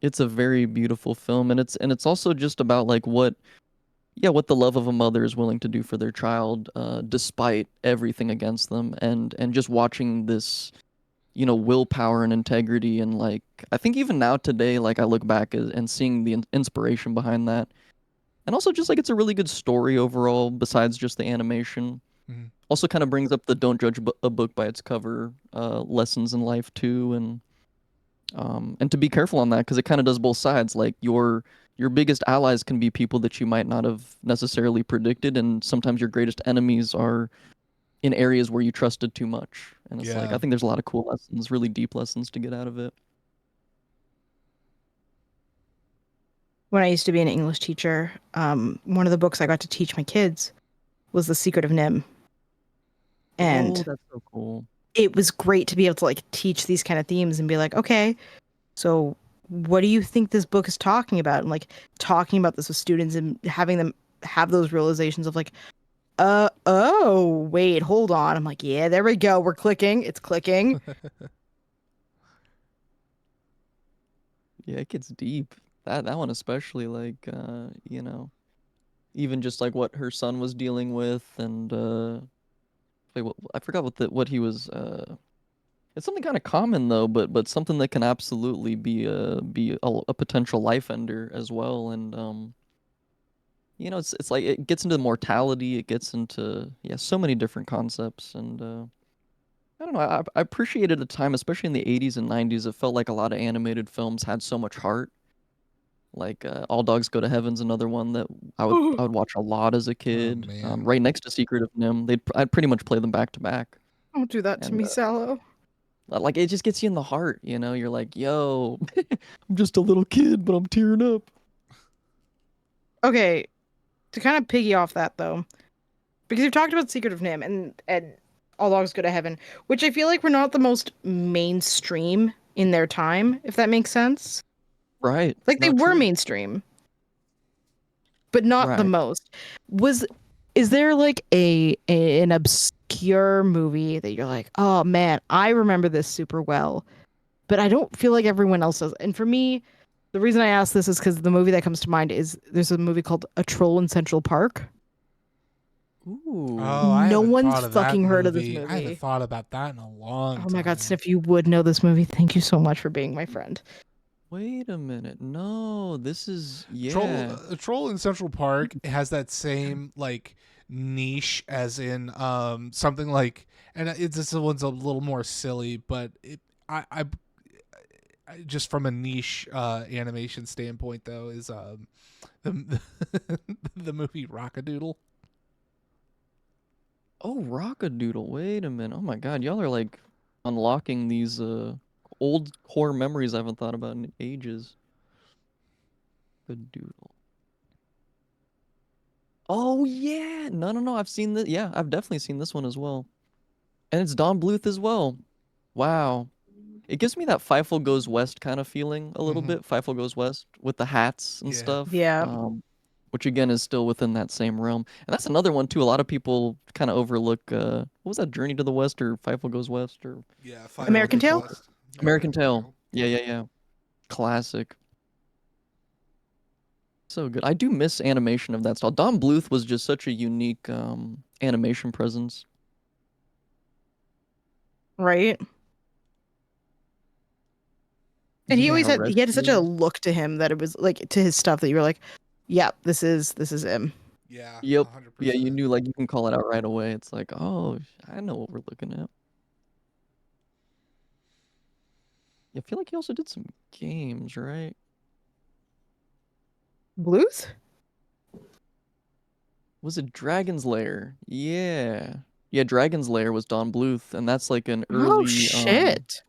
it's a very beautiful film, and it's also just about like what the love of a mother is willing to do for their child, despite everything against them, and just watching this willpower and integrity and like I think even now today like I look back and seeing the inspiration behind that and also just like it's a really good story overall besides just the animation.
Mhm.
Also kind of brings up the don't judge a book by its cover lessons in life too, and to be careful on that because it kind of does both sides. Like your biggest allies can be people that you might not have necessarily predicted, and sometimes your greatest enemies are in areas where you trusted too much. And it's like
Yeah.
I think there's a lot of cool lessons, really deep lessons to get out of it.
When I used to be an English teacher, one of the books I got to teach my kids was The Secret of Nim.
Oh,
And
that's so cool.
it was great to be able to like teach these kind of themes and be like, okay, so what do you think this book is talking about? And like talking about this with students and having them have those realizations of like, oh, wait, hold on. I'm like, yeah, there we go. We're clicking. It's clicking.
Yeah, it gets deep. That one especially, like even just like what her son was dealing with, and wait, I forgot what he was. It's something kind of common though, but something that can absolutely be a potential life ender as well, and it's like it gets into mortality, it gets into so many different concepts, and I don't know. I appreciated the time, especially in the 80s and 90s. It felt like a lot of animated films had so much heart. Like All Dogs Go to Heaven's another one that I would watch a lot as a
Oh
kid.
man.
Right next to Secret of Nim, I'd pretty much play them back to back,
Don't do that to
and
me, Sallow.
like it just gets you in the heart. You're like, yo, I'm just a little kid, but I'm tearing up.
Okay, to kind of piggy off that though, because you've talked about Secret of Nim, and All Dogs Go to Heaven, which I feel like were not the most mainstream in their time, if that makes sense.
Right.
Like they
No,
were
true.
mainstream, but not the
Right.
most. Is there like an obscure movie that you're like, oh man, I remember this super well, but I don't feel like everyone else does. And for me, the reason I ask this is because the movie that comes to mind is there's a movie called A Troll in Central Park.
Ooh.
Oh, I
No
haven't
one's
thought of that
fucking heard of this
movie. I haven't
movie.
thought about that in a long
Oh my God,
time.
Sniff, you would know this movie. Thank you so much for being my friend.
Wait a minute. No, this is
Troll,
yeah.
Troll in Central Park has that same like niche as in something like, and it's this one's a little more silly, but I just from a niche animation standpoint though is the the movie Rockadoodle.
Oh, Rockadoodle. Wait a minute. Oh my God, y'all are like unlocking these old core memories I haven't thought about in ages. Good doodle. Oh yeah. No, no, no. I've seen this. Yeah, I've definitely seen this one as well. And it's Don Bluth as well. Wow. It gives me that Fievel Goes West kind of feeling a little
Mhm.
bit. Fievel Goes West with the hats and
Yeah.
stuff.
Yeah.
Which again is still within that same realm. And that's another one too. A lot of people kind of overlook what was that, Journey to the West or Fievel Goes West or
Yeah,
American Tail?
American Tail. Yeah, yeah, yeah. Classic. So good. I do miss animation of that style. Don Bluth was just such a unique animation presence.
Right. And he
Yeah,
always had such a
Rescue.
look to him that it was like to his stuff that you were like, yep, this is him.
Yeah,
Yep.
100%.
Yeah, you knew, like, you can call it out right away. It's like, oh, I know what we're looking at. I feel like he also did some games, right?
Bluth?
Was it Dragon's Lair? Yeah. Yeah, Dragon's Lair was Don Bluth, and that's like an
Oh
early
shit.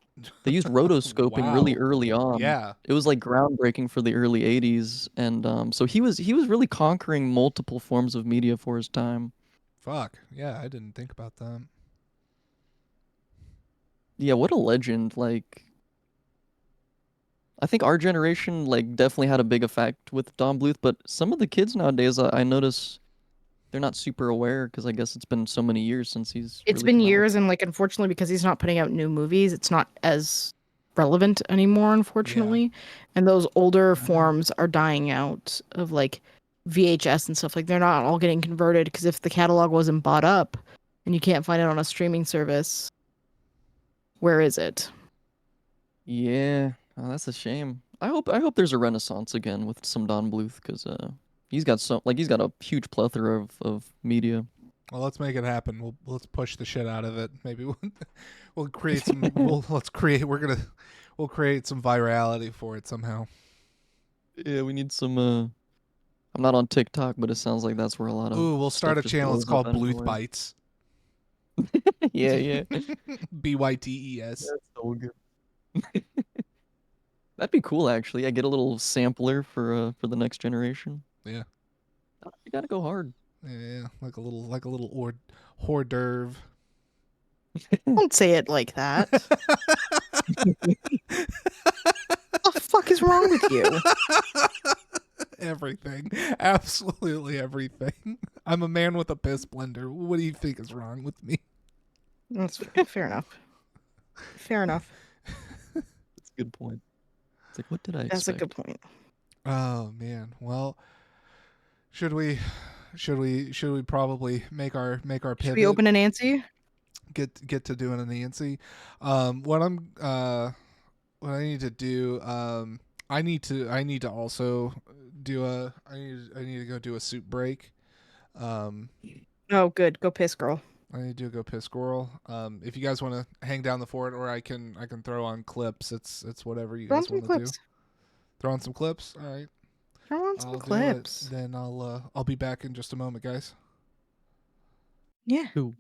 they used rotoscoping really
Wow.
early on.
Yeah.
It was like groundbreaking for the early 80s, and so he was really conquering multiple forms of media for his time.
Fuck. Yeah, I didn't think about that.
Yeah, what a legend. Like I think our generation like definitely had a big effect with Don Bluth, but some of the kids nowadays I notice they're not super aware because I guess it's been so many years since he's
It's
really
been
come out with.
years, and like unfortunately because he's not putting out new movies, it's not as relevant anymore, unfortunately. And those older forms are dying out of like VHS and stuff. Like they're not all getting converted because if the catalog wasn't bought up and you can't find it on a streaming service, where is it?
Yeah, oh, that's a shame. I hope there's a renaissance again with some Don Bluth because he's got a huge plethora of media.
Well, let's make it happen. Let's push the shit out of it. Maybe we'll create some. We'll create some virality for it somehow.
Yeah, we need some. I'm not on TikTok, but it sounds like that's where a lot of
Ooh, we'll start
stuff
a
just
channel. It's
blows up
called
out of
Bluth
nowhere.
Bites.
Yeah, yeah.
BYTES.
That's so good. That'd be cool, actually. I get a little sampler for the next generation.
Yeah.
You gotta go hard.
Yeah, like a little hors d'oeuvre.
Don't say it like that. What the fuck is wrong with you?
Everything. Absolutely everything. I'm a man with a piss blender. What do you think is wrong with me?
That's fair enough. Fair enough.
That's a good point. It's like, what did I
That's a
expect?
good point.
Oh man. Well, should we probably make our pivot?
Should we open a Nancy?
Get to doing a Nancy. What I need to do, I need to also I need to go do a soup break.
Oh, good. Go piss, girl.
I need to go piss squirrel. If you guys want to hang down the fort, or I can throw on clips. It's whatever you
Throw on
guys
some
want to do.
clips.
Throw on some clips. All right.
Throw on some
I'll do
clips.
it. Then I'll be back in just a moment, guys.
Yeah.
Cool.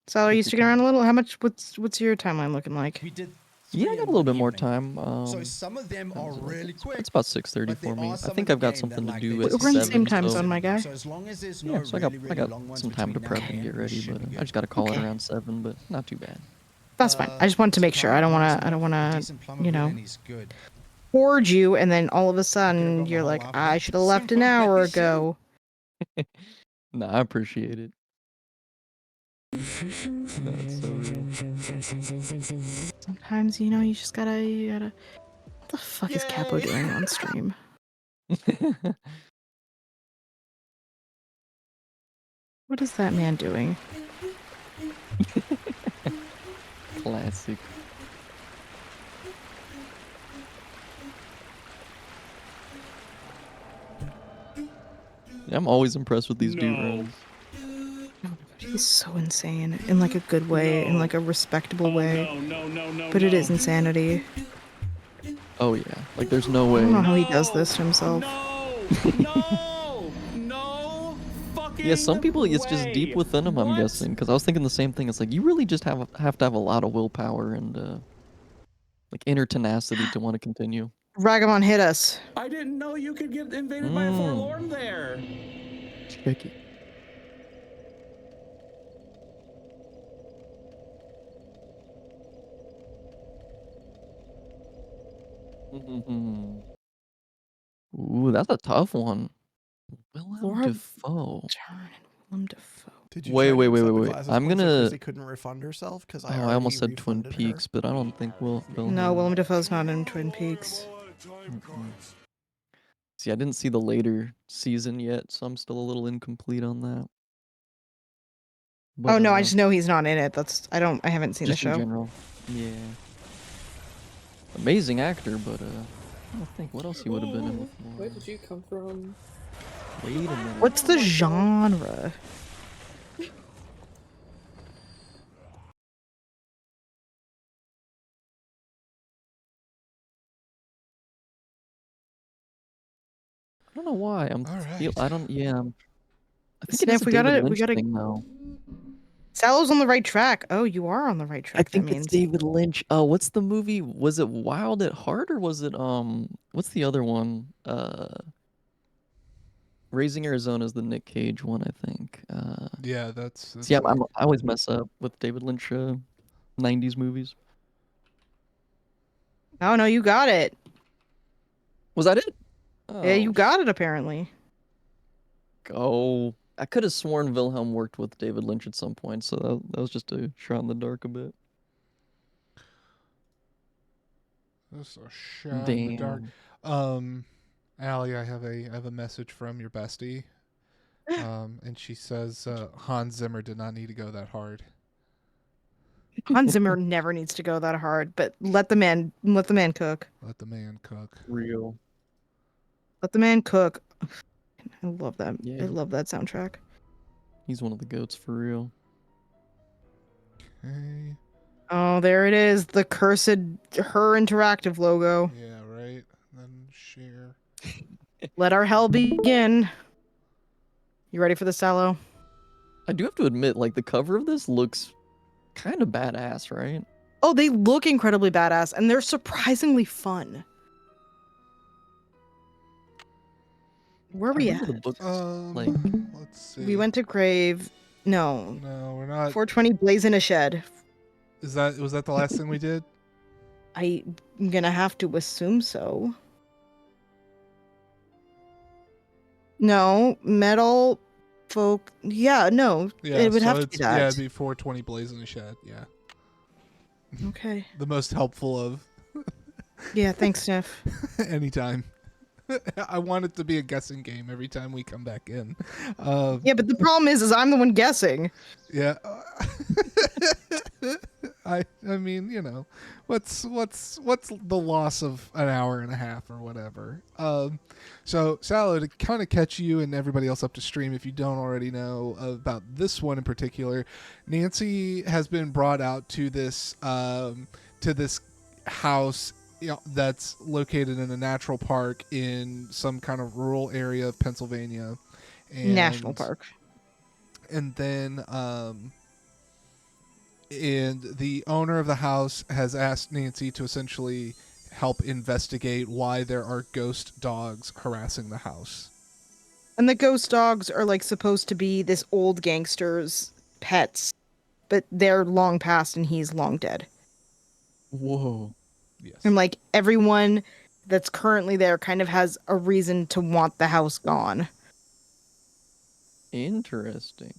So are you
Take your
sticking
time.
around a little? How much? What's your timeline looking like?
We did
Yeah, I
3
got a
in
little
one
bit more
evening.
time.
So some of them are really quick.
It's about 6:30
but there
for me.
are
I
some
think
in
I've
the
got
game
something
that,
to
like,
do
they
at
just
We're in the
sit
same
7,
time
and
so
zone,
sit
my
with them.
guy.
So as long as there's
yeah,
no
so I
really
got
long ones
some time to
between now
prep and
and
get
we
ready,
should
but
be
I
good.
just got to call it
Okay.
around 7, but not too bad.
That's fine. I just wanted to make sure. I don't want to. I don't want to.
Decent plumber
You
good
know,
and he's good.
hoard you, and then all of a
I could
sudden
have got my
you're
whole
like,
life
I
with
should have left an hour ago.
Nah, I appreciate it. That's so real.
Sometimes you just gotta. You gotta. What the fuck is Capo
Yay!
doing on stream? What is that man doing?
Classic. Yeah, I'm always impressed with these dude runs.
He's so insane in like a good way, in like a respectable way.
No.
But it is insanity.
Oh yeah, like there's no
I don't know
way.
how he does this to himself.
No fucking
Yeah, some people it's just deep within them. I'm guessing because I was thinking the same thing. It's like you really just have to have a lot of willpower and like inner tenacity to want to continue.
Ragamon hit us.
I didn't know you could get invaded by a forlorn there.
Check it. Ooh, that's a tough one. Willem
Laura
Dafoe.
Dern and Willem Dafoe.
Did you
Wait,
try to
wait, wait,
accept
wait,
the
wait.
classes
I'm
once
gonna.
Chrissy couldn't refund herself because
Oh,
I
I
already
almost said Twin
refunded her.
Peaks, but I don't think Will.
No, Willem Dafoe's not in Twin Peaks.
See, I didn't see the later season yet, so I'm still a little incomplete on that. But,
Oh no, I just know he's not in it. I haven't seen the
just in
show.
general. Yeah. Amazing actor, but I don't think what else he would have been in before.
Where did you come from?
Wait a minute.
What's the genre?
I don't know why.
All right.
I don't. Yeah. I think
Sniff,
it is a
we
David
gotta-
Lynch
gotta-
thing now.
Sallow's on the right track. Oh, you are on the right track.
I think
that
it's
means.
David Lynch. Oh, what's the movie? Was it Wild at Heart or was it what's the other one? Raising Arizona is the Nick Cage one, I think.
Yeah, that's
So yeah, I always mess up with David Lynch 90s movies.
Oh no, you got it.
Was that it?
Yeah, you got it apparently.
Oh, I could have sworn Wilhelm worked with David Lynch at some point, so that was just a shot in the dark a bit.
That's a shot in the dark.
Damn.
Allie, I have a message from your bestie. And she says Hans Zimmer did not need to go that hard.
Hans Zimmer never needs to go that hard, but let the man cook.
Let the man cook.
Real.
Let the man cook. I love that.
Yeah.
I love that soundtrack.
He's one of the goats for real.
Okay.
Oh, there it is. The cursed Her Interactive logo.
Yeah, right. Then share.
Let our hell begin. You ready for the Sallow?
I do have to admit, like the cover of this looks kind of badass, right?
Oh, they look incredibly badass, and they're surprisingly fun. Where are we
I
at?
remember the books, like
Let's see.
We went to Grave. No.
No, we're not.
420 Blaze in a Shed.
Was that the last thing we did?
I'm gonna have to assume so. No, Metal Folk. Yeah, no.
Yeah,
it would
so
have to be
it's-
that.
Yeah, it'd be 420 Blaze in the Shed. Yeah,
Okay.
the most helpful of
Yeah, thanks, Sniff.
anytime. I want it to be a guessing game every time we come back in.
Yeah, but the problem is I'm the one guessing.
Yeah. I mean, you know, what's the loss of an hour and a half or whatever. So Sallow, to kind of catch you and everybody else up to stream, if you don't already know about this one in particular, Nancy has been brought out to this house, you know, that's located in a natural park in some kind of rural area of Pennsylvania. And,
National Park.
And then and the owner of the house has asked Nancy to essentially help investigate why there are ghost dogs harassing the house.
And the ghost dogs are like supposed to be this old gangster's pets, but they're long past and he's long dead.
Whoa.
Yes.
And like everyone that's currently there kind of has a reason to want the house gone.
Interesting.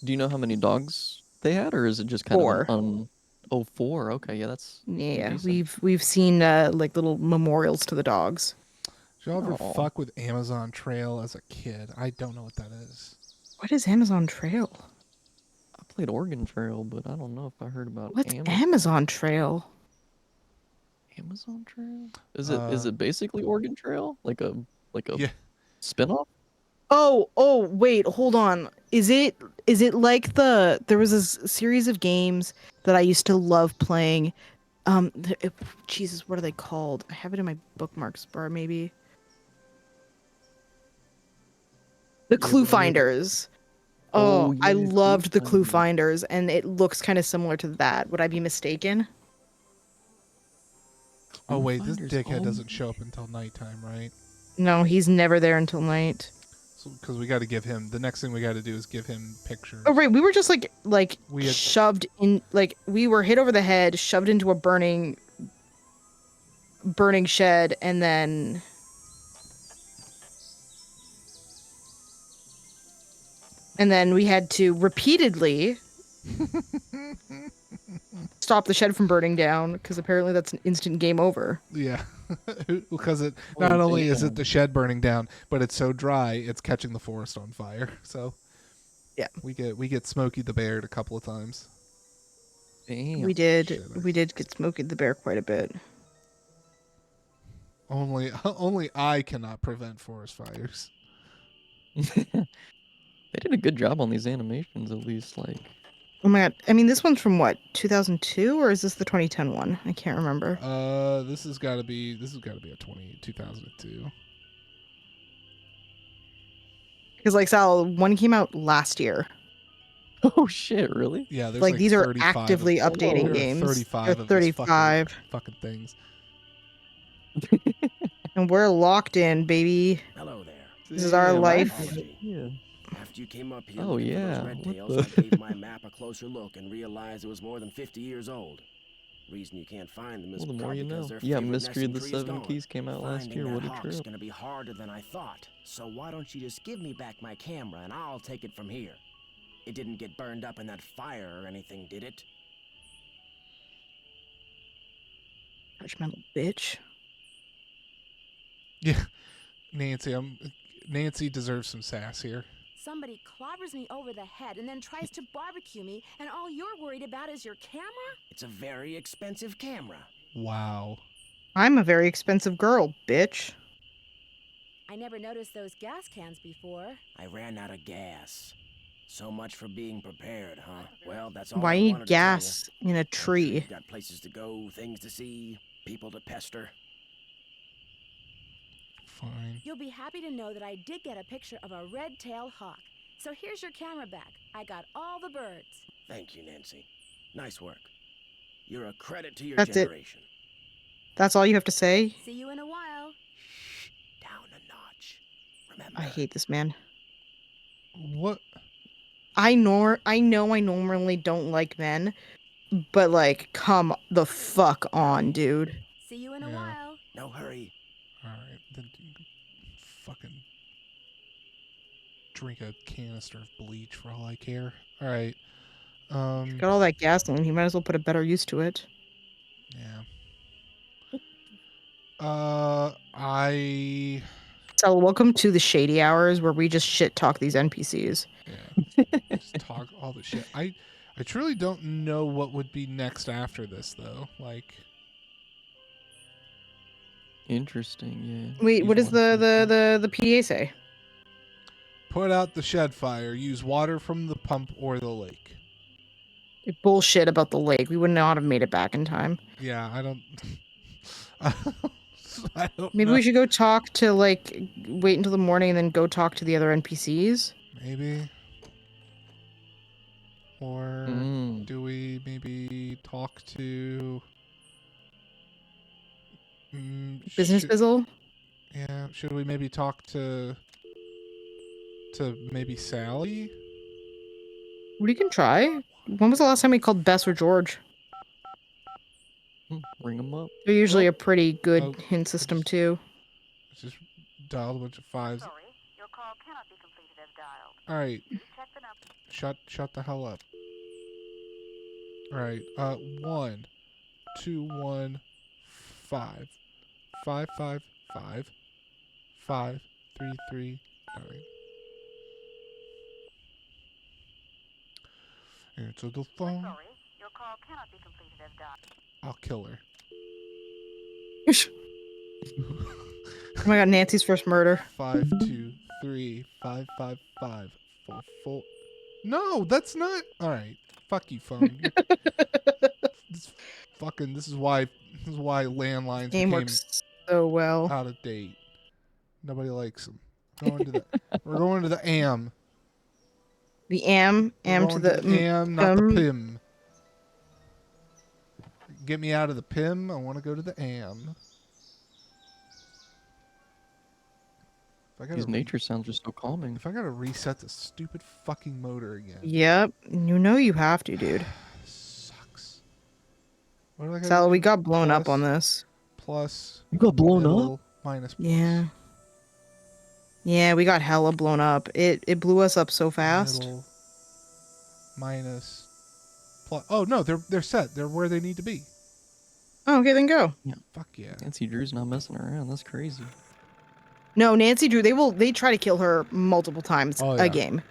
Do you know how many dogs they had, or is it just kind
Four.
of Oh, four. Okay, yeah, that's
Yeah,
decent.
we've seen like little memorials to the dogs.
Did y'all ever
Aw.
fuck with Amazon Trail as a kid? I don't know what that is.
What is Amazon Trail?
I played Oregon Trail, but I don't know if I heard about
What's Amazon Trail?
Amazon Trail. Is
Uh,
it basically Oregon Trail, like a
Yeah.
spin-off?
Oh, wait, hold on. Is it like there was this series of games that I used to love playing. Jesus, what are they called? I have it in my bookmarks bar, maybe. The Clue Finders. Oh,
Oh,
I
yeah, Clue
loved the Clue
Finders.
Finders, and it looks kind of similar to that. Would I be mistaken?
Oh
Clue
wait, this
Finders,
dickhead
oh
doesn't show up until nighttime, right?
No, he's never there until night.
Because we got to give him. The next thing we got to do is give him pictures.
Oh right, we were just like
We had-
shoved in, like we were hit over the head, shoved into a burning shed, and then we had to repeatedly stop the shed from burning down because apparently that's an instant game over.
Yeah, because it
Oh,
not only is it
damn.
the shed burning down, but it's so dry it's catching the forest on fire. So
Yeah.
we get Smokey the Bear a couple of times.
Damn.
We did
shit.
get Smokey the Bear quite a bit.
Only I cannot prevent forest fires.
They did a good job on these animations, at least. Like,
Oh my god! I mean, this one's from what, 2002, or is this the 2010 one? I can't remember.
This has got to be a 2002.
Because like Sal, one came out last year.
oh shit, really?
Yeah, there's
Like these are
35
actively
of,
updating
there are
games.
35
They're
of these
35,
fucking things.
and we're locked in, baby.
Hello there.
This is our
Damn, I
life.
had no idea.
After you came up here
Oh,
looking
yeah,
for those red
what
tails,
the-
I gave my map a closer look and realized it was more than 50 years old. Reason you can't find them is
Well, the more
probably
you
because
know.
their
Yeah,
favorite
Mystery of
nesting
the
tree is
Seven
gone.
Keys came out last
Finding
year.
that
What a
hawk's
trip.
gonna be harder than I thought. So why don't you just give me back my camera and I'll take it from here? It didn't get burned up in that fire or anything, did it?
Judgmental bitch.
Yeah, Nancy deserves some sass here.
Somebody clobbers me over the head and then tries to barbecue me, and all you're worried about is your camera?
It's a very expensive camera.
Wow.
I'm a very expensive girl, bitch.
I never noticed those gas cans before.
I ran out of gas. So much for being prepared, huh? Well, that's all
Why
I
you
wanted
need
to tell you.
gas in a
I'm sure
tree?
you've got places to go, things to see, people to pester.
Fine.
You'll be happy to know that I did get a picture of a red-tailed hawk. So here's your camera back. I got all the birds.
Thank you, Nancy. Nice work. You're a credit to your
That's it.
generation.
That's all you have to say?
See you in a while.
Shh, down a notch. Remember,
I hate this man.
What?
I know I normally don't like men, but like, come the fuck on, dude.
See you in a
Yeah.
while.
no hurry.
All right, then fucking drink a canister of bleach for all I care. All right.
Got all that gasoline. He might as well put a better use to it.
Yeah. I
So welcome to the shady hours where we just shit talk these NPCs.
yeah. Just talk all the shit. I truly don't know what would be next after this though. Like
Interesting, yeah.
Wait,
Use
what does
one for-
the PA say?
put out the shed fire, use water from the pump or the lake.
Bullshit about the lake. We would not have made it back in time.
Yeah, I don't I don't
Maybe
know.
we should go talk to like wait until the morning and then go talk to the other NPCs.
Maybe. Or
Mm.
do we maybe talk to...
Business Bizzle?
Yeah, should we maybe talk to maybe Sally?
We can try. When was the last time we called Bess or George?
Ring them up.
They're usually
Oh.
a pretty good
Oh,
hint system too.
Just dialed a bunch of fives.
Sorry, your call cannot be completed as dialed.
All right,
Please check the number.
shut the hell up. All right, 1 2 1 5 5 5 5 5 3 3 9. Answer the phone.
Sorry, your call cannot be completed as dialed.
I'll kill her.
Oh my god, Nancy's first murder.
5 2 3 5 5 5 4 4. No, that's not. All right, fuck you, phone. This is why landlines
Game
became
works so well.
out of date. Nobody likes them. We're going to the AM.
The am
We're
to
going
the
AM, not the
um.
PIM. Get me out of the PIM. I want to go to the AM. If I gotta
These nature sounds are so calming.
If I gotta reset the stupid fucking motor again.
Yep, you know you have to, dude.
Sucks. What do I gotta
Sal,
do?
we got blown up
Plus-
on this.
Plus.
You got blown up?
middle, Minus. Plus.
Yeah. Yeah, we got hella blown up. It blew us up so fast.
Middle, minus. Plus. Oh no, they're set. They're where they need to be.
Oh, okay, then go.
Fuck yeah.
Nancy Drew's not messing around. That's crazy.
No, Nancy Drew, they try to kill her multiple times
Oh, yeah.
a game.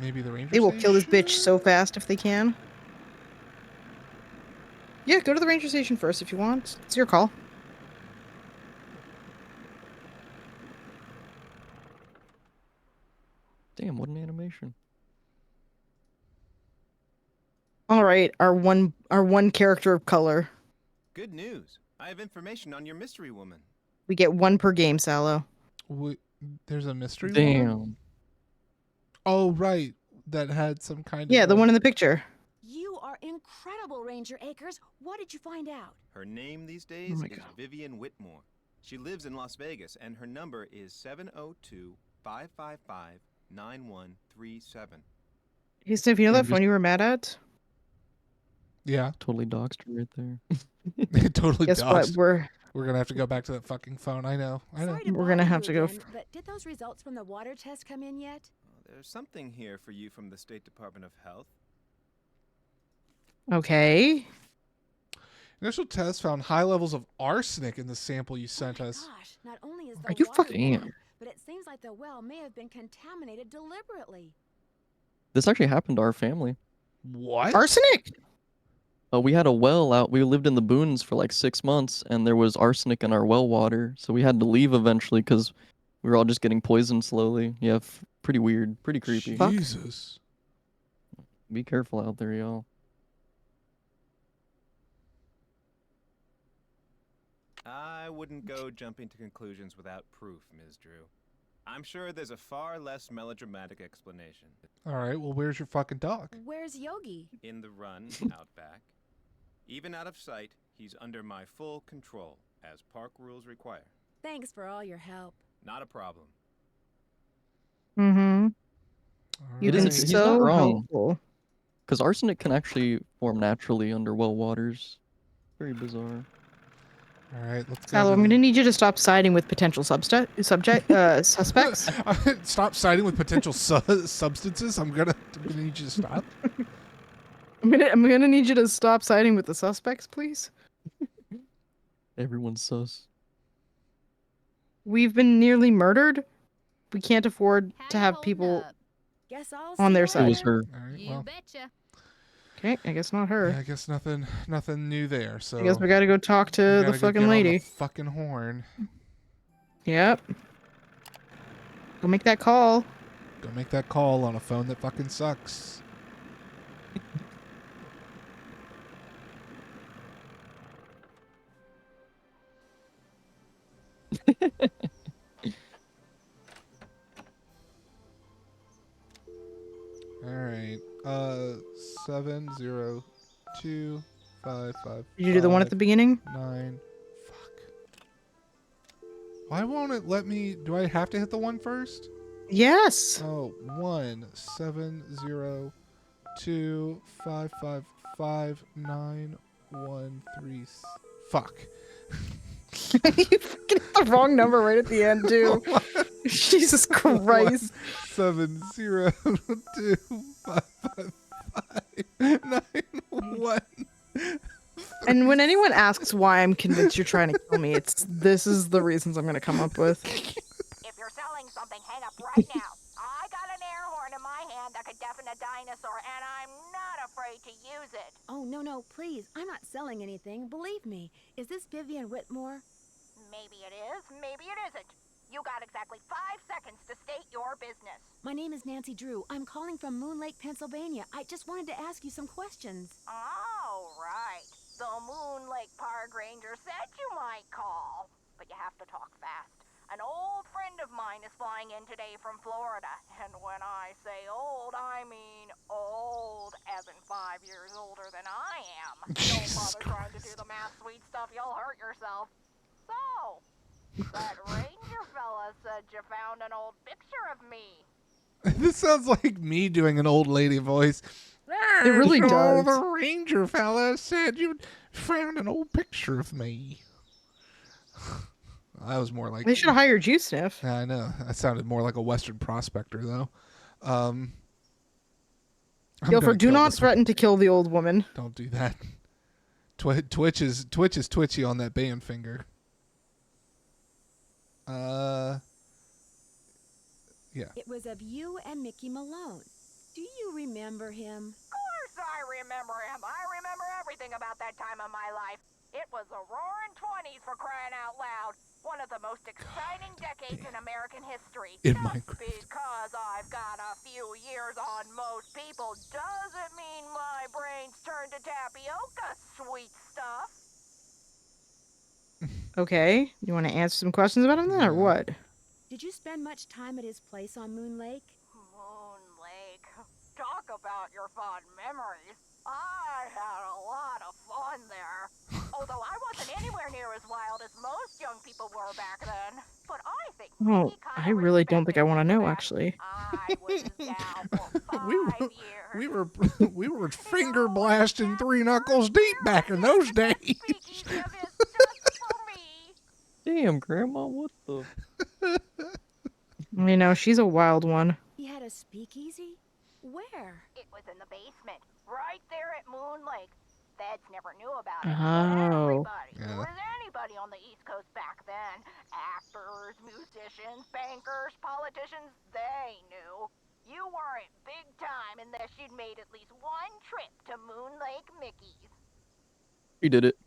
Maybe the ranger.
They will kill this bitch
station?
so fast if they can. Yeah, go to the ranger station first if you want. It's your call.
Damn, what an animation.
All right, our one character of color.
Good news. I have information on your mystery woman.
We get one per game, Sallow.
There's a mystery.
Damn.
Woman? Oh right, that had some kind
Yeah,
of.
the one in the picture.
You are incredible, Ranger Akers. What did you find out?
Her name these days
my
is
God.
Vivian Whitmore. She lives in Las Vegas, and her number is 702-555-9137.
Hey, Steph, you know that
Rangers-
phone you were mad at?
Yeah,
Totally doxed her right there.
totally.
Guess what?
doxed.
We're
We're gonna have to go back to that fucking phone. I know.
Sorry to
We're gonna
bother
have
you
to go
again, but did those results from the water test come in yet?
There's something here for you from the State Department of Health.
okay.
Initial tests found high levels of arsenic in the sample you
Oh
sent
my
us.
gosh, not only is the
Are you
water
fucking-
bad,
Damn.
but it seems like the well may have been contaminated deliberately.
This actually happened to our family.
What?
Arsenic.
We had a well out. We lived in the boons for like 6 months, and there was arsenic in our well water. So we had to leave eventually because we were all just getting poisoned slowly. Yeah, pretty weird, pretty creepy.
Fuck.
Jesus.
Be careful out there, y'all.
I wouldn't go jumping to conclusions without proof, Ms. Drew. I'm sure there's a far less melodramatic explanation.
All right. Well, where's your fucking dog?
Where's Yogi?
In the run, out back. Even out of sight, he's under my full control, as park rules require.
Thanks for all your help.
Not a problem.
Mm-hmm. You've
It
been
isn't- he's
so
not wrong.
helpful.
Because arsenic can actually form naturally under well waters. Very bizarre.
All right. Let's go.
Sallow,
to
I'm
the-
gonna need you to stop siding with potential suspects.
Stop siding with potential substances. I'm gonna need you to stop.
I'm gonna need you to stop siding with the suspects, please.
Everyone's sus.
We've been nearly murdered. We can't afford to have people.
Guess I'll
On
see
their
you
side.
It was
later.
her.
All right. Well,
betcha.
Okay, I guess not her.
I guess nothing new there. So
I guess we gotta go talk to
we
the
gotta go
fucking
get on
lady.
the fucking horn.
Yep. Go make that call.
Go make that call on a phone that fucking sucks. 70255.
Did you do the one at the beginning?
9. Fuck. Why won't it let me? Do I have to hit the one first?
Yes.
Oh, 17025559113. Fuck.
You fucking hit the wrong number right at the end, too. Jesus Christ.
170255591.
And when anyone asks why I'm convinced you're trying to kill me, this is the reasons I'm going to come up with.
If you're selling something, hang up right now. I got an air horn in my hand that could deafen a dinosaur, and I'm not afraid to use it.
Oh, no, please. I'm not selling anything. Believe me. Is this Vivian Whitmore?
Maybe it is, maybe it isn't. You got exactly 5 seconds to state your business.
My name is Nancy Drew. I'm calling from Moon Lake, Pennsylvania. I just wanted to ask you some questions.
Oh, right. The Moon Lake Park Ranger said you might call, but you have to talk fast. An old friend of mine is flying in today from Florida, and when I say old, I mean old, as in 5 years older than I am. Don't bother trying to do the math, sweet stuff, you'll hurt yourself. So, that ranger fella said you found an old picture of me.
This sounds like me doing an old lady voice.
It really
So
does.
The ranger fella said you found an old picture of me. I was more like...
They should have hired you, Sniff.
I know. That sounded more like a Western prospector, though. I'm
Guilford,
gonna
do
kill
not
this one.
threaten to kill the old woman.
Don't do that. Twitch is twitchy on that band finger. Yeah.
It was of you and Mickey Malone. Do you remember him?
Of course I remember him. I remember everything about that time of my life. It was the roaring 20s, for crying out loud. One of the most exciting decades in American history.
In
Just
Minecraft.
because I've got a few years on most people doesn't mean my brain's turned to tapioca, sweet stuff.
Okay. You want to answer some questions about him then, or what?
Did you spend much time at his place on Moon Lake?
Moon Lake. Talk about your fond memories. I had a lot of fun there. Although I wasn't anywhere near as wild as most young people were back then. But I think
Oh,
Mickey kinda
I really don't think I want to
respected me
know,
for that.
actually.
I was down for 5 years.
we were finger blasting 3 knuckles deep back in those days.
Speakeasy of his just for me.
Damn, Grandma, what the?
You know, she's a wild one.
He had a speakeasy? Where?
It was in the basement, right there at Moon Lake. Feds never knew about it.
Oh.
But everybody, who was anybody on the East Coast back then, actors, musicians, bankers, politicians, they knew. You weren't big time unless you'd made at least one trip to Moon Lake Mickey's.
She did it.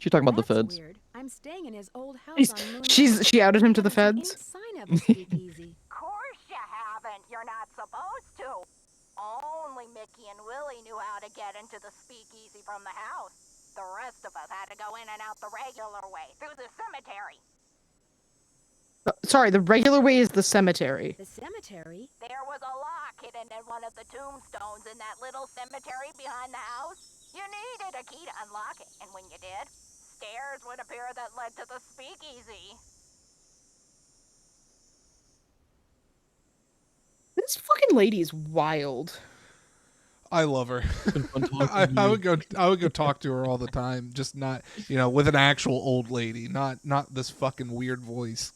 She talking about the
That's
feds.
weird. I'm staying in his old house on Moon Lake.
She outed him to the
Haven't
feds.
seen any sign of a speakeasy.
Of course you haven't. You're not supposed to. Only Mickey and Willie knew how to get into the speakeasy from the house. The rest of us had to go in and out the regular way, through the cemetery.
Sorry, the regular way is the cemetery.
The cemetery?
There was a lock hidden in one of the tombstones in that little cemetery behind the house. You needed a key to unlock it, and when you did, stairs would appear that led to the speakeasy.
This fucking lady is wild.
I love her. I would go talk to her all the time, just not, with an actual old lady, not this fucking weird voice.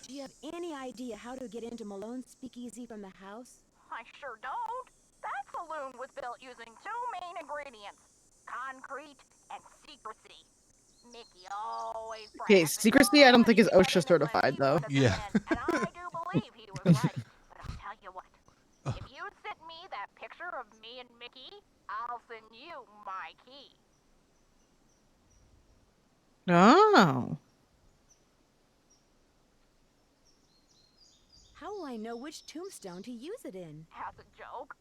Do you have any idea how to get into Malone's speakeasy from the house?
I sure don't. That saloon was built using 2 main ingredients, concrete and secrecy. Mickey always
Okay, secrecy I don't think is OSHA certified, though.
Yeah.
And I do believe he was right. But I'll tell you what. If you send me that picture of me and Mickey, I'll send you my key.
Oh.
How will I know which tombstone to use it in?
As a joke,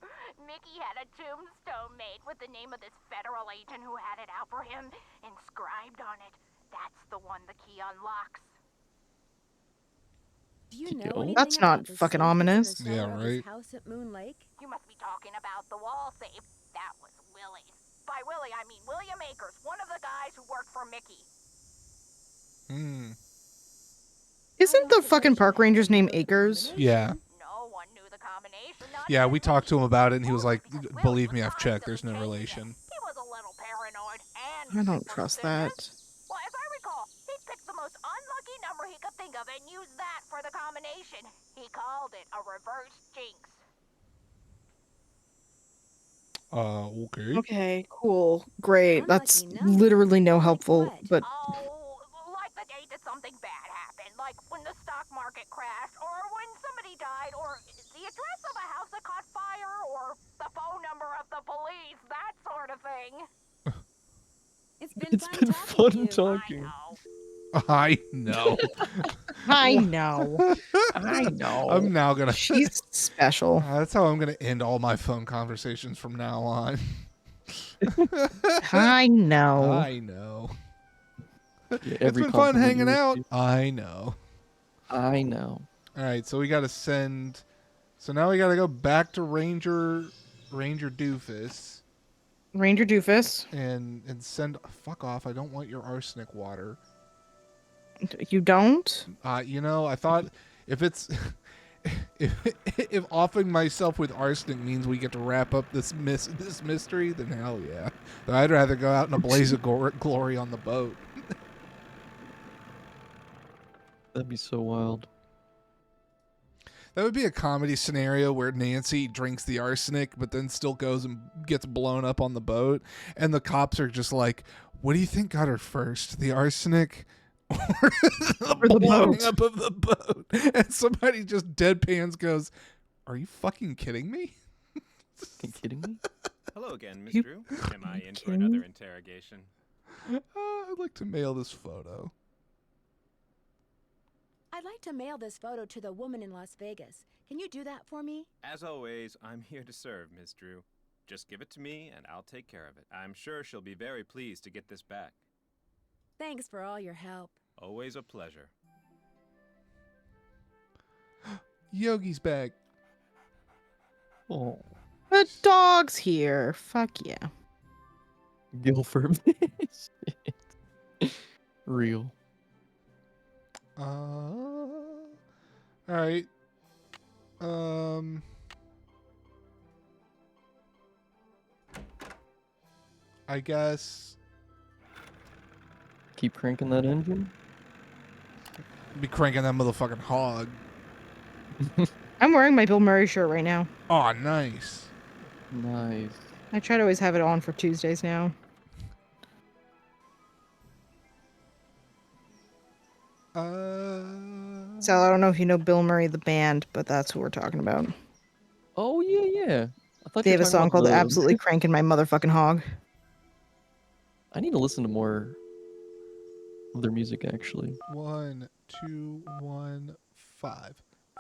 Mickey had a tombstone made with the name of this federal agent who had it out for him inscribed on it. That's the one the key unlocks.
Do you
Yo.
know anything
That's
about
not
the
fucking
safe that's in the
ominous.
cellar
Yeah,
of
right.
his house at Moon Lake?
You must be talking about the wall safe. That was Willie's. By Willie, I mean William Akers, one of the guys who worked for Mickey.
Hmm.
Isn't the fucking park ranger's name Akers?
Yeah.
No one knew the combination. Not
Yeah,
even
we talked to him about it, and he was
Willie,
like,
because Willie
"Believe
was
me, I've checked. There's
constantly
no
changing
relation."
it. He was a little paranoid and
I don't
superstitious.
trust that.
Well, as I recall, he picked the most unlucky number he could think of and used that for the combination. He called it a reverse jinx.
Okay.
Okay, cool, great. That's
Unlucky number?
literally no
Like
helpful,
what?
but
Oh, like the date that something bad happened, like when the stock market crashed, or when somebody died, or the address of a house that caught fire, or the phone number of the police, that sort of thing.
It's been
It's
fun
been
talking
fun
to you.
talking.
I know.
I know.
I know.
I'm now gonna.
She's special.
That's how I'm gonna end all my phone conversations from now on.
I know.
I know.
Yeah,
It's
every
been fun
compliment you
hanging out.
receive.
I know.
I know.
All right, so we got to send. So now we got to go back to Ranger Doofus
Ranger Doofus.
and send. Fuck off! I don't want your arsenic water.
You don't?
You know, I thought if it's if offing myself with arsenic means we get to wrap up this mystery, then hell yeah. But I'd rather go out in a blaze of glory on the boat.
That'd be so wild.
That would be a comedy scenario where Nancy drinks the arsenic, but then still goes and gets blown up on the boat, and the cops are just like, "What do you think got her first, the arsenic or the blowing up of the boat?" And somebody just deadpans goes, "Are you fucking kidding me?"
Fucking kidding me?
Hello again, Miss
You
Drew. Am I in for
kidding me?
another interrogation?
I'd like to mail this photo.
I'd like to mail this photo to the woman in Las Vegas. Can you do that for me?
As always, I'm here to serve, Miss Drew. Just give it to me, and I'll take care of it. I'm sure she'll be very pleased to get this back.
Thanks for all your help.
Always a pleasure.
Yogi's back.
Oh,
The dog's here. Fuck yeah.
Guilford. Real.
All right. I guess
Keep cranking that engine.
be cranking that motherfucking hog.
I'm wearing my Bill Murray shirt right now.
Oh, nice.
Nice.
I try to always have it on for Tuesdays now. Sal, I don't know if you know Bill Murray the band, but that's who we're talking about.
Oh yeah. I thought
They
you
have
were
a
talking
song
about
called
the-
Absolutely Cranking My Motherfucking Hog.
I need to listen to more of their music actually.
1 2 1 5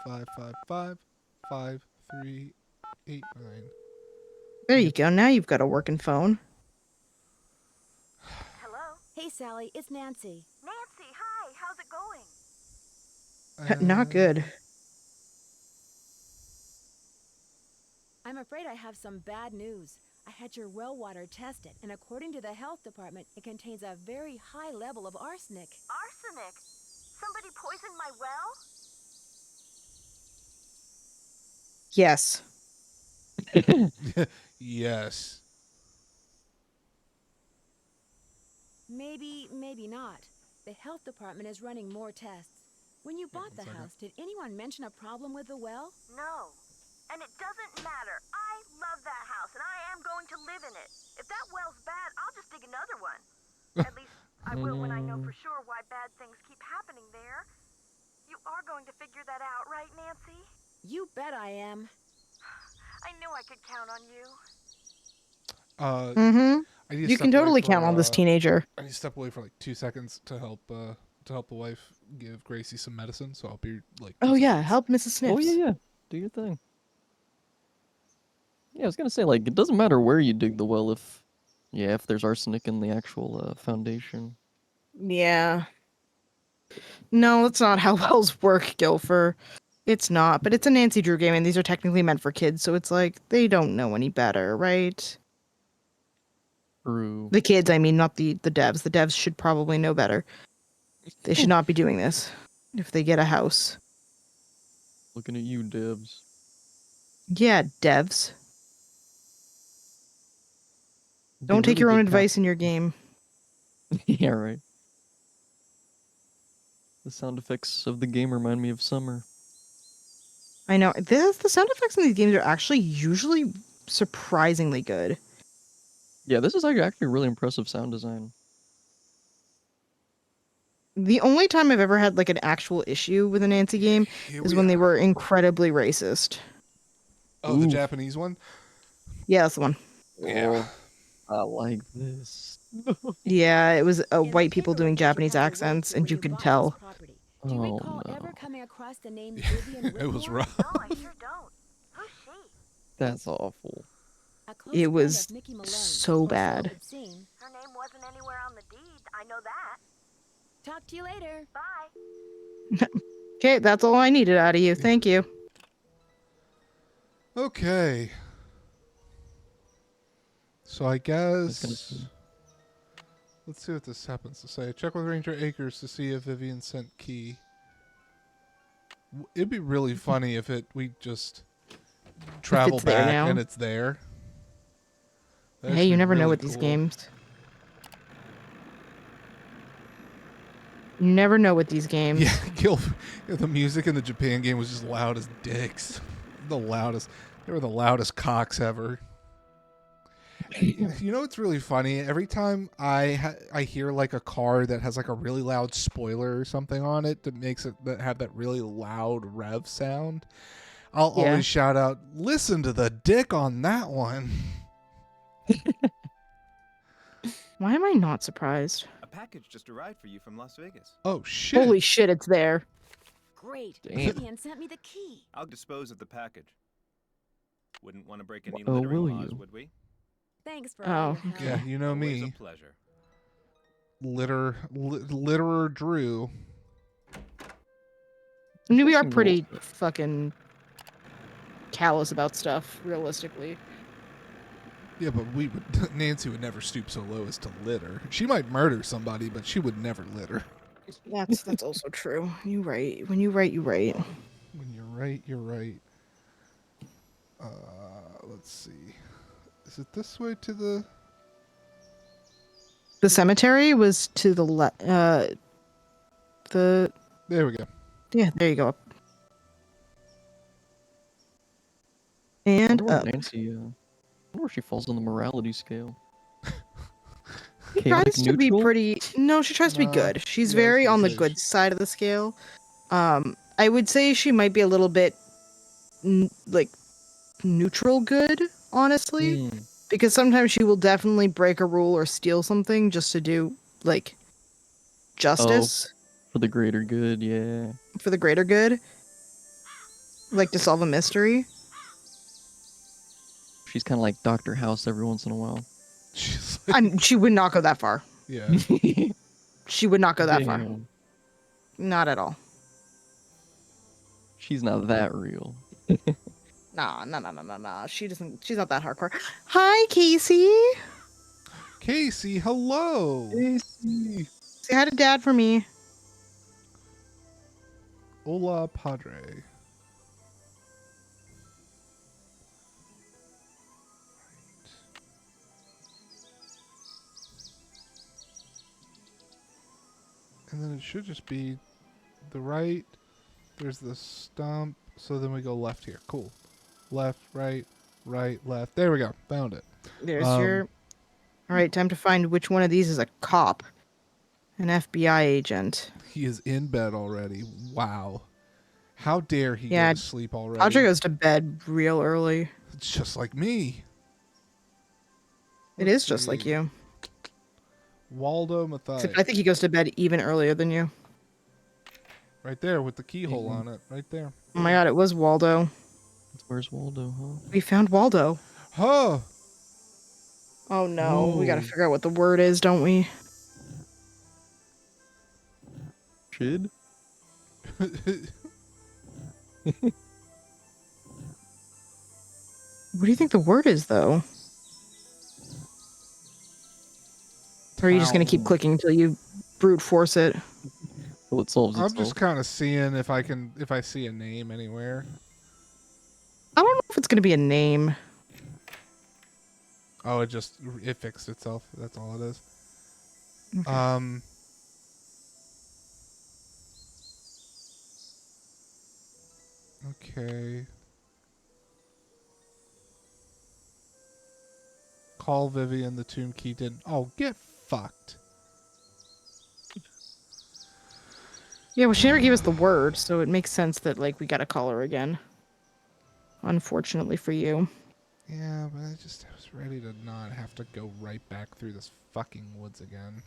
5 5 5 5 3 8 9.
There you go. Now you've got a working phone.
Hello?
Hey, Sally, it's Nancy.
Nancy, hi. How's it going?
Not good.
I'm afraid I have some bad news. I had your well water tested, and according to the health department, it contains a very high level of arsenic.
Arsenic? Somebody poisoned my well?
Yes.
Yes.
Maybe, maybe not. The health department is running more tests. When you bought the house, did anyone mention a problem with the well?
No. And it doesn't matter. I love that house, and I am going to live in it. If that well's bad, I'll just dig another one. At least I will when I know for sure why bad things keep happening there. You are going to figure that out, right, Nancy?
You bet I am.
I knew I could count on you.
Mm-hmm.
I need to
You
step
can
away
totally
for,
count on this teenager.
I need to step away for like 2 seconds to help the wife give Gracie some medicine. So I'll be like. 2
Oh yeah,
seconds.
help Mrs. Snips.
Oh yeah. Do your thing. Yeah, I was gonna say like it doesn't matter where you dig the well if there's arsenic in the actual foundation.
Yeah. No, that's not how wells work, Gilfer. It's not, but it's a Nancy Drew game, and these are technically meant for kids, so it's like they don't know any better, right?
True.
The kids, I mean, not the devs. The devs should probably know better. They should not be doing this if they get a house.
Looking at you, devs.
Yeah, devs.
They
Don't take
really
your own
did
advice in your game.
Yeah, right. The sound effects of the game remind me of summer.
I know. The sound effects in these games are actually usually surprisingly good.
Yeah, this is actually really impressive sound design.
The only time I've ever had like an actual issue with a Nancy game
Here
is
we
when they
are.
were incredibly racist.
Oh, the
Ooh.
Japanese one?
Yeah, that's the one.
Yeah.
I like this.
Yeah, it was
In the
white people
paperwork
doing
that you
Japanese
had to write
accents,
to
and
when
you
you
could
bought this
tell.
property. Do you
Oh,
recall
no.
ever coming across the name Vivian
It was
Whitmore?
rough.
No, I sure don't. Who's she?
That's awful.
A close
It
friend
was
of Mickey Malone,
so
or
bad.
it would seem.
Her name wasn't anywhere on the deed. I know that.
Talk to you later.
Bye.
Okay, that's all I needed out of you. Thank you.
Okay. So I
was gonna
guess
say.
let's see what this happens to say. Check with Ranger Akers to see if Vivian sent key. It'd be really funny if we just travel
there
back
now.
and it's there. That'd
Hey, you
be
never know
really
with these
cool.
games. You never know with these games.
Yeah, the music in the Japan game was just loud as dicks. The loudest. They were the loudest cocks ever. You know what's really funny? Every time I hear like a car that has like a really loud spoiler or something on it that makes it have that really loud rev sound, I'll
Yeah.
always shout out, "Listen to the dick on that one."
Why am I not surprised?
A package just arrived for you from Las Vegas.
Oh shit!
Holy shit, it's there.
Great.
Damn.
Vivian sent me the key.
I'll dispose of the package. Wouldn't want to break any
Oh,
littering
will
laws,
you?
would we?
Thanks for all
Oh,
your help.
Yeah, you know
Always
me,
a pleasure.
litterer Drew.
I mean, we are
Fucking
pretty
rules.
fucking callous about stuff, realistically.
Yeah, but Nancy would never stoop so low as to litter. She might murder somebody, but she would never litter.
That's also true. You right. When you right, you right.
When you're right, you're right. Let's see. Is it this way to the?
The cemetery was to the left. The
There we go.
yeah, there you go.
I
And
wonder where
up.
Nancy, I wonder where she falls on the morality scale.
She
Chaotic
tries to be
neutral?
pretty. No, she tries to be
Nah,
good. She's
yeah,
very
she
on the
is.
good side of the scale. I would say she might be a little bit like neutral good, honestly,
Hmm.
because sometimes she will definitely break a rule or steal something just to do like justice
For the greater good, yeah.
for the greater good, like to solve a mystery.
She's kind of like Dr. House every once in a while.
She's like,
And she would not go that far.
yeah.
She would not go that far.
Damn.
Not at all.
She's not that real.
Nah. She doesn't. She's not that hardcore. Hi, Casey.
Casey, hello.
Say hi to Dad for me.
Hola, Padre. And then it should just be the right. There's the stump. So then we go left here. Cool. Left, right, left. There we go. Found it.
There's
Um,
your. All right, time to find which one of these is a cop, an FBI agent.
He is in bed already. Wow. How dare he
Yeah,
go to sleep already?
Audrey goes to bed real early.
It's just like me.
It
Let's
is just like
see.
you.
Waldo Matthias.
Except I think he goes to bed even earlier than you.
Right there with the keyhole on it. Right there.
Oh my god, it was Waldo.
Where's Waldo, huh?
We found Waldo.
Huh.
Oh no, we gotta
Ooh.
figure out what the word is, don't we?
Chid.
What do you think the word is, though? Or are you just gonna keep
Town.
clicking until you brute force it?
Well, it solves
I'm
itself.
just kind of seeing if I see a name anywhere.
I don't know if it's gonna be a name.
Oh, it fixed itself. That's all it is.
Okay.
Okay. Call Vivian. The tomb key didn't. Oh, get fucked.
Yeah, well, she never gave us the word, so it makes sense that like we gotta call her again. Unfortunately for you.
Yeah, but I was ready to not have to go right back through this fucking woods again.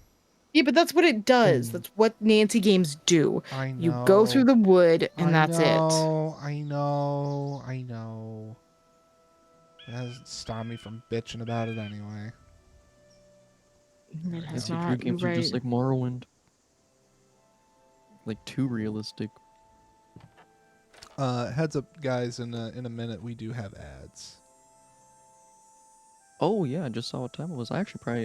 Yeah, but that's what it does. That's what Nancy games do.
I know.
You go through the wood, and that's it.
I know. That doesn't stop me from bitching about it anyway.
It has
Nancy Drew
not. You're
games are just
right.
like Morrowind. Like too realistic.
Heads up, guys. In a minute, we do have ads.
Oh yeah, I just saw what time it was. I actually probably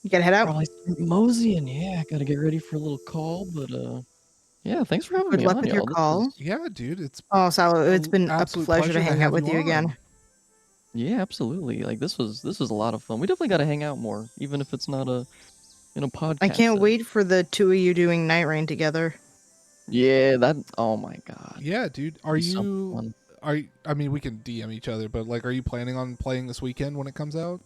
You gotta head out.
probably start moseying. Yeah, gotta get ready for a little call, but yeah, thanks for having
Good
me
luck
on,
with your
y'all. This
call.
was-
Yeah, dude. It's
Oh, Salo, it's been a
absolute
pleasure to hang out
have
with you again.
on.
Yeah, absolutely. Like this was a lot of fun. We definitely gotta hang out more, even if it's not in a podcast.
I can't
setting.
wait for the two of you doing Night Rain together.
Yeah, that. Oh my god.
Yeah, dude. Are
Be so
you?
fun.
I mean, we can DM each other, but like, are you planning on playing this weekend when it comes out?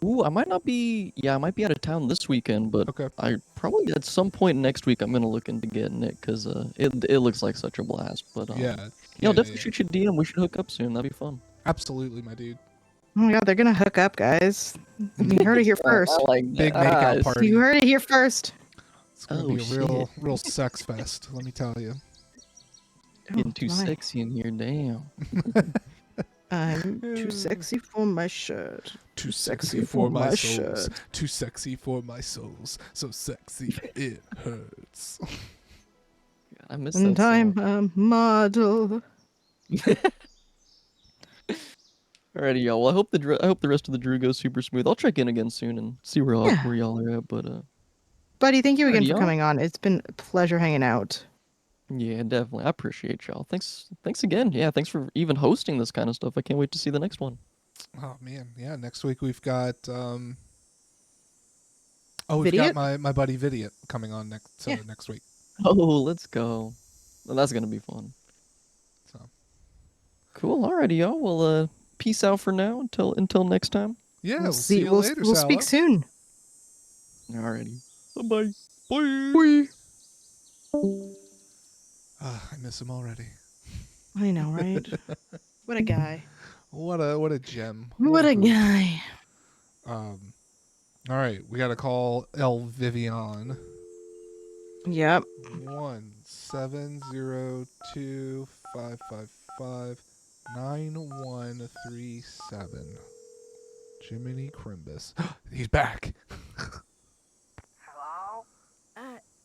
Ooh, I might not be. Yeah, I might be out of town this weekend, but
Okay.
I probably at some point next week I'm gonna look into getting it because it looks like such a blast. But
Yeah.
I'll definitely shoot you a DM. We should hook up soon. That'd be fun.
Absolutely, my dude.
Oh my god, they're gonna hook up, guys. You heard it here first.
I like
Big
that.
makeout party.
You heard it here first.
It's gonna
Oh,
be a real,
shit.
real sex fest. Let me tell you.
Getting too
my.
sexy in here, damn.
I'm too sexy for my shirt.
Too sexy for my souls. Too sexy for my souls. So sexy it hurts.
God, I miss
And
that
I'm
song.
a model.
Alrighty, y'all. Well, I hope the rest of the Drew goes super smooth. I'll check in again soon and see where
Yeah.
y'all are at. But
Buddy, thank you again
Alrighty,
for
y'all.
coming on. It's been a pleasure hanging out.
yeah, definitely. I appreciate y'all. Thanks again. Yeah, thanks for even hosting this kind of stuff. I can't wait to see the next one.
Oh man, yeah. Next week we've got we've got my buddy Vidiot coming on next week.
Oh, let's go. Well, that's gonna be fun.
So
Cool. Alrighty, y'all. Well, peace out for now until next time.
yeah,
We'll
we'll
see.
you
We'll
later.
we'll speak
Salo.
soon.
Alrighty. Bye-bye.
Bye. I miss him already.
I know, right? What a guy.
What a gem.
What a
hoot.
guy.
All right, we got to call El Vivian.
Yep.
17025559137. Jiminy Crimbus. He's back.
Hello?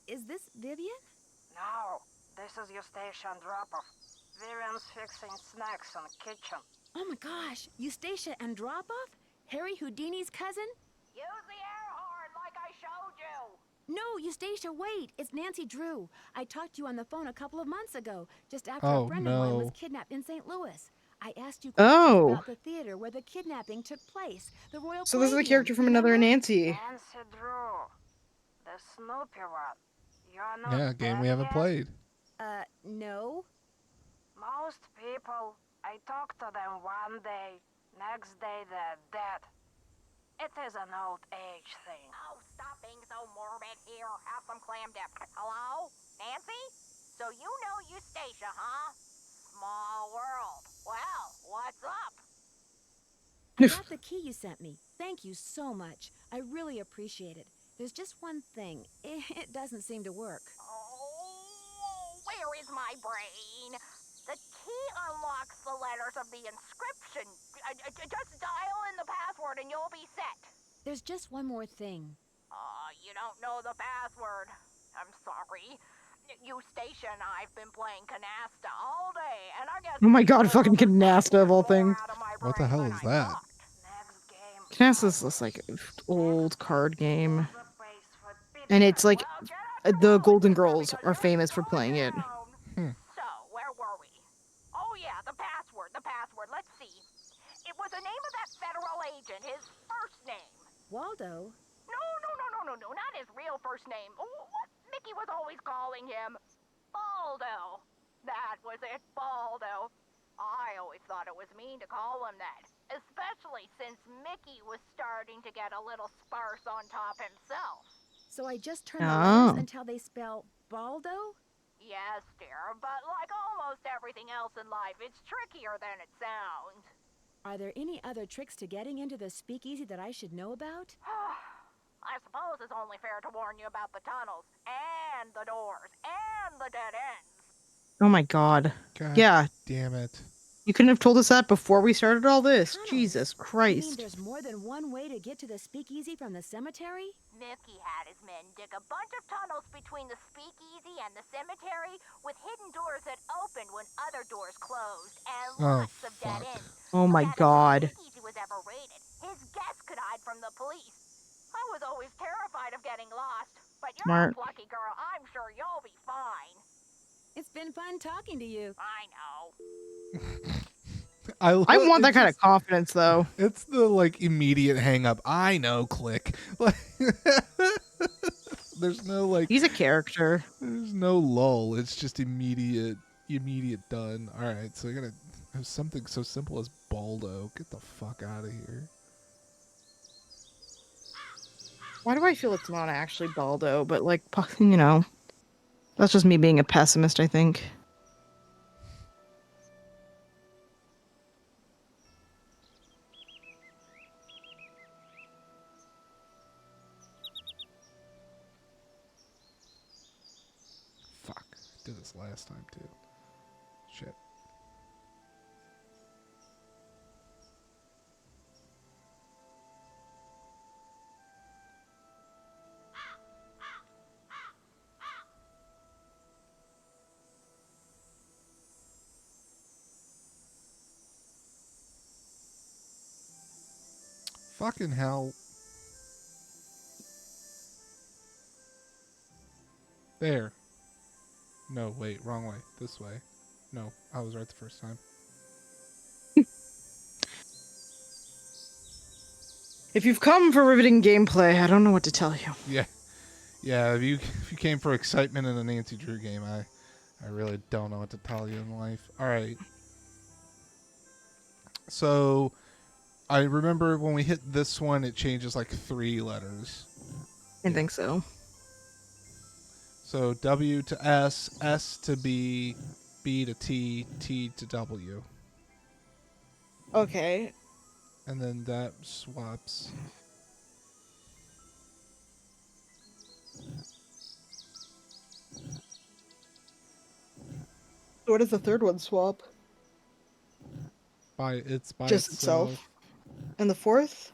Is this Vivian?
No, this is your station drop-off. Vivian's fixing snacks in the kitchen.
Oh my gosh, Eustacia Andropov? Harry Houdini's cousin?
Use the air horn like I showed you.
No, Eustacia, wait. It's Nancy Drew. I talked to you on the phone a couple of months ago, just after
Oh,
a friend of mine was
no.
kidnapped in St. Louis. I asked you questions
Oh.
about the theater where the kidnapping took place, the Royal
So this is a
Palladium,
character from another
remember?
Nancy.
Nancy Drew. The Snoopy one. You're not
Yeah, game we
dead
haven't
yet?
played.
No.
Most people, I talk to them one day, next day they're dead. It is an old age thing. Oh, stop being so morbid here. Have some clam dip. Hello? Nancy? So you know Eustacia, huh? Small world. Well, what's up?
I got the key you sent me. Thank you so much. I really appreciate it. There's just one thing. It doesn't seem to work.
Oh, where is my brain? The key unlocks the letters of the inscription. Just dial in the password and you'll be set.
There's just one more thing.
you don't know the password. I'm sorry. You station, I've been playing Canasta all day, and I guess
Oh my god,
people
fucking
will just
Canasta of all
pour
things.
out of my
What the
brain
hell
when
is
I
that?
talked. Next game.
Canasta's this like old card game. And it's like the Golden Girls are famous for playing it.
So, where were we? Oh yeah, the password, the password. Let's see. It was the name of that federal agent, his first name.
Waldo?
No, not his real first name. What Mickey was always calling him. Baldo. That was it, Baldo. I always thought it was mean to call him that, especially since Mickey was starting to get a little sparse on top himself.
So I just turn the
Oh.
letters until they spell Baldo?
Yes, dear, but like almost everything else in life, it's trickier than it sounds.
Are there any other tricks to getting into the speakeasy that I should know about?
I suppose it's only fair to warn you about the tunnels, and the doors, and the dead ends.
Oh my god.
God
Yeah,
damn it.
you couldn't have told us that before we started all this.
Tunnels?
Jesus
You mean
Christ.
there's more than one way to get to the speakeasy from the cemetery?
Mickey had his men dig a bunch of tunnels between the speakeasy and the cemetery with hidden doors that opened when other doors closed, and
Oh,
lots of dead
fuck.
ends.
Oh
So
my
that if
god.
the speakeasy was ever raided, his guests could hide from the police. I was always terrified of getting lost, but you're
Smart.
a plucky girl. I'm sure you'll be fine.
It's been fun talking to you.
I know.
I want that kind of confidence though.
It's the like immediate hang up. I know, click. Like, there's no like.
He's a character.
There's no lull. It's just immediate done. All right, so you're gonna have something so simple as Baldo. Get the fuck out of here.
Why do I feel it's not actually Baldo, but like, that's just me being a pessimist, I think.
Fuck. Did this last time too. Shit. Fucking hell. There. No, wait, wrong way. This way. No, I was right the first time.
If you've come for riveting gameplay, I don't know what to tell you.
Yeah. Yeah, if you came for excitement in a Nancy Drew game, I really don't know what to tell you in life. All right. So, I remember when we hit this one, it changes like 3 letters.
I think so.
So W to S, S to B, B to T, T to W.
Okay.
And then that swaps.
What does the third one swap?
By
Just itself. And the fourth?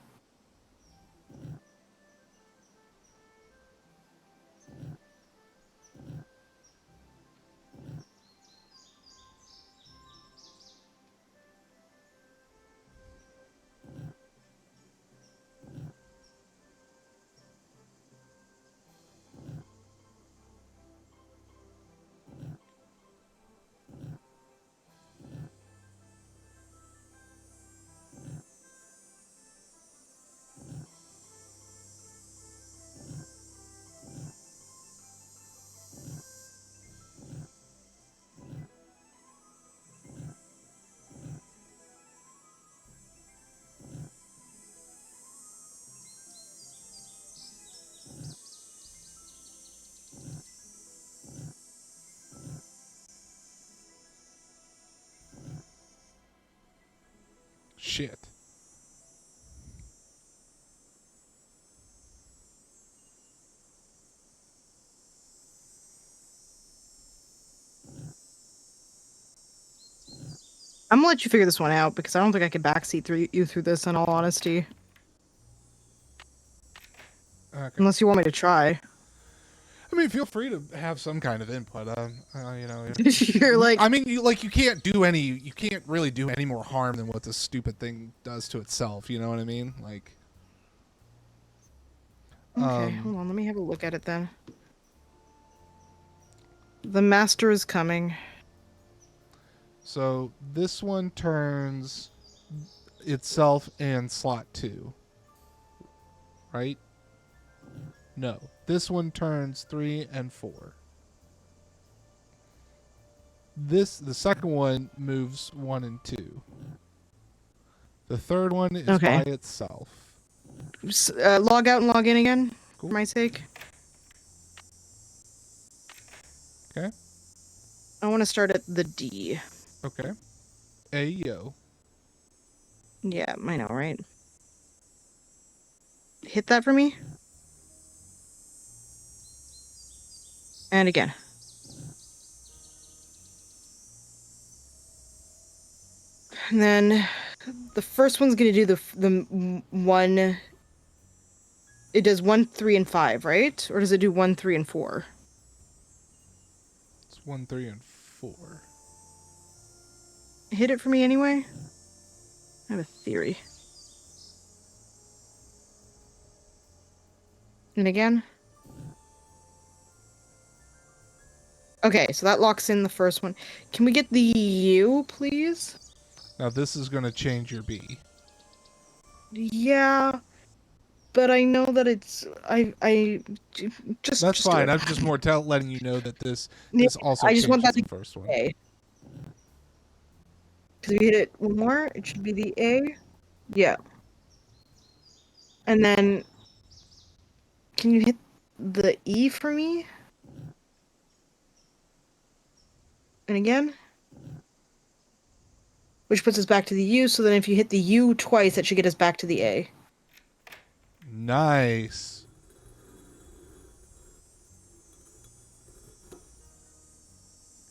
Shit.
I'm gonna let you figure this one out because I don't think I could backseat you through this in all honesty.
Okay.
Unless you want me to try.
I mean, feel free to have some kind of input. You know,
You're like,
I mean, you can't really do any more harm than what this stupid thing does to itself. You know what I mean? Like,
okay, hold on, let me have a look at it then. The master is coming.
So this one turns itself and slot 2, right? No, this one turns 3 and 4. The second one moves 1 and 2. The third one is
Okay.
by itself.
Log out and log in again,
Cool.
for my sake.
Okay.
I want to start at the D.
Okay. Ayo.
Yeah, I know, right? Hit that for me. And again. And then the first one's going to do the one. It does 1, 3, and 5, right? Or does it do 1, 3, and 4?
It's 1, 3, and 4.
Hit it for me anyway. I have a theory. And again. Okay, so that locks in the first one. Can we get the U, please?
Now this is going to change your B.
Yeah, but I know that it's just.
That's
just do
fine.
it.
I'm just more letting you know that this
Yeah,
also
I just want
changes
that
the
to
first one.
A. Because we hit it one more, it should be the A. Yeah. And then, can you hit the E for me? And again? Which puts us back to the U, so then if you hit the U twice, that should get us back to the A.
Nice.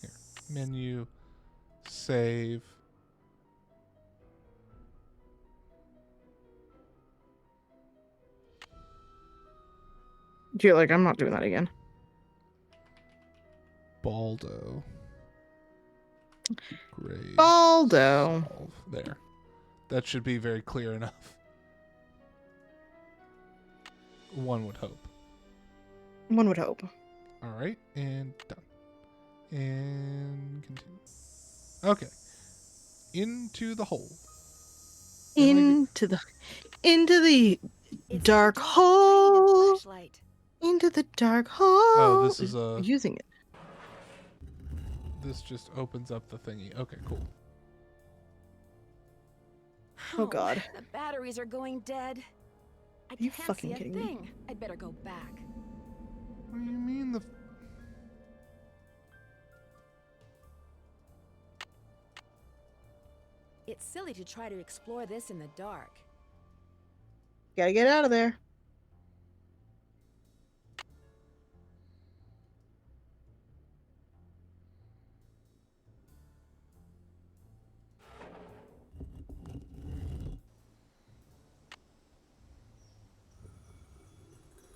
Here. Menu. Save.
You're like, I'm not doing that again.
Baldo. Grade.
Baldo.
Solve. There. That should be very clear enough. One would hope.
One would hope.
All right, and done. And continue. Okay. Into the hole.
Into the dark hole. Into the dark hole.
Oh, this is
using it.
This just opens up the thingy. Okay, cool.
Oh God.
The batteries are going dead. I
you
can't
fucking
see a
kidding me?
thing. I'd better go back.
What do you mean the?
It's silly to try to explore this in the dark.
Gotta get out of there.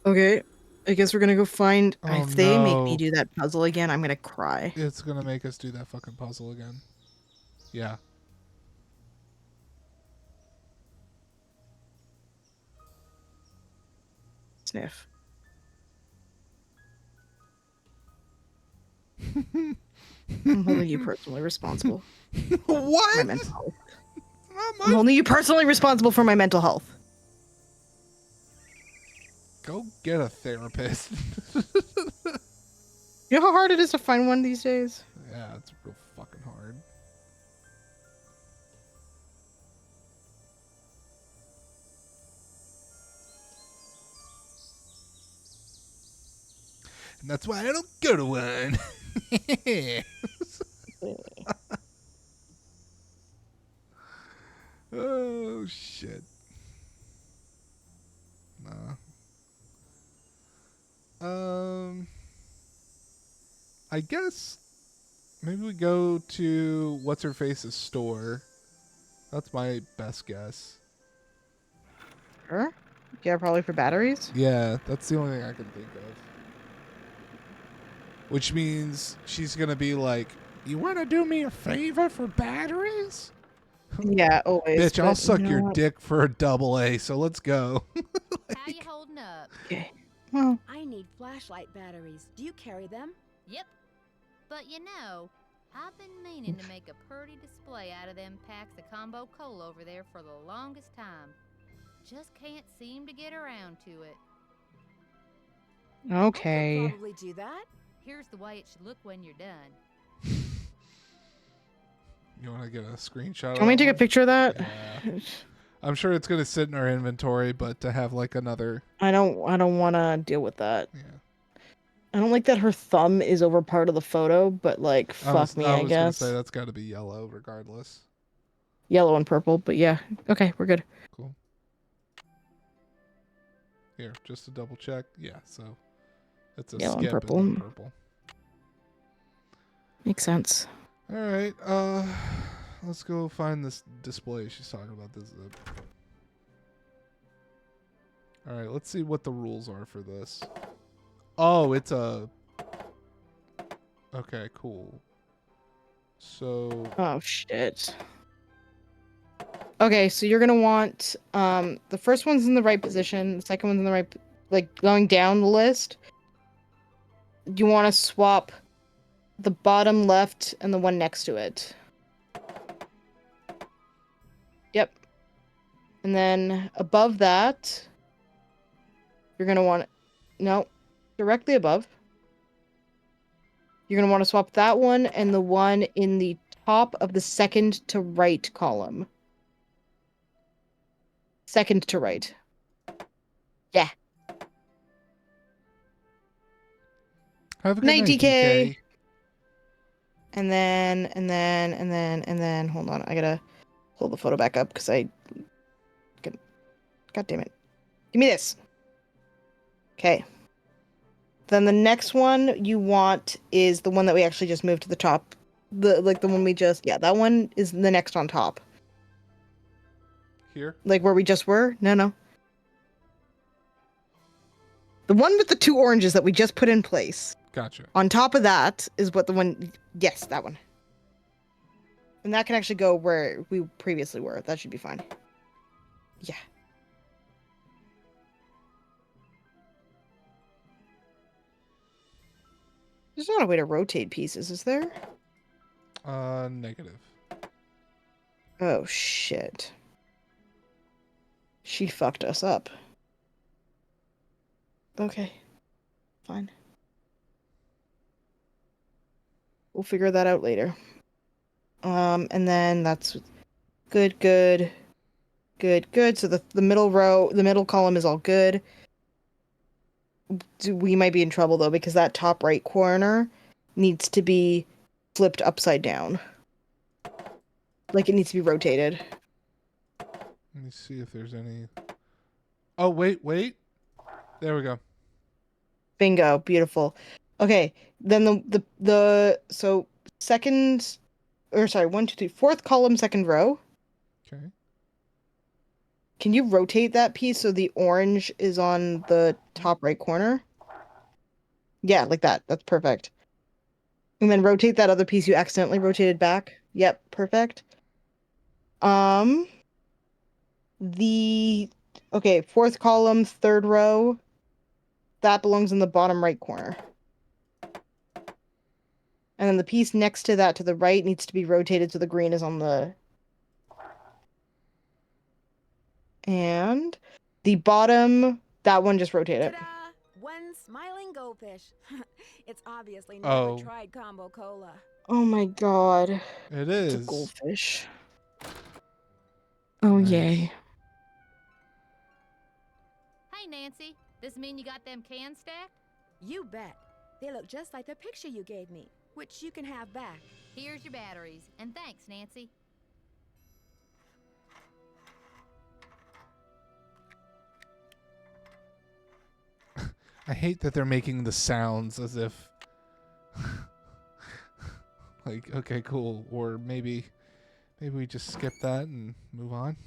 Okay, I guess we're gonna go find.
Oh,
if they make
no.
me do that puzzle again, I'm gonna cry.
It's gonna make us do that fucking puzzle again. Yeah.
Sniff. I'm holding you personally responsible.
What?
My mental health. I'm holding you personally responsible for my mental health.
Go get a therapist.
You know how hard it is to find one these days?
Yeah, it's real fucking hard. And that's why I don't go to one. Oh, shit. Nah. I guess maybe we go to What's Her Face's store. That's my best guess.
Sure. Yeah, probably for batteries.
Yeah, that's the only thing I can think of. Which means she's gonna be like, "You want to do me a favor for batteries?"
Yeah, always.
Bitch, I'll
but
suck
you know
your
what?
dick for a double A. So let's go.
How you holding up?
Okay. Well,
I need flashlight batteries. Do you carry them?
Yep. But you know, I've been meaning to make a pretty display out of them packs of combo coal over there for the longest time. Just can't seem to get around to it.
I
okay.
could probably do that.
Here's the way it should look when you're done.
You want to get a screenshot?
Do you want me to take a picture of that?
Yeah. I'm sure it's gonna sit in our inventory, but to have like another.
I don't want to deal with that.
Yeah.
I don't like that her thumb is over part of the photo, but like, fuck me, I
was
guess.
gonna say that's got to be yellow, regardless.
Yellow and purple, but yeah. Okay, we're good.
Cool. Here, just to double check. Yeah, so it's a
Yellow and
skip
purple.
and then purple.
Makes sense.
All right, let's go find this display she's talking about. This. All right, let's see what the rules are for this. Oh, it's a. Okay, cool. So.
Oh shit. Okay, so you're gonna want the first one's in the right position, the second one's in the right, like going down the list. You want to swap the bottom left and the one next to it. Yep. And then above that, you're gonna want no, directly above. You're gonna want to swap that one and the one in the top of the second to right column. Second to right. Yeah.
Have a good
Night,
night,
DK.
DK.
And then, hold on. I gotta pull the photo back up because God damn it. Give me this. Okay. Then the next one you want is the one that we actually just moved to the top. The one we just, yeah, that one is the next on top.
Here?
Like where we just were? No. The one with the two oranges that we just put in place.
Gotcha.
On top of that is what the one, yes, that one. And that can actually go where we previously were. That should be fine. Yeah. There's not a way to rotate pieces, is there?
Negative.
Oh, shit. She fucked us up. Okay. Fine. We'll figure that out later. And then that's good. So the middle row, the middle column is all good. We might be in trouble though, because that top right corner needs to be flipped upside down. Like it needs to be rotated.
Let me see if there's any. Oh, wait. There we go.
Bingo, beautiful. Okay, then the so second, or sorry, 1, 2, 3, fourth column, second row.
Okay.
Can you rotate that piece so the orange is on the top right corner? Yeah, like that. That's perfect. And then rotate that other piece you accidentally rotated back. Yep, perfect. Okay, fourth column, third row. That belongs in the bottom right corner. And then the piece next to that to the right needs to be rotated so the green is on the... And the bottom, that one, just rotate it.
Ta-da! One smiling goldfish. It's obviously
Oh.
never tried combo cola.
Oh my god.
It
It's a
is.
goldfish. Oh,
Nice.
yay.
Hey, Nancy, this mean you got them cans stacked?
You bet. They look just like the picture you gave me, which you can have back.
Here's your batteries, and thanks, Nancy.
I hate that they're making the sounds as if. Like, okay, cool. Or maybe we just skip that and move on.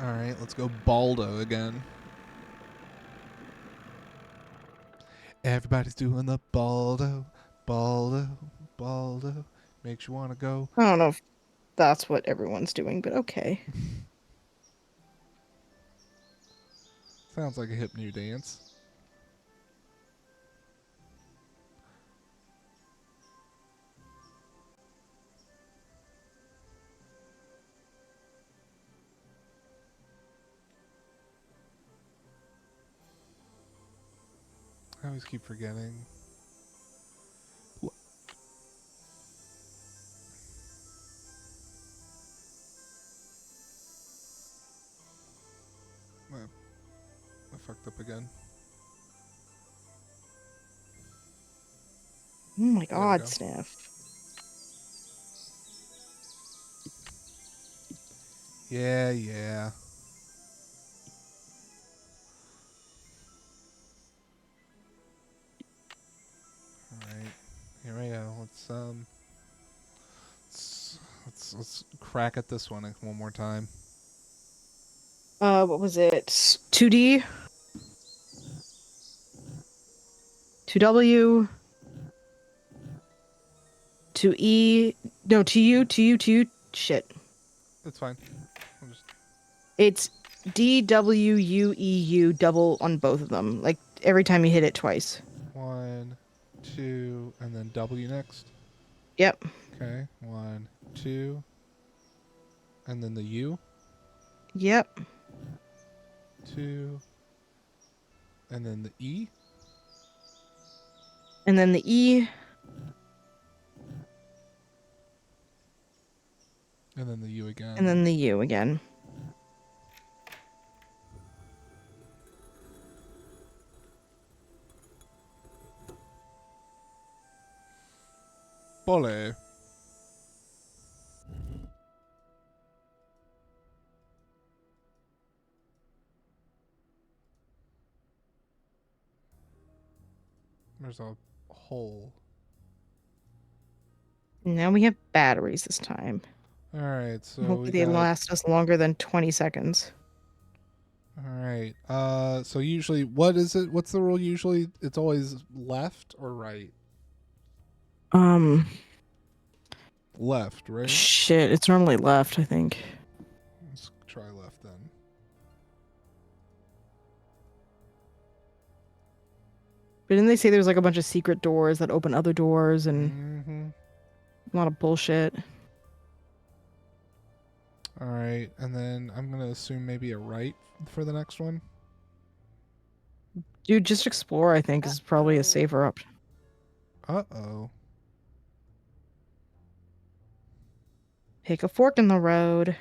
All right, let's go Baldo again. Everybody's doing the Baldo, Baldo, Baldo. Makes you want to go.
I don't know if that's what everyone's doing, but okay.
Sounds like a hip new dance. I always keep forgetting. I fucked up again.
Oh my
There we
god,
go.
Sniff.
Yeah, yeah. Alright. Here we go. Let's crack at this one more time.
What was it? 2D? 2W? 2E? No, 2U? Shit.
It's fine. I'll just
It's DWUEU double on both of them. Like every time you hit it twice.
1, 2, and then W next.
Yep.
Okay. 1, 2, and then the U.
Yep.
2, and then the E.
And then the E.
And then the U again.
And then the U again.
Pole. There's a hole.
Now we have batteries this time.
Alright, so
Hopefully
we
they
got...
last us longer than 20 seconds.
Alright. So usually, what is it? What's the rule usually? It's always left or right? Left, right?
Shit, it's normally left, I think.
Let's try left then.
But didn't they say there's like a bunch of secret doors that open other doors and
Mm-hmm.
a lot of bullshit?
Alright, and then I'm gonna assume maybe a right for the next one.
Dude, just explore, I think, is probably a safer option.
Uh-oh.
Pick a fork in the road.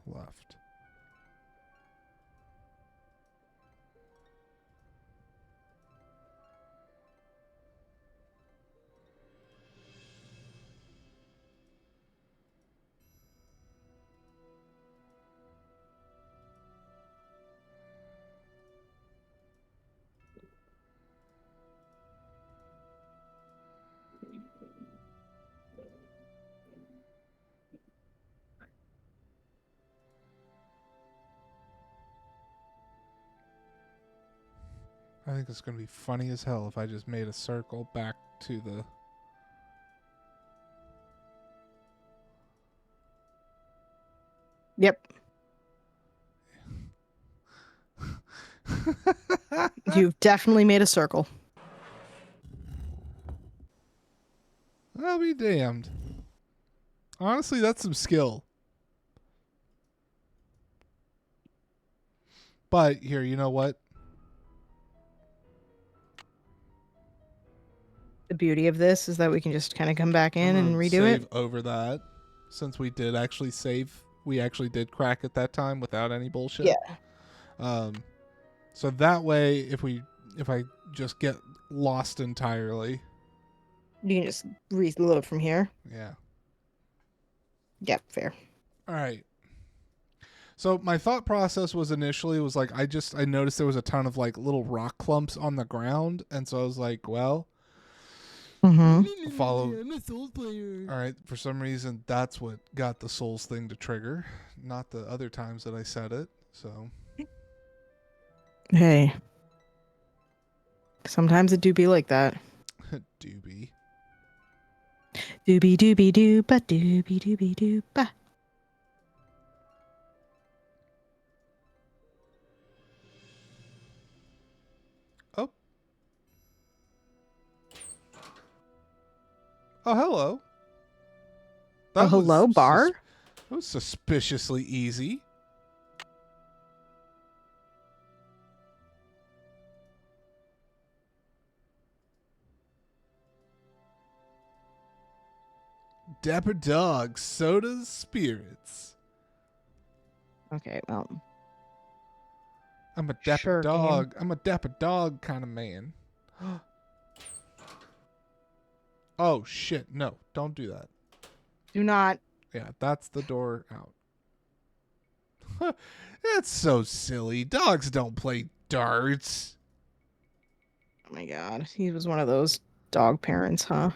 Left. I think it's gonna be funny as hell if I just made a circle back to the...
Yep. You've definitely made a circle.
I'll be damned. Honestly, that's some skill. But here, you know what?
The beauty of this is that we can just kind of come back in
I'm
and
gonna
redo
save
it.
over that, since we did actually save. We actually did crack at that time without any bullshit.
Yeah.
So that way, if I just get lost entirely,
You can just reload from here.
yeah.
Yep, fair.
All right. So my thought process was initially was like I noticed there was a ton of like little rock clumps on the ground, and so I was like, well, follow.
I'm a Souls player.
All right, for some reason that's what got the Souls thing to trigger, not the other times that I said it. So
Hey. Sometimes it do be like that.
doobie.
Doobie doobie doo ba doobie doobie doo ba.
Oh. Oh, hello.
Oh, hello, bar?
That was suspiciously easy. Dapper Dog, sodas, spirits.
Okay, well.
I'm a dapper
Sure,
dog. I'm a dapper dog kind of man. Oh, shit. No, don't do that.
Do not.
Yeah, that's the door out. That's so silly. Dogs don't play darts.
Oh my god. He was one of those dog parents, huh?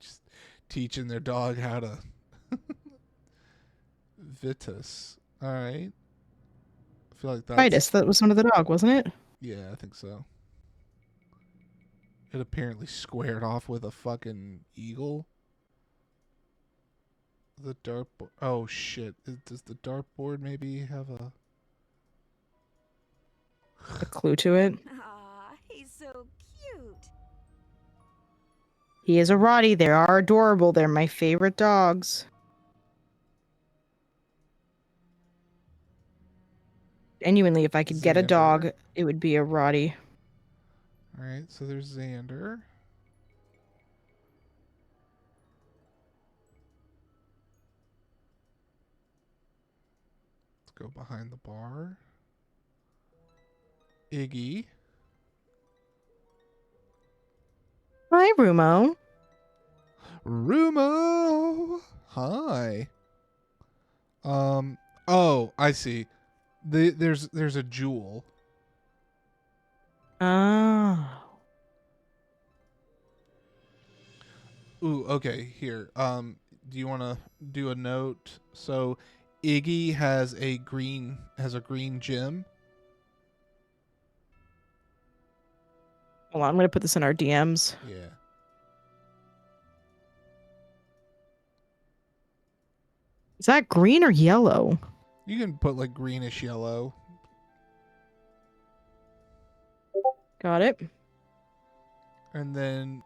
Just teaching their dog how to Vitus. All right. I feel like that's
Vitus, that was one of the dog, wasn't it?
Yeah, I think so. It apparently squared off with a fucking eagle. The dartboard. Oh shit! Does the dartboard maybe have a
clue to it?
Aw, he's so cute.
He is a Roddy. They are adorable. They're my favorite dogs. Genuinely, if I could get a dog,
Xander.
it would be a Roddy.
All right, so there's Xander. Let's go behind the bar. Iggy.
Hi, Rumo.
Rumo. Hi. Oh, I see. There's a jewel.
Oh.
Ooh, okay, here. Do you want to do a note? So Iggy has a green gem.
Hold on, I'm gonna put this in our DMs.
Yeah.
Is that green or yellow?
You can put like greenish yellow.
Got it.
And then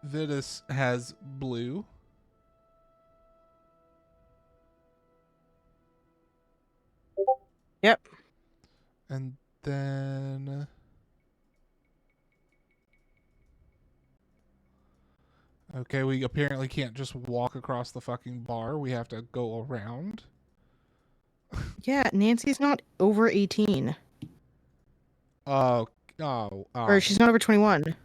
Vitus has blue.
Yep.
And then okay, we apparently can't just walk across the fucking bar. We have to go around.
Yeah, Nancy's not over 18.
Oh.
Or she's not over 21.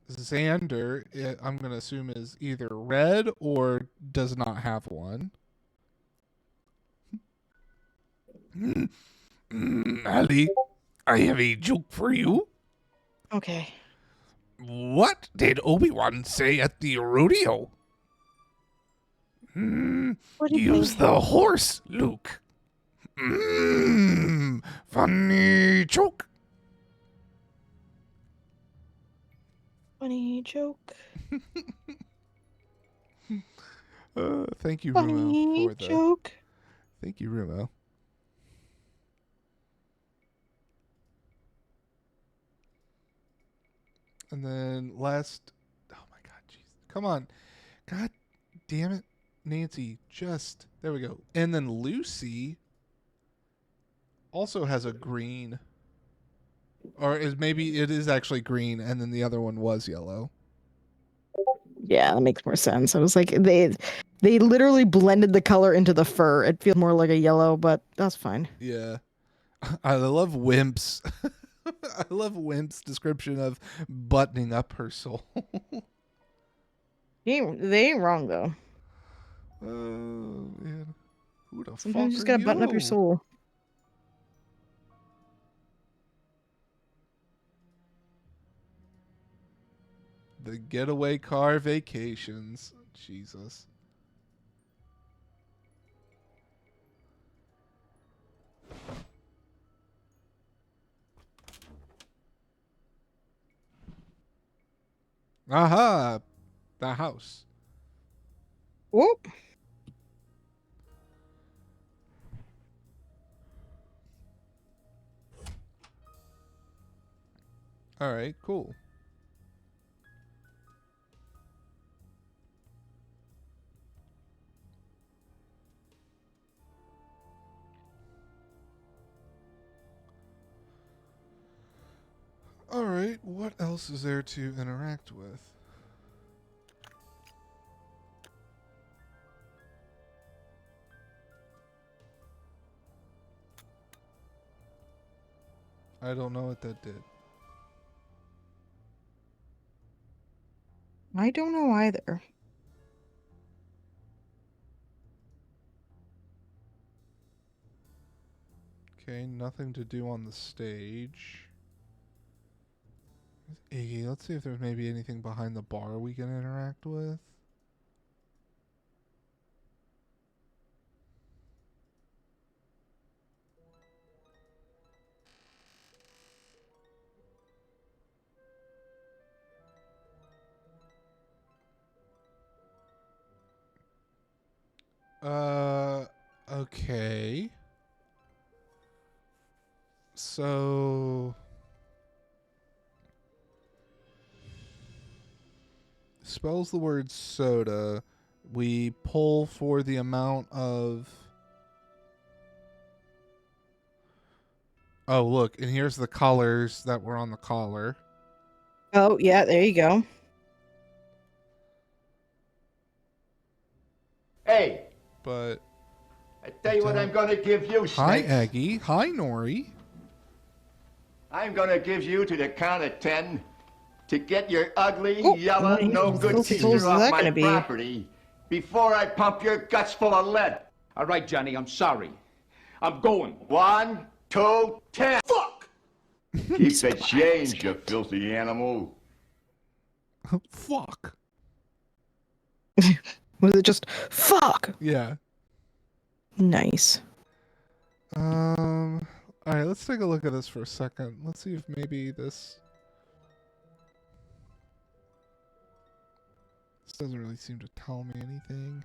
Xander, I'm going to assume is either red or does not have one. Ali, I have a joke for you.
Okay.
What did Obi-Wan say at the rodeo?
What did he
Use
say?
the horse, Luke. Funny joke.
Funny joke.
Thank you,
Funny
Rumo, for the
joke.
Thank you, Rumo. And then last, oh my God, jeez, come on, God damn it, Nancy, just there we go. And then Lucy also has a green, or maybe it is actually green, and then the other one was yellow.
Yeah, that makes more sense. I was like, they literally blended the color into the fur. It feels more like a yellow, but that's fine.
Yeah, I love Wimp's. I love Wimp's description of buttoning up her soul.
They ain't wrong though.
Man. Who the
Sometimes
fuck
you just
are
gotta button up your
you?
soul.
The Getaway Car Vacations. Jesus. Aha! The house.
Whoop.
All right, cool. All right, what else is there to interact with? I don't know what that did.
I don't know either.
Okay, nothing to do on the stage. Iggy, let's see if there's maybe anything behind the bar we can interact with. Okay. So spells the word soda. We pull for the amount of... Oh, look, and here's the colors that were on the collar.
Oh, yeah, there you go.
Hey,
But
I tell you what I'm gonna give you,
hi,
Snake.
Aggie. Hi, Nori.
I'm gonna give you to the count of 10 to get your ugly,
Oh,
yellow,
how
no
many
good
filthy souls
sister
is
off
that
my
gonna be?
property before I pump your guts full of lead.
All right, Johnny, I'm sorry. I'm going.
1, 2, 10. Fuck! Keep the change, you filthy animal.
Fuck.
Was it just fuck?
Yeah.
Nice.
All right, let's take a look at this for a second. Let's see if maybe this doesn't really seem to tell me anything.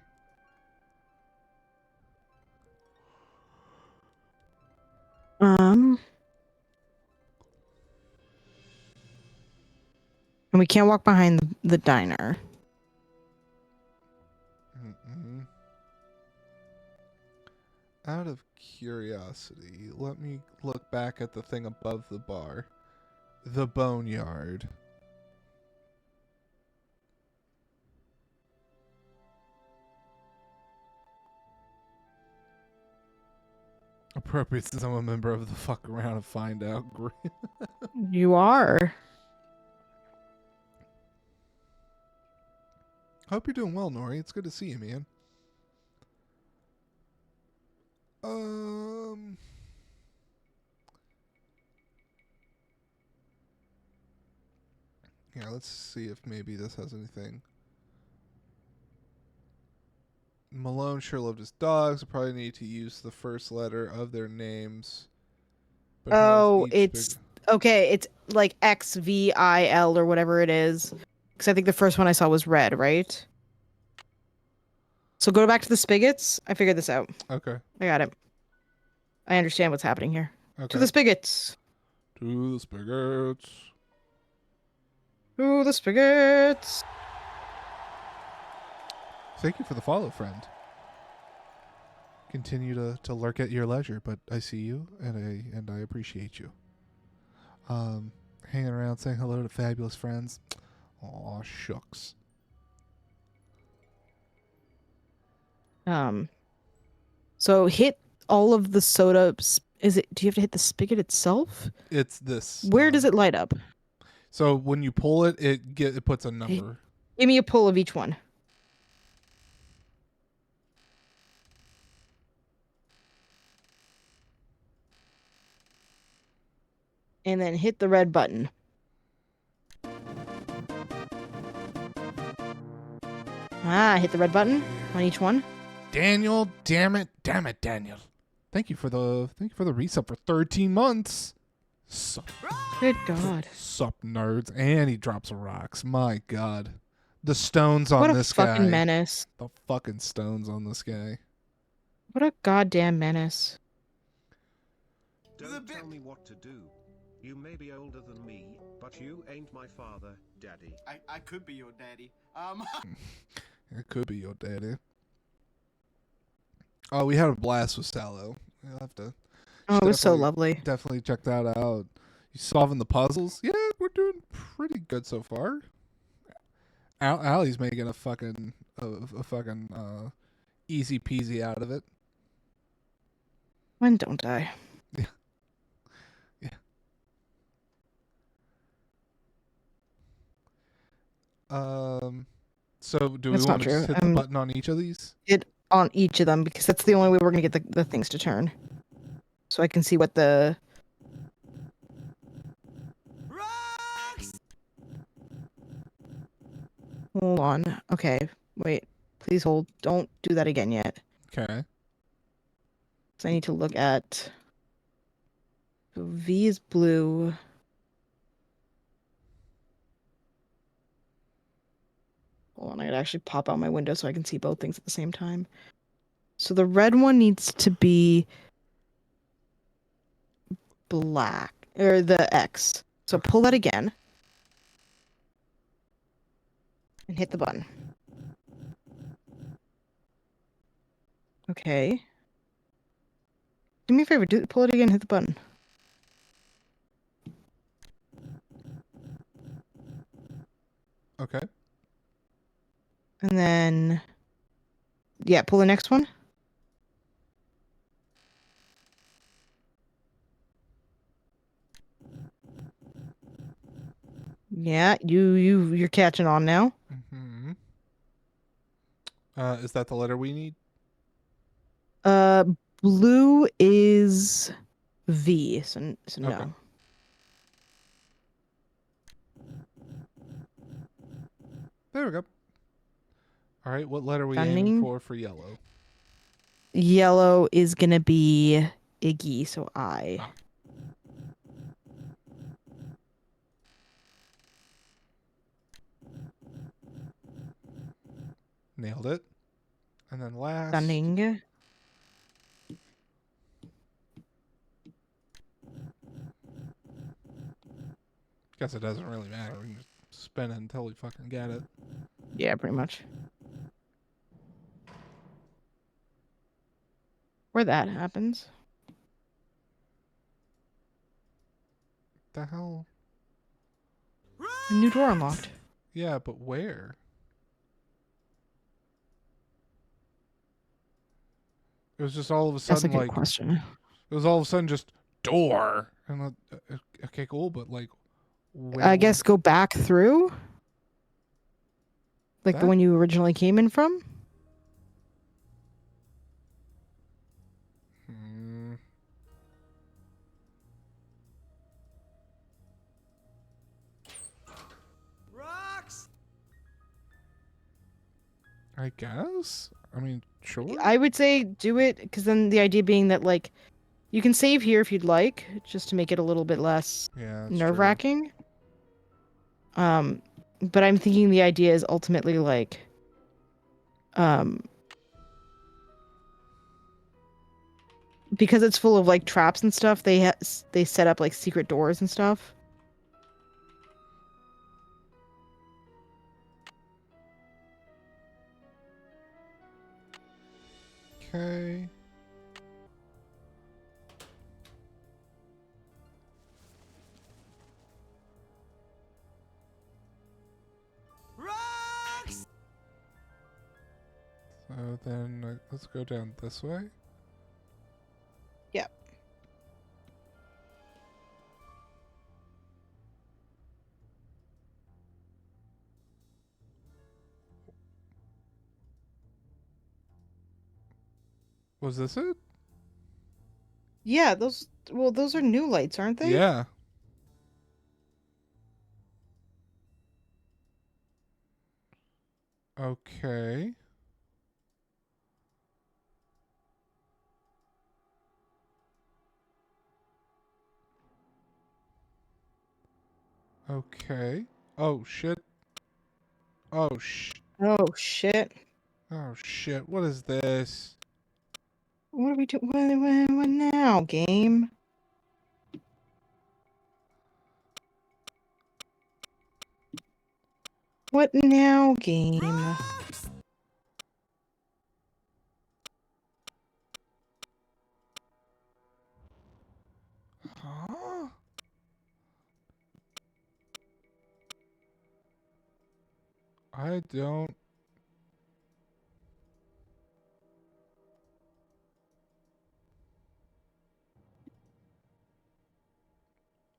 And we can't walk behind the diner.
Mm-mm. Out of curiosity, let me look back at the thing above the bar. The boneyard. Appropriate since I'm a member of the fuck around and find out group.
You are.
Hope you're doing well, Nori. It's good to see you, man. Here, let's see if maybe this has anything. Malone sure loved his dogs. I probably need to use the first letter of their names. but has
Oh,
each
it's
big-
okay. It's like XVIL or whatever it is. Because I think the first one I saw was red, right? So go back to the spigots. I figured this out.
Okay.
I got it. I understand what's happening here.
Okay.
To the spigots.
To the spigots.
To the spigots.
Thank you for the follow, friend. Continue to lurk at your leisure, but I see you and I appreciate you. Hanging around saying hello to fabulous friends. Aw, shucks.
So hit all of the soda. Is it? Do you have to hit the spigot itself?
It's this.
Where does it light up?
So when you pull it, it puts a number.
Give me a pull of each one. and then hit the red button. Hit the red button on each one.
Daniel, damn it, Daniel. Thank you for the resub for 13 months. Sup,
Good God.
sup nerds, and he drops rocks. My God, the stones on
What a
this guy.
fucking menace.
The fucking stones on this guy.
What a goddamn menace.
Don't tell me what to do. You may be older than me, but you ain't my father, Daddy.
I could be your daddy.
It could be your daddy. Oh, we had a blast with Sallow. You'll have to.
Oh, it was so
definitely-
lovely.
Definitely check that out. You solving the puzzles? Yeah, we're doing pretty good so far. Allie's making a fucking easy peasy out of it.
When don't I?
Yeah. So do
That's
we
not
want to just
true.
hit the button on each of these?
It on each of them because that's the only way we're gonna get the things to turn. So I can see what the Hold on. Okay. Wait. Please hold. Don't do that again yet.
Okay.
So I need to look at so V is blue. Hold on, I gotta actually pop out my window so I can see both things at the same time. So the red one needs to be black, or the X. So pull that again. And hit the button. Okay. Do me a favor, pull it again, hit the button.
Okay.
And then, yeah, pull the next one. Yeah, you're catching on now.
Mm-hmm. Is that the letter we need?
Blue is V, so no.
Okay. There we go. All right, what letter are we aiming
Stunning.
for yellow?
Yellow is gonna be Iggy, so I.
Nailed it. And then last.
Stunning.
Guess it doesn't really matter. We can just spin it until we fucking get it.
Yeah, pretty much. Where that happens.
The hell?
A new door unlocked.
Yeah, but where? It was just all of a
That's a
sudden
good
like
question.
It was all of a sudden just door. And okay, cool, but like where
I guess go back through? Like the
That-
one you originally came in from?
Hmm.
Rocks!
I guess. I mean, sure.
I would say do it because then the idea being that like you can save here if you'd like, just to make it a little bit less
Yeah, that's true.
nerve-wracking. But I'm thinking the idea is ultimately like because it's full of like traps and stuff, they set up like secret doors and stuff.
Okay.
Rocks!
So then let's go down this way.
Yep.
Was this it?
Yeah, those are new lights, aren't they?
Yeah. Okay. Okay. Oh shit. Oh
Oh shit.
Oh shit. What is this?
What are we doing? What now, game? What now, game?
Huh? I don't.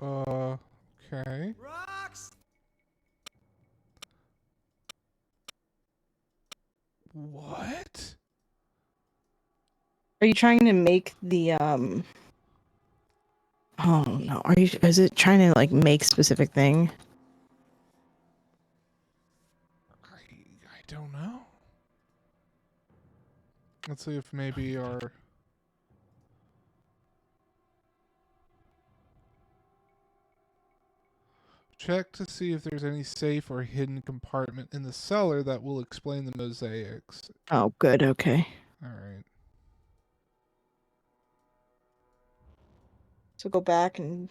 Okay.
Rocks!
What?
Are you trying to make the Oh no, is it trying to like make specific thing?
I don't know. Let's see if maybe our check to see if there's any safe or hidden compartment in the cellar that will explain the mosaics.
Oh, good. Okay.
All right.
So go back and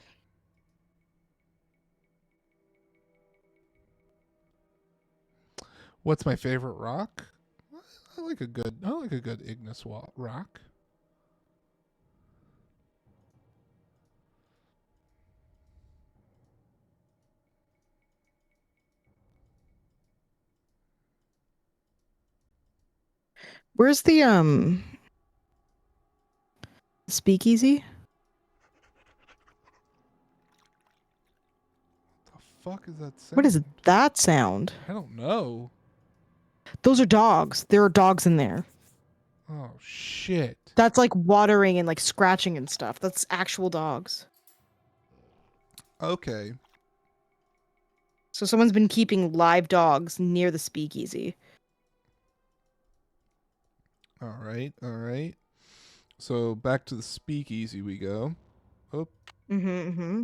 What's my favorite rock? I like a good igneous rock.
where's the speakeasy?
The fuck is that sound?
What is that sound?
I don't know.
Those are dogs. There are dogs in there.
Oh shit.
That's like watering and like scratching and stuff. That's actual dogs.
Okay.
So someone's been keeping live dogs near the speakeasy.
All right. All right. So back to the speakeasy we go. Oh.
Mm-hmm.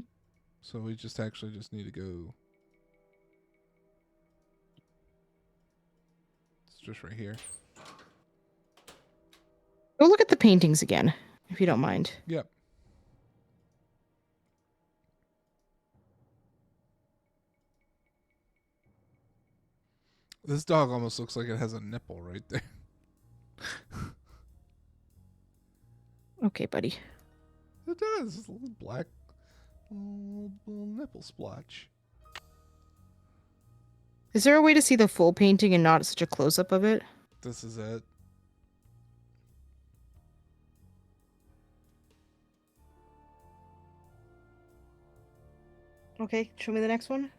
So we just need to go. It's just right here.
Go look at the paintings again, if you don't mind.
Yep. This dog almost looks like it has a nipple right there.
Okay, buddy.
It does. It's a little black little nipple splotch.
Is there a way to see the full painting and not such a close-up of it?
This is it.
Okay, show me the next one.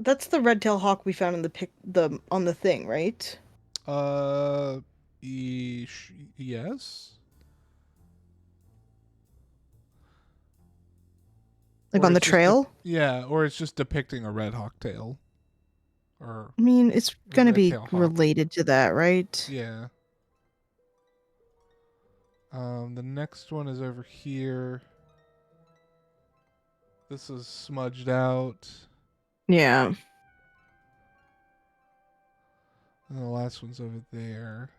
That's the red-tailed hawk we found in the on the thing, right?
Yes.
Like
Or
on the
it's just
trail?
yeah, or it's just depicting a red hawk tail. Or
I mean, it's gonna be
red-tailed hawk.
related to that, right?
Yeah. The next one is over here. This is smudged out.
Yeah.
And the last one's over there.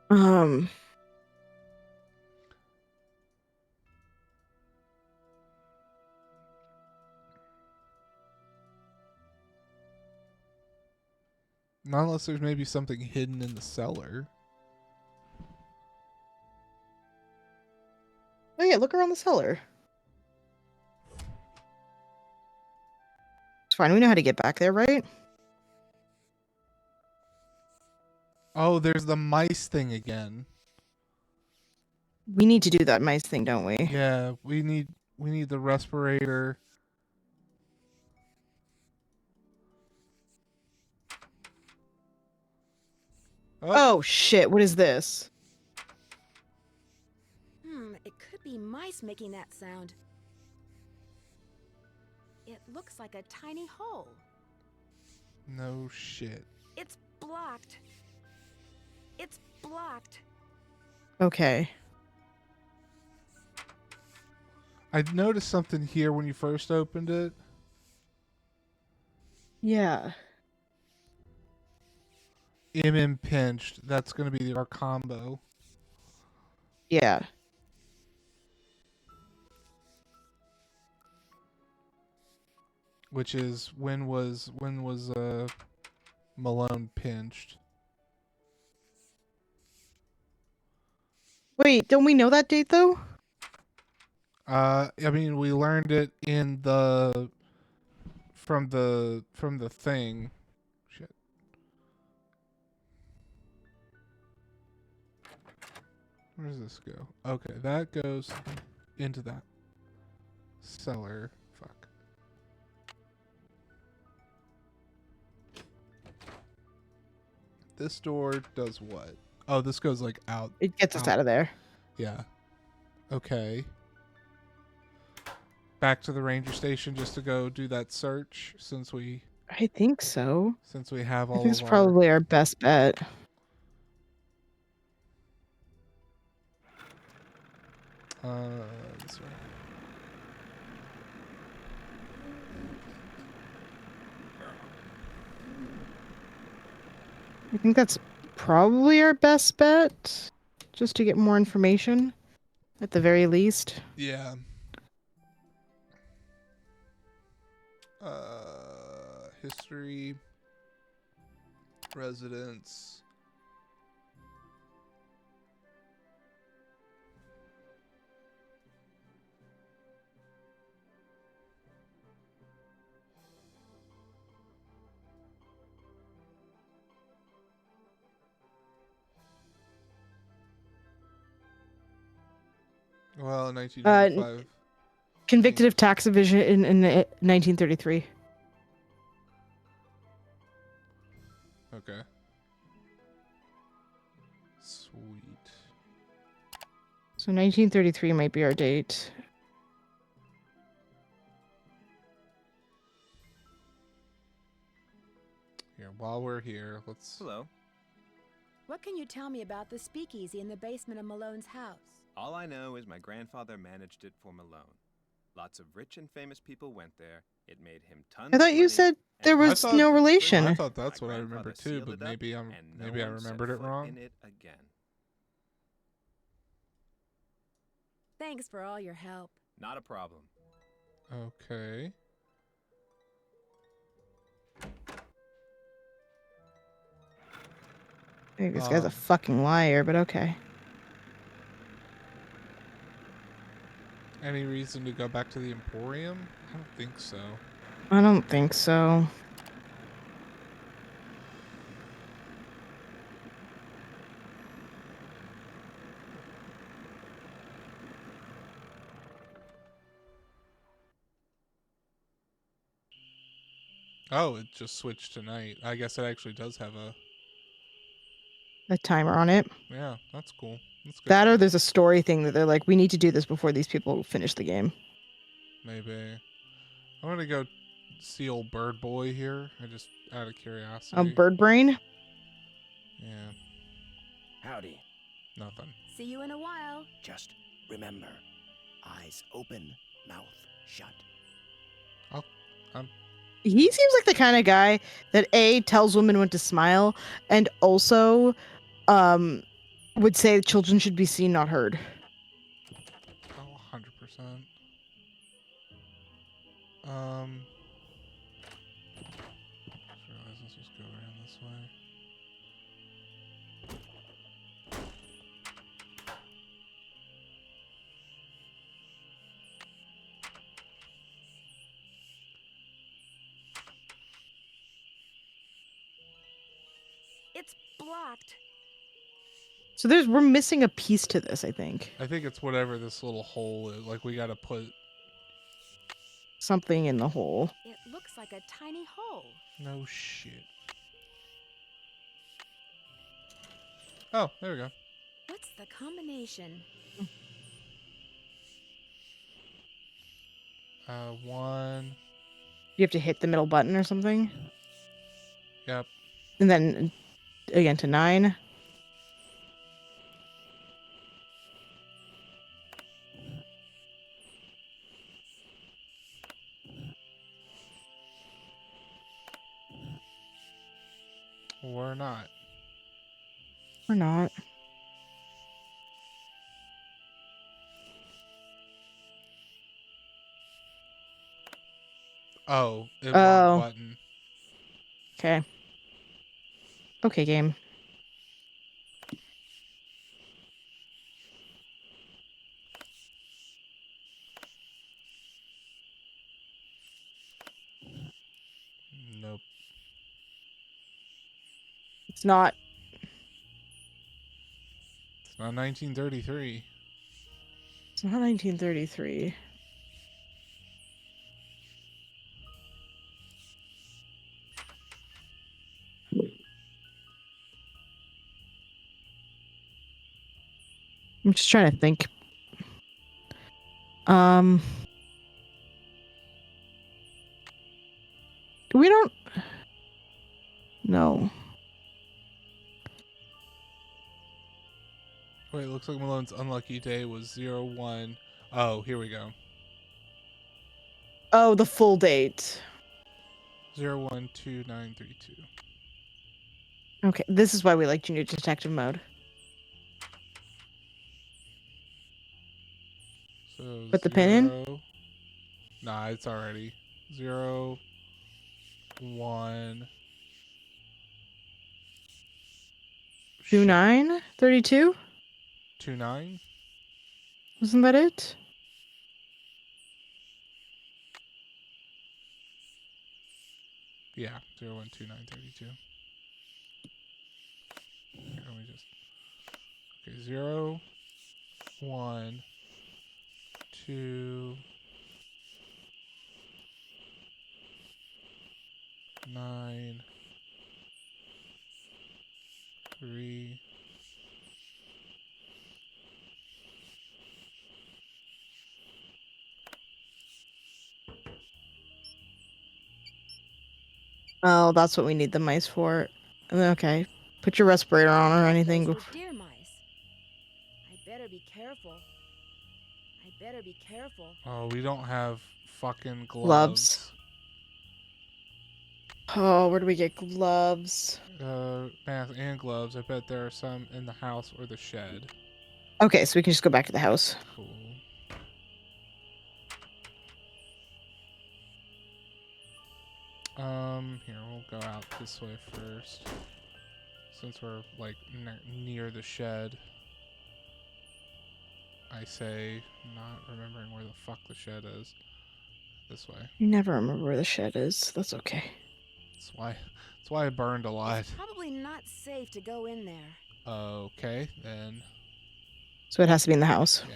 Um.
Not unless there's maybe something hidden in the cellar.
Oh yeah, look around the cellar. It's fine. We know how to get back there, right?
Oh, there's the mice thing again.
We need to do that mice thing, don't we?
Yeah, we need the respirator.
Oh shit, what is this?
It could be mice making that sound. It looks like a tiny hole.
No shit.
It's blocked. It's blocked.
Okay.
I noticed something here when you first opened it.
Yeah.
MM pinched. That's going to be our combo.
Yeah.
Which is when was Malone pinched?
Wait, don't we know that date though?
I mean, we learned it in the from the thing. Shit. Where does this go? Okay, that goes into that cellar. Fuck. This door does what? Oh, this goes like out.
It gets us out of there.
Yeah. Okay. Back to the ranger station just to go do that search since we
I think so.
have
I
all
think it's
of our
probably our best bet.
this way.
I think that's probably our best bet, just to get more information, at the very least.
Yeah. History, residence. Well, 1995.
Convicted of tax evasion in 1933.
Okay. Sweet.
So 1933 might be our date.
Here, while we're here, let's.
Hello.
What can you tell me about the speakeasy in the basement of Malone's house?
All I know is my grandfather managed it for Malone. Lots of rich and famous people went there. It made him tons
I thought
of
you
money,
said
and
there
he
was
was
no
rich.
relation.
I thought that's
My
what I remember
grandfather
too,
sealed
but
it up,
maybe
and no
maybe I
one set
remembered it
foot
wrong.
in it again.
Thanks for all your help.
Not a problem.
Okay.
I think this guy's a fucking liar, but okay.
Any reason to go back to the Emporium? I don't think so.
I don't think so.
Oh, it just switched to night. I guess it actually does have
A timer on it.
Yeah, that's cool. That's good.
That or there's a story thing that they're like, we need to do this before these people finish the game.
Maybe. I'm gonna go see old Bird Boy here. I just out of curiosity.
Bird brain?
Yeah.
Howdy.
Nothing.
See you in a while.
Just remember, eyes open, mouth shut.
He seems like the kind of guy that A, tells women when to smile, and also would say children should be seen, not heard.
Oh, 100%. Just realized let's just go around this way.
It's blocked.
So we're missing a piece to this, I think.
I think it's whatever this little hole is. Like we gotta put
Something in the hole.
It looks like a tiny hole.
no shit. Oh, there we go.
What's the combination?
One.
You have to hit the middle button or something.
Yep.
And then again to 9.
Or not.
Or not.
Oh, it
Oh.
button.
Okay. Okay, game.
Nope.
It's not.
It's not 1933.
It's not 1933. I'm just trying to think. We don't. No.
Wait, it looks like Malone's unlucky day was 01. Oh, here we go.
Oh, the full date.
012932.
Okay, this is why we like Junior Detective mode.
So
Put the pin in?
Nah, it's already 0, 1,
29? 32?
29.
Wasn't that it?
Yeah, 012932. Here, let me just. Okay, 0, 1, 2, 9, 3.
Oh, that's what we need the mice for. Okay. Put your respirator on or anything.
Those were deer mice. I better be careful. I better be careful.
Oh, we don't have fucking
Gloves. Oh, where do we get gloves?
Mask and gloves. I bet there are some in the house or the shed.
Okay, so we can just go back to the house.
Cool. Here, we'll go out this way first. Since we're, like, near the shed. I say, not remembering where the fuck the shed is. This way.
You never remember where the shed is. That's okay.
That's why I burned a lot.
It's probably not safe to go in there.
Okay, then.
So it has to be in the house.
Yeah.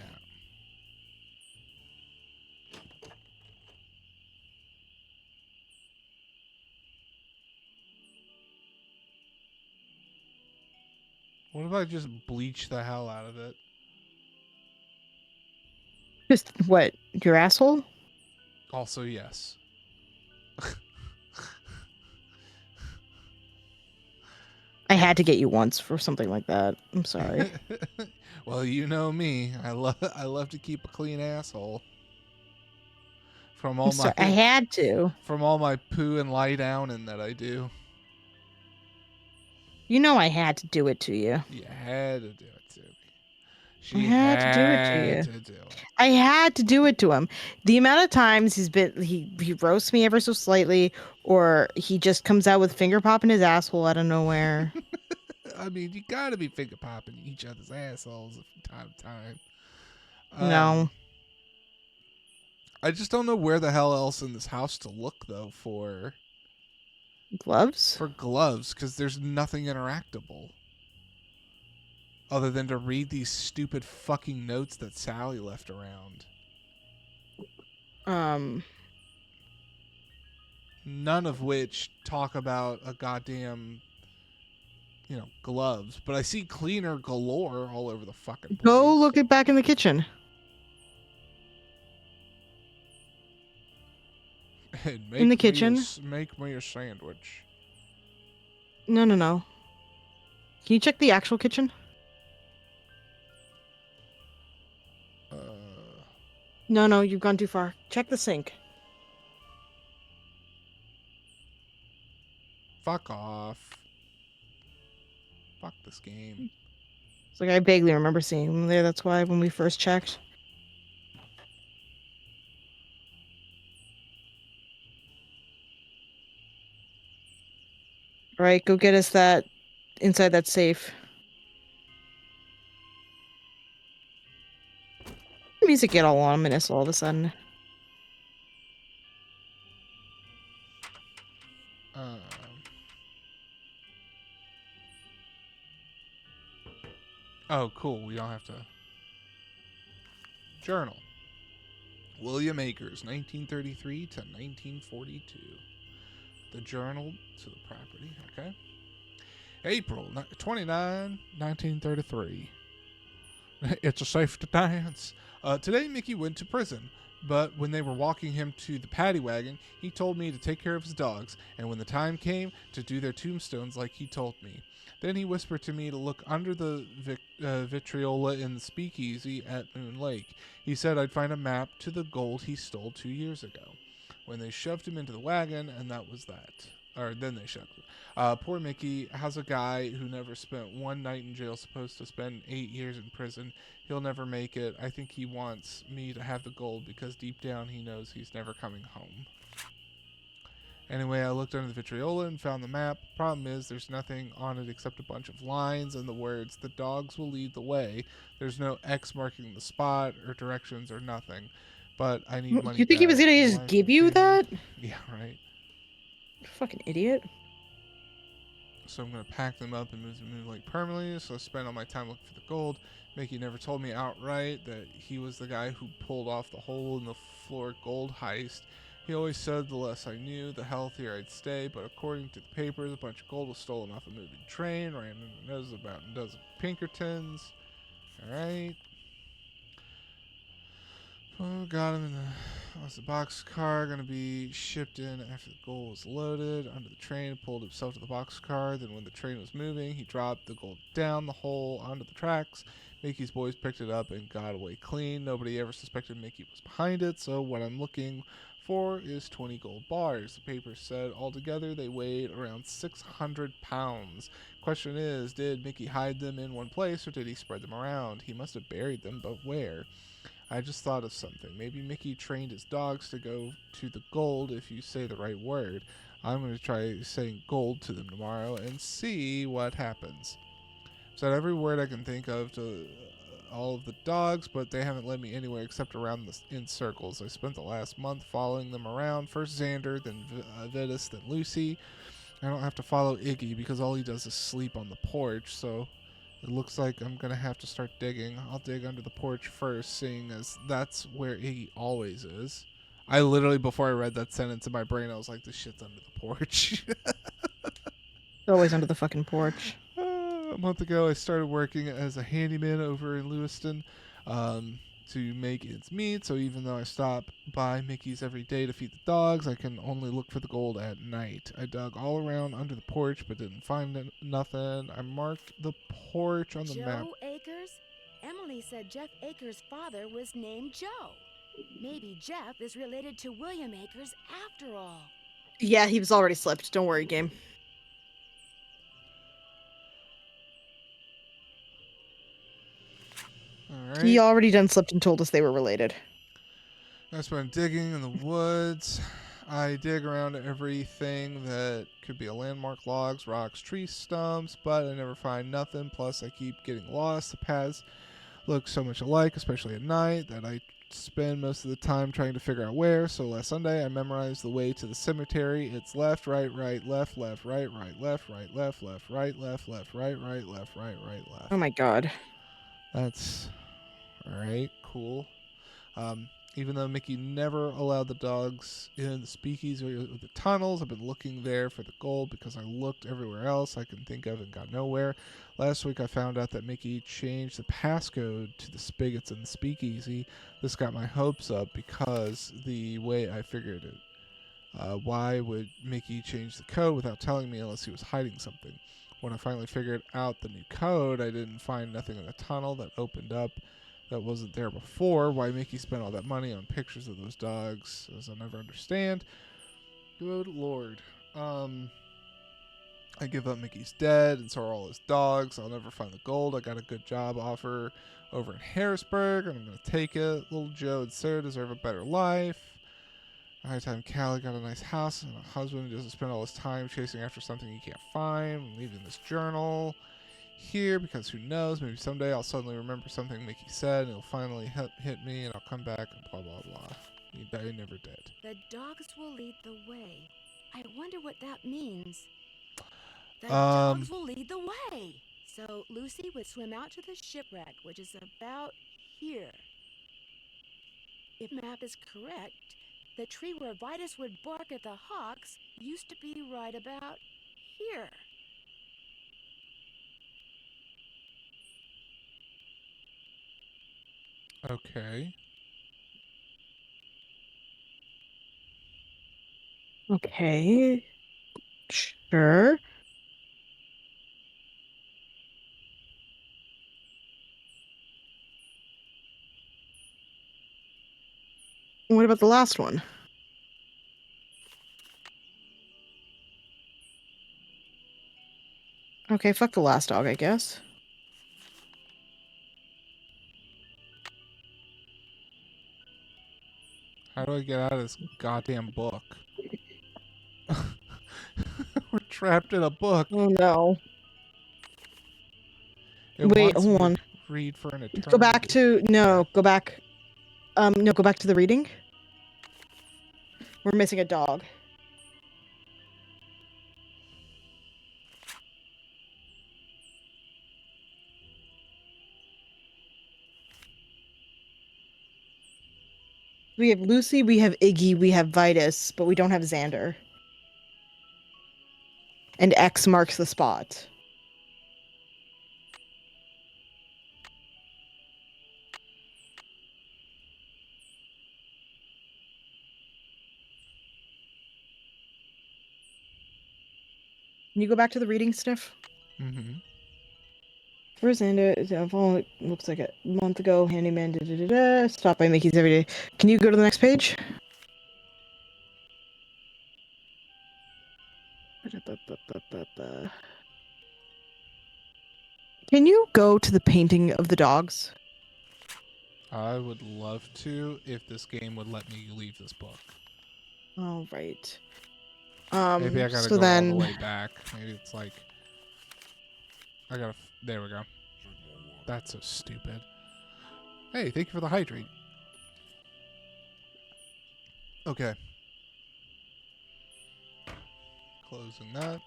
What if I just bleach the hell out of it?
Just what? Your asshole?
Also, yes.
I had to get you once for something like that. I'm sorry.
Well, you know me. I love to keep a clean asshole. From all my
I had to.
From all my poo and lie down in that I do.
You know I had to do it to you.
You had to do it to me. She
I had to do it to you.
to do it.
I had to do it to him. The amount of times he roasts me ever so slightly, or he just comes out with finger popping his asshole out of nowhere.
I mean, you gotta be finger popping each other's assholes from time to time.
No.
I just don't know where the hell else in this house to look though for
gloves.
For gloves, because there's nothing interactable. other than to read these stupid fucking notes that Sally left around. None of which talk about a goddamn, gloves. But I see cleaner galore all over the fucking place.
Go look it back in the kitchen.
And
In the kitchen.
Make me a sandwich.
No. Can you check the actual kitchen? No, you've gone too far. Check the sink.
Fuck off. Fuck this game.
It's like I vaguely remember seeing him there. That's why when we first checked. All right, go get us that inside that safe. Music get all ominous all of a sudden.
Oh, cool. We don't have to. Journal. William Akers, 1933 to 1942. The journal to the property. Okay. April 29, 1933. It's a safe to dance. Today, Mickey went to prison, but when they were walking him to the paddy wagon, he told me to take care of his dogs, and when the time came, to do their tombstones like he told me. Then he whispered to me to look under the vitriola in the speakeasy at Moon Lake. He said I'd find a map to the gold he stole 2 years ago. When they shoved him into the wagon, and that was that. Or then they shoved him. Poor Mickey has a guy who never spent one night in jail, supposed to spend 8 years in prison. He'll never make it. I think he wants me to have the gold because deep down he knows he's never coming home. Anyway, I looked under the vitriola and found the map. Problem is, there's nothing on it except a bunch of lines and the words, "The dogs will lead the way." There's no X marking the spot or directions or nothing. But I need money.
You think he was gonna just give you that?
Yeah, right.
Fucking idiot.
So I'm going to pack them up and move them like permanently. So I spent all my time looking for the gold. Mickey never told me outright that he was the guy who pulled off the hole in the floor gold heist. He always said the less I knew, the healthier I'd stay. But according to the papers, a bunch of gold was stolen off a moving train. Ran into the nose of about a dozen Pinkertons. Alright. Oh, got him in the box car, gonna be shipped in after the gold was loaded. Under the train, pulled himself to the box car. Then when the train was moving, he dropped the gold down the hole onto the tracks. Mickey's boys picked it up and got away clean. Nobody ever suspected Mickey was behind it, so what I'm looking for is 20 gold bars. The paper said altogether they weighed around 600 pounds. Question is, did Mickey hide them in one place or did he spread them around? He must have buried them, but where? I just thought of something. Maybe Mickey trained his dogs to go to the gold if you say the right word. I'm going to try saying gold to them tomorrow and see what happens. Said every word I can think of to all of the dogs, but they haven't led me anywhere except around in circles. I spent the last month following them around. First Xander, then Vitus, then Lucy. I don't have to follow Iggy because all he does is sleep on the porch, so it looks like I'm going to have to start digging. I'll dig under the porch first, seeing as that's where Iggy always is. I literally, before I read that sentence in my brain, I was like, this shit's under the porch.
It's always under the fucking porch.
A month ago, I started working as a handyman over in Lewiston to make ends meet. So even though I stop by Mickey's every day to feed the dogs, I can only look for the gold at night. I dug all around under the porch, but didn't find nothing. I marked the porch on the map.
Joe Akers? Emily said Jeff Akers' father was named Joe. Maybe Jeff is related to William Akers after all.
Yeah, he was already slept. Don't worry, game.
Alright.
He already done slept and told us they were related.
That's when I'm digging in the woods. I dig around everything that could be a landmark, logs, rocks, tree stumps, but I never find nothing. Plus, I keep getting lost. The paths look so much alike, especially at night, that I spend most of the time trying to figure out where, so last Sunday I memorized the way to the cemetery. It's left, right, right, left, left, right, right, left, right, left, left, right, left, left, right, right, left, right, right, left.
Oh my god.
That's alright, cool. Even though Mickey never allowed the dogs in the speakeasy or the tunnels, I've been looking there for the gold because I looked everywhere else I can think of and got nowhere. Last week I found out that Mickey changed the passcode to the spigots in the speakeasy. This got my hopes up because the way I figured it. Why would Mickey change the code without telling me unless he was hiding something? When I finally figured out the new code, I didn't find nothing in the tunnel that opened up that wasn't there before. Why Mickey spent all that money on pictures of those dogs, as I'll never understand. Good lord. I give up Mickey's dead, and so are all his dogs. I'll never find the gold. I got a good job offer over in Harrisburg, and I'm going to take it. Little Joe and Sarah deserve a better life. High time Callie got a nice house and a husband who doesn't spend all his time chasing after something he can't find. I'm leaving this journal here because who knows, maybe someday I'll suddenly remember something Mickey said and it'll finally hit me and I'll come back and blah blah blah. He never did.
The dogs will lead the way. I wonder what that means. The
Um,
dogs will lead the way. So Lucy would swim out to the shipwreck, which is about here. If map is correct, the tree where Vitus would bark at the hawks used to be right about here.
Okay.
Okay. Sure. What about the last one? Okay, fuck the last dog, I guess.
How do I get out of this goddamn book? We're trapped in a book.
Oh no.
It
Wait,
wants
hold
me
on.
to read for an eternity.
Go back to go back. No, go back to the reading. We're missing a dog. We have Lucy, we have Iggy, we have Vitus, but we don't have Xander. And X marks the spot. Can you go back to the reading, Sniff?
Mm-hmm.
Where's Xander? It looks like a month ago. Handyman. Stop by Mickey's every day. Can you go to the next page? Can you go to the painting of the dogs?
I would love to if this game would let me leave this book.
All right.
Maybe I gotta
so
go
then...
all the way back. Maybe it's like I gotta. There we go. That's so stupid. Hey, thank you for the hydrate. Okay. Closing that.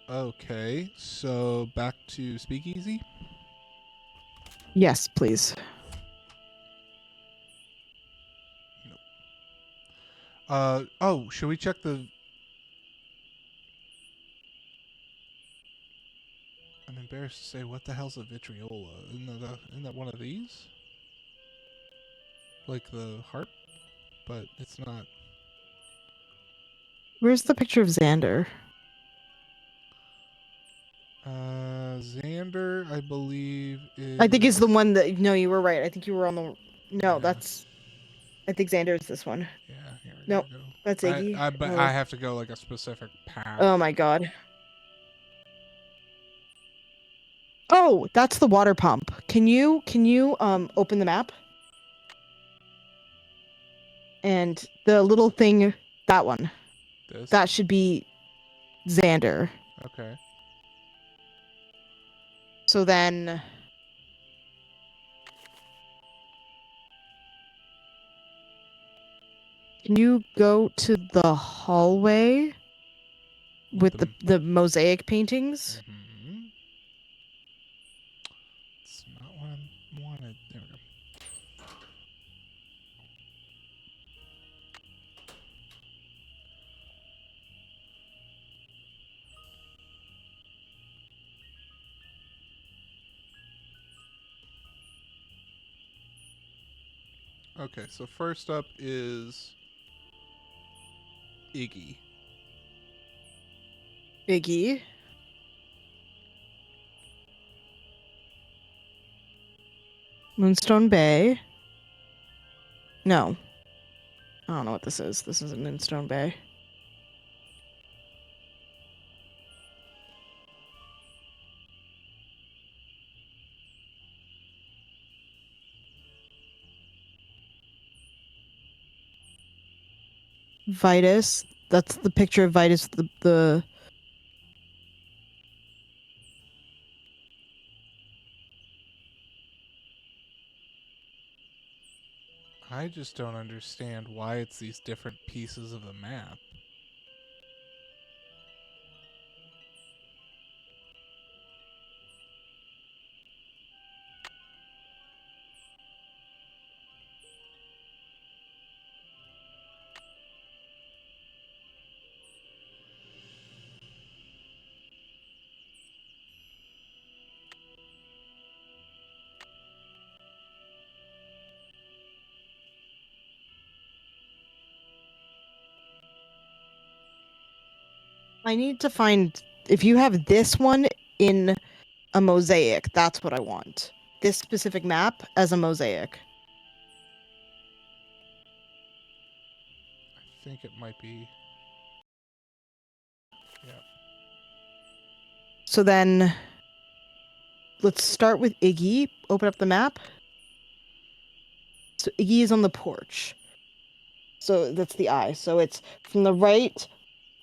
Okay, so back to Speakeasy.
Yes, please.
Oh, should we check the... I'm embarrassed to say, what the hell's a vitriola? Isn't that one of these? Like the harp? But it's not.
Where's the picture of Xander?
Xander, I believe is...
I think is the one that... No, you were right. I think you were on the... No, that's... I think Xander is this one.
Yeah, here we
nope,
go.
that's Iggy.
But I have to go like a specific path.
Oh my god. Oh, that's the water pump. Can you open the map? And the little thing, that one.
This?
That should be Xander.
Okay.
So then Can you go to the hallway with the mosaic paintings?
Mm-hmm. It's not what I wanted. There we go. Okay, so first up is Iggy.
Iggy. Moonstone Bay. No. I don't know what this is. This isn't Moonstone Bay. Vitus. That's the picture of Vitus, the
I just don't understand why it's these different pieces of the map.
I need to find if you have this one in a mosaic, that's what I want. This specific map as a mosaic.
I think it might be. Yeah.
So then let's start with Iggy. Open up the map. So Iggy is on the porch. So that's the eye. So it's from the right,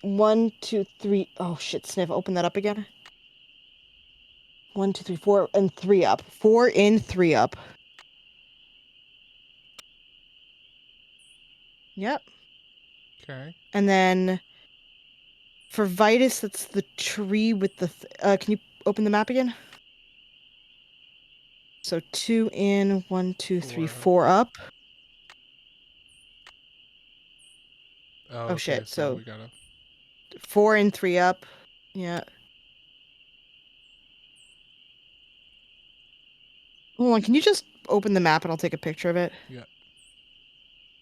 1, 2, 3. Oh shit, Sniff, open that up again. 1, 2, 3, 4, and 3 up. 4 in, 3 up. Yep.
Okay.
And then for Vitus, that's the tree with the. Can you open the map again? So 2 in, 1, 2, 3, 4 up.
Oh,
Oh
okay,
shit!
so
So
we gotta.
4 in, 3 up. Yeah. Hold on, can you just open the map and I'll take a picture of it?
Yeah.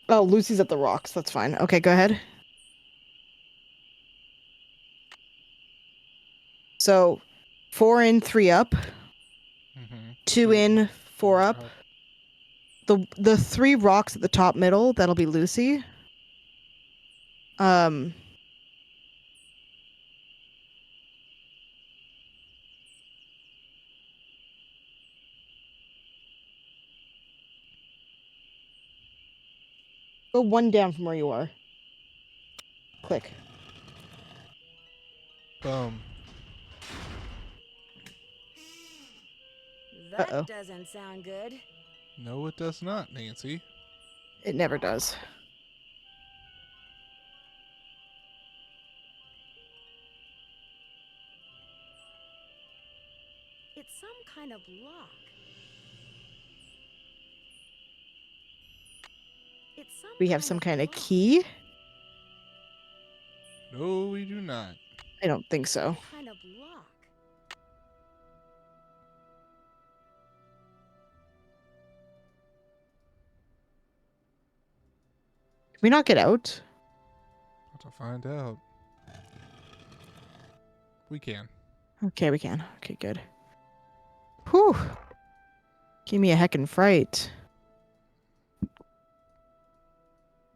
Oh, Lucy's at the rocks. That's fine. Okay, go ahead. So 4 in, 3 up.
Mm-hmm.
2 in, 4 up. The 3 rocks at the top middle, that'll be Lucy. Go 1 down from where you are. Click.
Boom.
That
Uh-oh.
doesn't sound good.
No, it does not, Nancy.
It never does.
It's some kind of lock. It's some
We have some kind of key?
No, we do not.
I don't think so.
kind of lock.
Can we not get out?
Have to find out. We can.
Okay, we can. Okay, good. Whew. Give me a heckin' fright.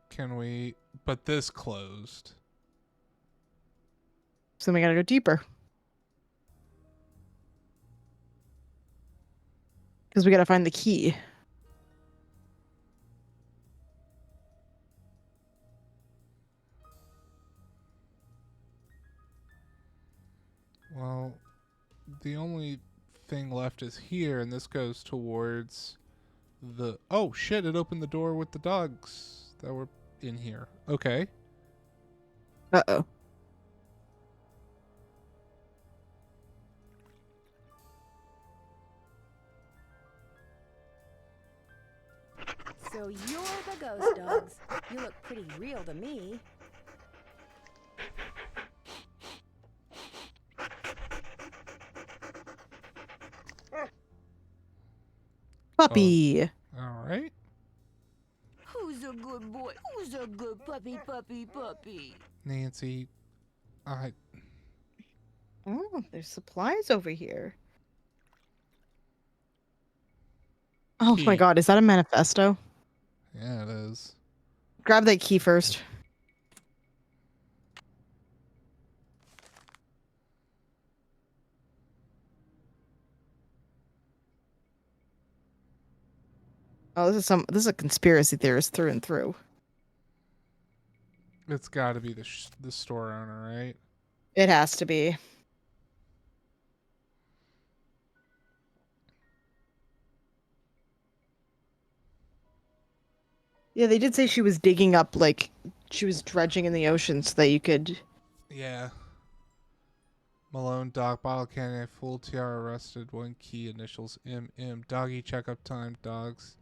Can we? But this closed.
So then we gotta go deeper. Because we gotta find the key.
Well, the only thing left is here, and this goes towards the. Oh shit! It opened the door with the dogs that were in here. Okay.
Uh-oh.
So you're the ghost dogs. You look pretty real to me.
Puppy.
All right.
Who's a good boy? Who's a good puppy?
Nancy, I
Oh, there's supplies over here. Oh my
Key.
god, is that a manifesto?
Yeah, it is.
Grab that key first. Oh, this is a conspiracy theorist through and through.
It's got to be the store owner, right?
It has to be. Yeah, they did say she was digging up, like, she was dredging in the ocean so that you could...
Yeah. Malone, Doc, Bottle Candy, Full Tiara arrested, 1 key, initials MM. Doggy checkup time, dogs.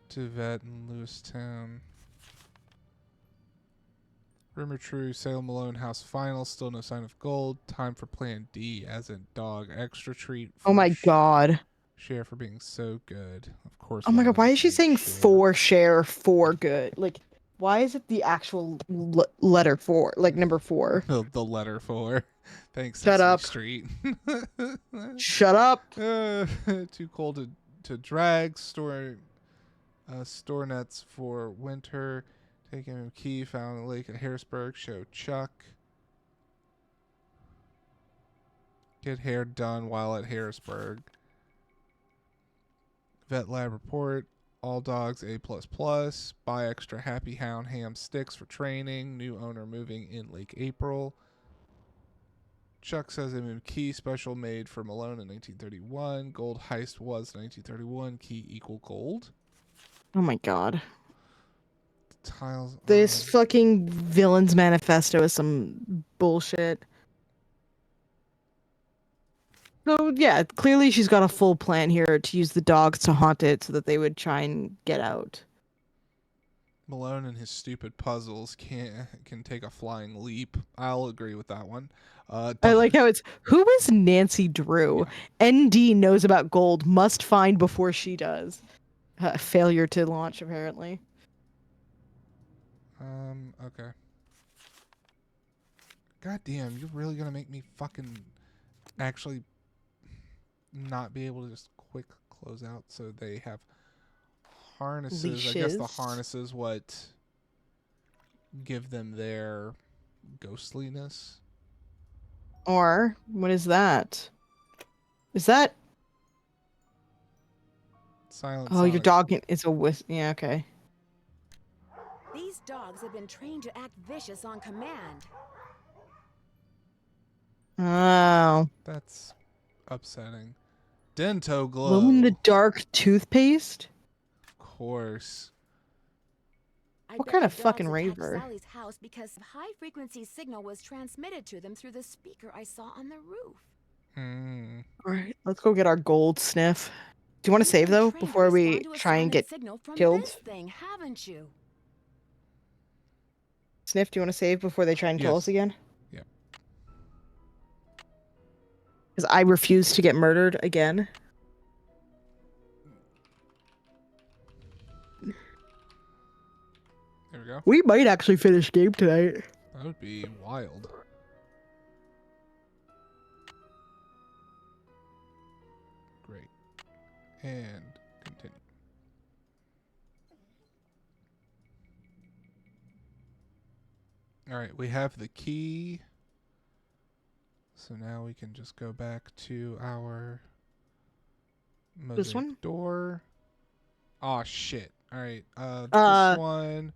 To vet in Lewistown. Rumor true, Salem Malone House final, still no sign of gold. Time for plan D, as in dog. Extra treat for
Oh my god.
Share for being so good. Of course.
Oh my god, why
Malone
is she
hates
saying
Cher.
for share, for good? Like, why is it the actual letter 4, like number 4?
The letter 4. Thanks,
Shut
Sesame
up.
Street.
Shut up.
Too cold to drag. Store nets for winter. Take him key found in the lake at Harrisburg. Show Chuck. Get hair done while at Harrisburg. Vet lab report. All dogs A++. Buy extra Happy Hound ham sticks for training. New owner moving in late April. Chuck says MM key special made for Malone in 1931. Gold heist was 1931. Key equal gold.
Oh my god.
Tiles.
This fucking villain's manifesto is some bullshit. So yeah, clearly she's got a full plan here to use the dogs to haunt it so that they would try and get out.
Malone and his stupid puzzles can take a flying leap. I'll agree with that one.
I like how it's, who is Nancy Drew? ND knows about gold, must find before she does. Failure to launch, apparently.
Okay. God damn, you're really gonna make me fucking actually not be able to just quick close out. So they have harnesses. I guess the
Leashes.
harnesses what give them their ghostliness.
Or, what is that? Is that...
Silent
Oh, your
Sonic.
dog is a yeah, okay.
These dogs have been trained to act vicious on command.
Oh.
That's upsetting. Dento glow.
Glow in the dark toothpaste?
Of course.
I
What
bet
kind
the
of fucking
dogs attacked
raver?
Sally's house because high frequency signal was transmitted to them through the speaker I saw on the roof.
Alright, let's go get our gold sniff. Do you want to save, though, before we try and get killed?
This thing, haven't you?
Sniff, do you want to save before they try and kill
Yes.
us again?
Yeah.
Because I refuse to get murdered again.
There we go.
We might actually finish game tonight.
That would be wild. Great. And continue. All right, we have the key. So now we can just go back to our
This
mosaic
one?
door. Oh shit. All right.
Uh,
This one.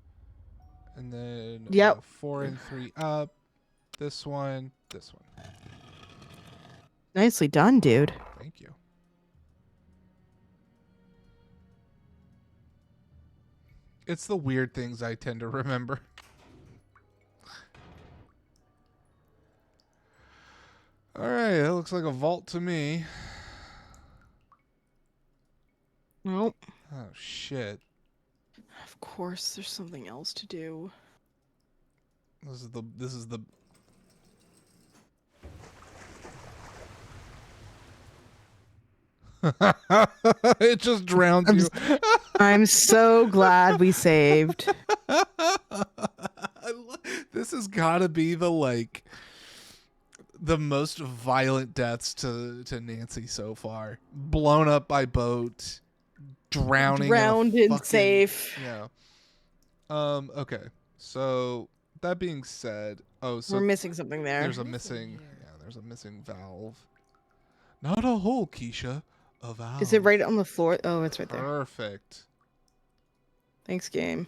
And then
Yep.
4 and 3 up. This one. This one.
Nicely done, dude.
Thank you. It's the weird things I tend to remember. Alright, that looks like a vault to me.
Nope.
Oh, shit.
Of course, there's something else to do.
This is the it just drowned you.
I'm so glad we saved.
This has got to be the most violent deaths to Nancy so far. Blown up by boat, drowning,
Drowned
in a
and
fucking,
safe.
Yeah. Okay. So that being said, so
We're missing something there.
There's a missing valve. Not a hole, Keisha. A valve.
Is it right on the floor? Oh, it's right there.
Perfect.
Thanks, game.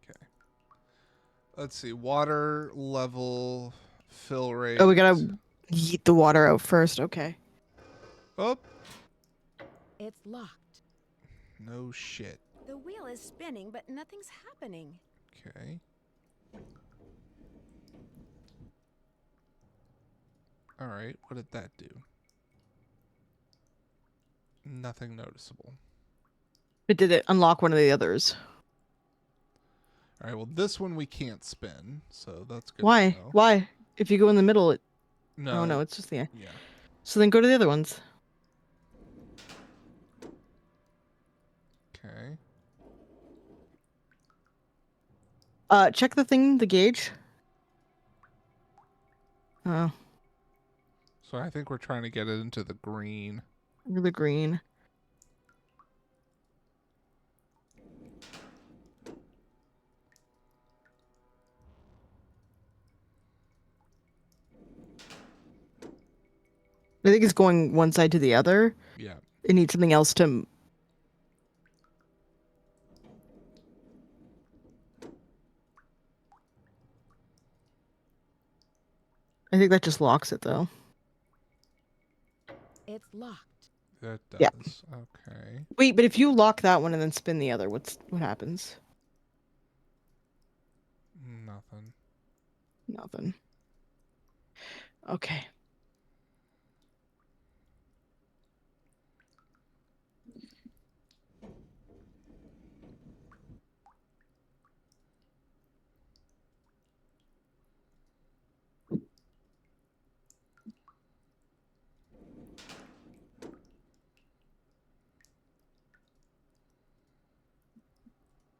Okay. Let's see. Water level, fill rate.
Oh, we gotta yeet the water out first. Okay.
Oh.
It's locked.
No shit.
The wheel is spinning, but nothing's happening.
Okay. All right. What did that do? Nothing noticeable.
But did it unlock one of the others?
All right. Well, this one we can't spin, so that's good.
Why?
To know.
Why? If you go in the middle, it.
No.
Oh no, it's just the.
Yeah.
So then go to the other ones.
Okay.
Check the thing, the gauge. Oh,
So I think we're trying to get it into the green.
the green. I think it's going one side to the other.
Yeah.
It needs something else to. I think that just locks it though.
It's locked.
That does.
Yeah.
Okay.
Wait, but if you lock that one and then spin the other, what happens?
Nothing.
Nothing. Okay.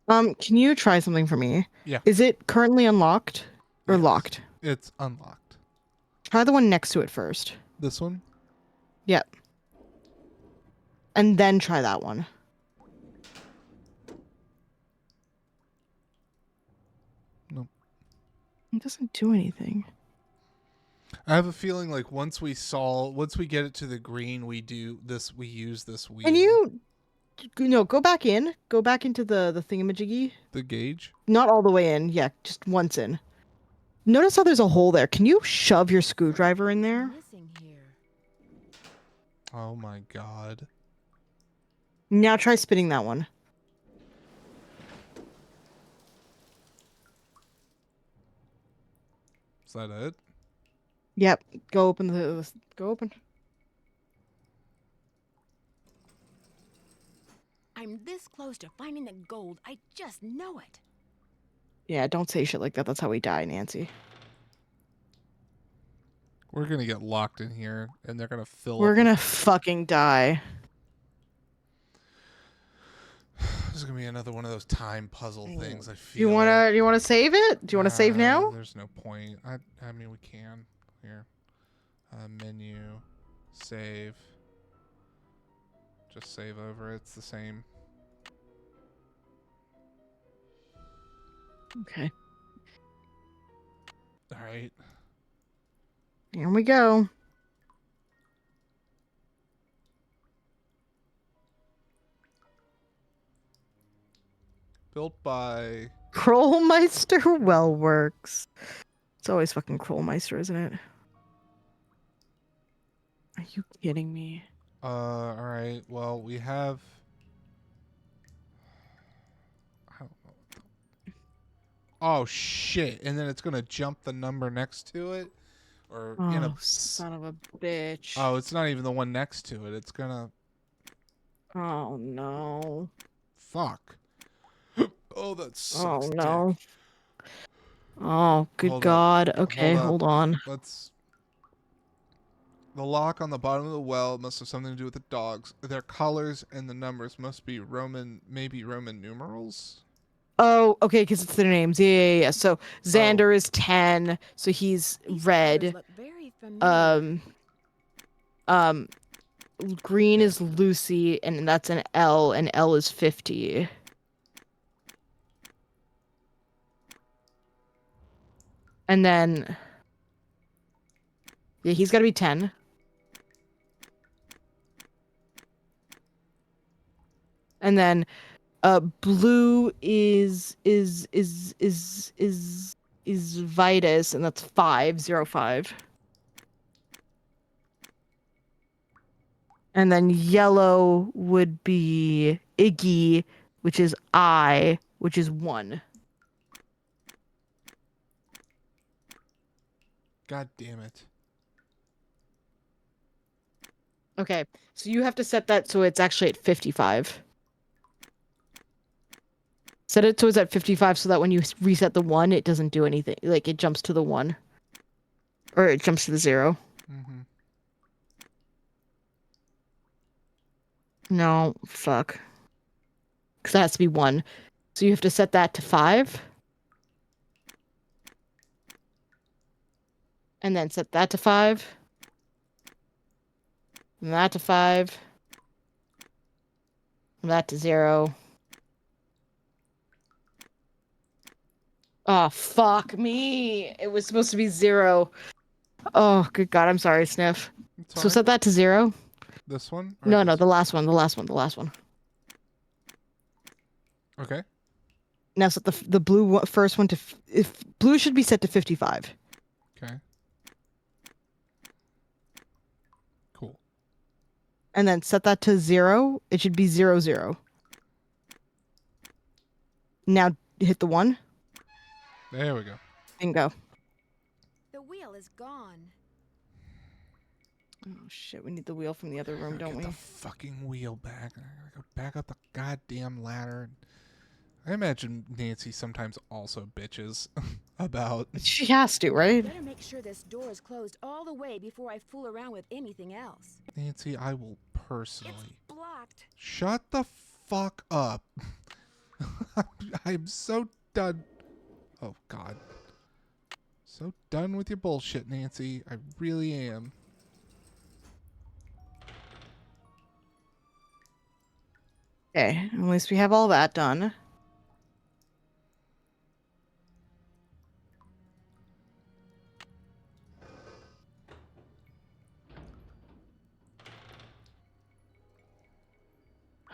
Can you try something for me?
Yeah.
Is it currently unlocked or
Yes.
locked?
It's unlocked.
Try the one next to it first.
This one?
Yep. And then try that one.
Nope.
It doesn't do anything.
I have a feeling like once we get it to the green, we use this wheel.
Can you go back in? Go back into the thingamajiggy.
The gauge?
Not all the way in. Yeah, just once in. Notice how there's a hole there. Can you shove your screwdriver in there?
Missing here.
Oh my god.
Now try spinning that one.
Is that it?
Yep. Go open go open.
I'm this close to finding the gold. I just know it.
Yeah, don't say shit like that. That's how we die, Nancy.
We're gonna get locked in here, and they're gonna fill.
We're gonna fucking die.
This is gonna be another one of those time puzzle things. I feel.
You wanna save it? Do you wanna save now?
There's no point. I mean, we can. Here, menu, save. Just save over. It's the same.
Okay.
All right.
Here we go.
Built by
Krollmeister Wellworks. It's always fucking Krollmeister, isn't it? Are you kidding me?
All right. Well, we have Oh shit! And then it's gonna jump the number next to it, or in a.
Oh, son of a bitch.
Oh, it's not even the one next to it. It's gonna.
Oh no.
Fuck. Oh, that sucks.
Oh no.
Dick.
Oh, good
Hold up.
God. Okay,
Hold up.
hold on.
Let's. The lock on the bottom of the well must have something to do with the dogs. Their colors and the numbers must be Roman, maybe Roman numerals.
Oh, okay, because it's their names. Yeah. So Xander is 10, so he's red. Green is Lucy, and that's an L, and L is 50. And then, yeah, he's got to be 10. And then, blue is Vitus, and that's 505. And then yellow would be Iggy, which is I, which is 1.
God damn it.
Okay, so you have to set that so it's actually at 55. Set it so it's at 55 so that when you reset the 1, it doesn't do anything. Like, it jumps to the 1. Or it jumps to the 0.
Mm-hmm.
No, fuck. Because that has to be 1. So you have to set that to 5. And then set that to 5. And that to 5. And that to 0. Oh, fuck me. It was supposed to be 0. Oh, good God. I'm sorry, Sniff. So set that to 0.
This one?
No, the last one. The last one.
Okay.
Now set the blue first one to... If blue should be set to 55.
Okay. Cool.
And then set that to 0. It should be 0, 0. Now hit the 1.
There we go.
Bingo.
The wheel is gone.
Oh shit, we need the wheel from the other room, don't we?
Get the fucking wheel back. I gotta go back up the goddamn ladder. I imagine Nancy sometimes also bitches about...
She has to, right?
Better make sure this door is closed all the way before I fool around with anything else.
Nancy, I will personally...
It's blocked.
Shut the fuck up. I'm so done. Oh, God. So done with your bullshit, Nancy. I really am.
Okay, at least we have all that done.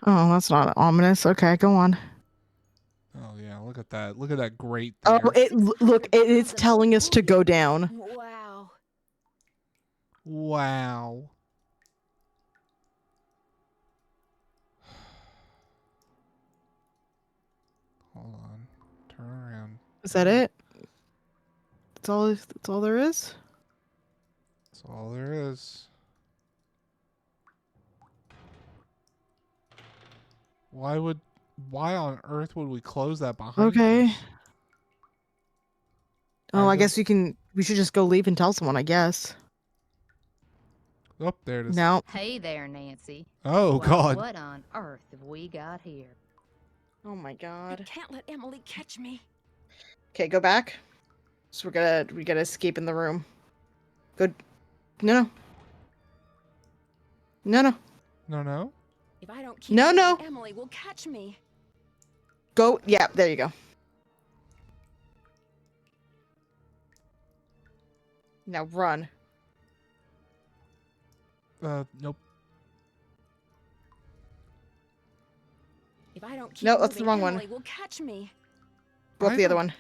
Oh, that's not ominous. Okay, go on.
Oh, yeah, look at that. Look at that grate
Oh,
there.
look, it's telling us to go down.
Wow.
Wow. Hold on. Turn around.
Is that it? That's all there is?
That's all there is. Why on earth would we close that behind
Okay.
us?
Oh, I guess we should just go leave and tell someone, I guess.
Oh, there it is.
No.
Hey there, Nancy.
Oh,
Well,
God.
What on earth have we got here?
Oh my God.
I can't let Emily catch me.
Okay, go back. So we gotta escape in the room. Good. No.
No.
If I don't keep
No.
moving, Emily will catch me.
Go. Yeah, there you go. Now run.
Nope.
If I don't keep
No, that's the
moving,
wrong one.
Emily will catch me.
Go up the other one.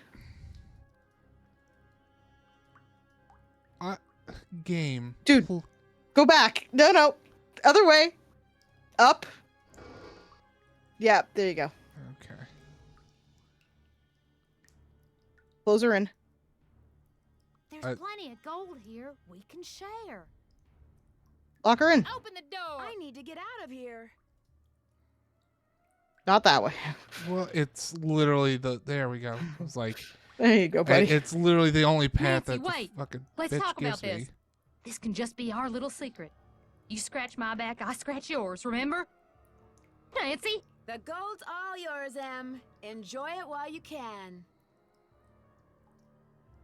Game.
Dude, go back. No. Other way. Up. Yeah, there you go.
Okay.
Close her in.
There's plenty of gold here. We can share.
Lock her in.
Open the door.
I need to get out of here.
Not that way.
Well, it's literally there we go. It's like
There you go, buddy.
it's literally the only path
Nancy,
that the
wait.
fucking
Let's
bitch
talk about
gives me.
this. This can just be our little secret. You scratch my back, I scratch yours, remember? Nancy?
The gold's all yours, Em. Enjoy it while you can.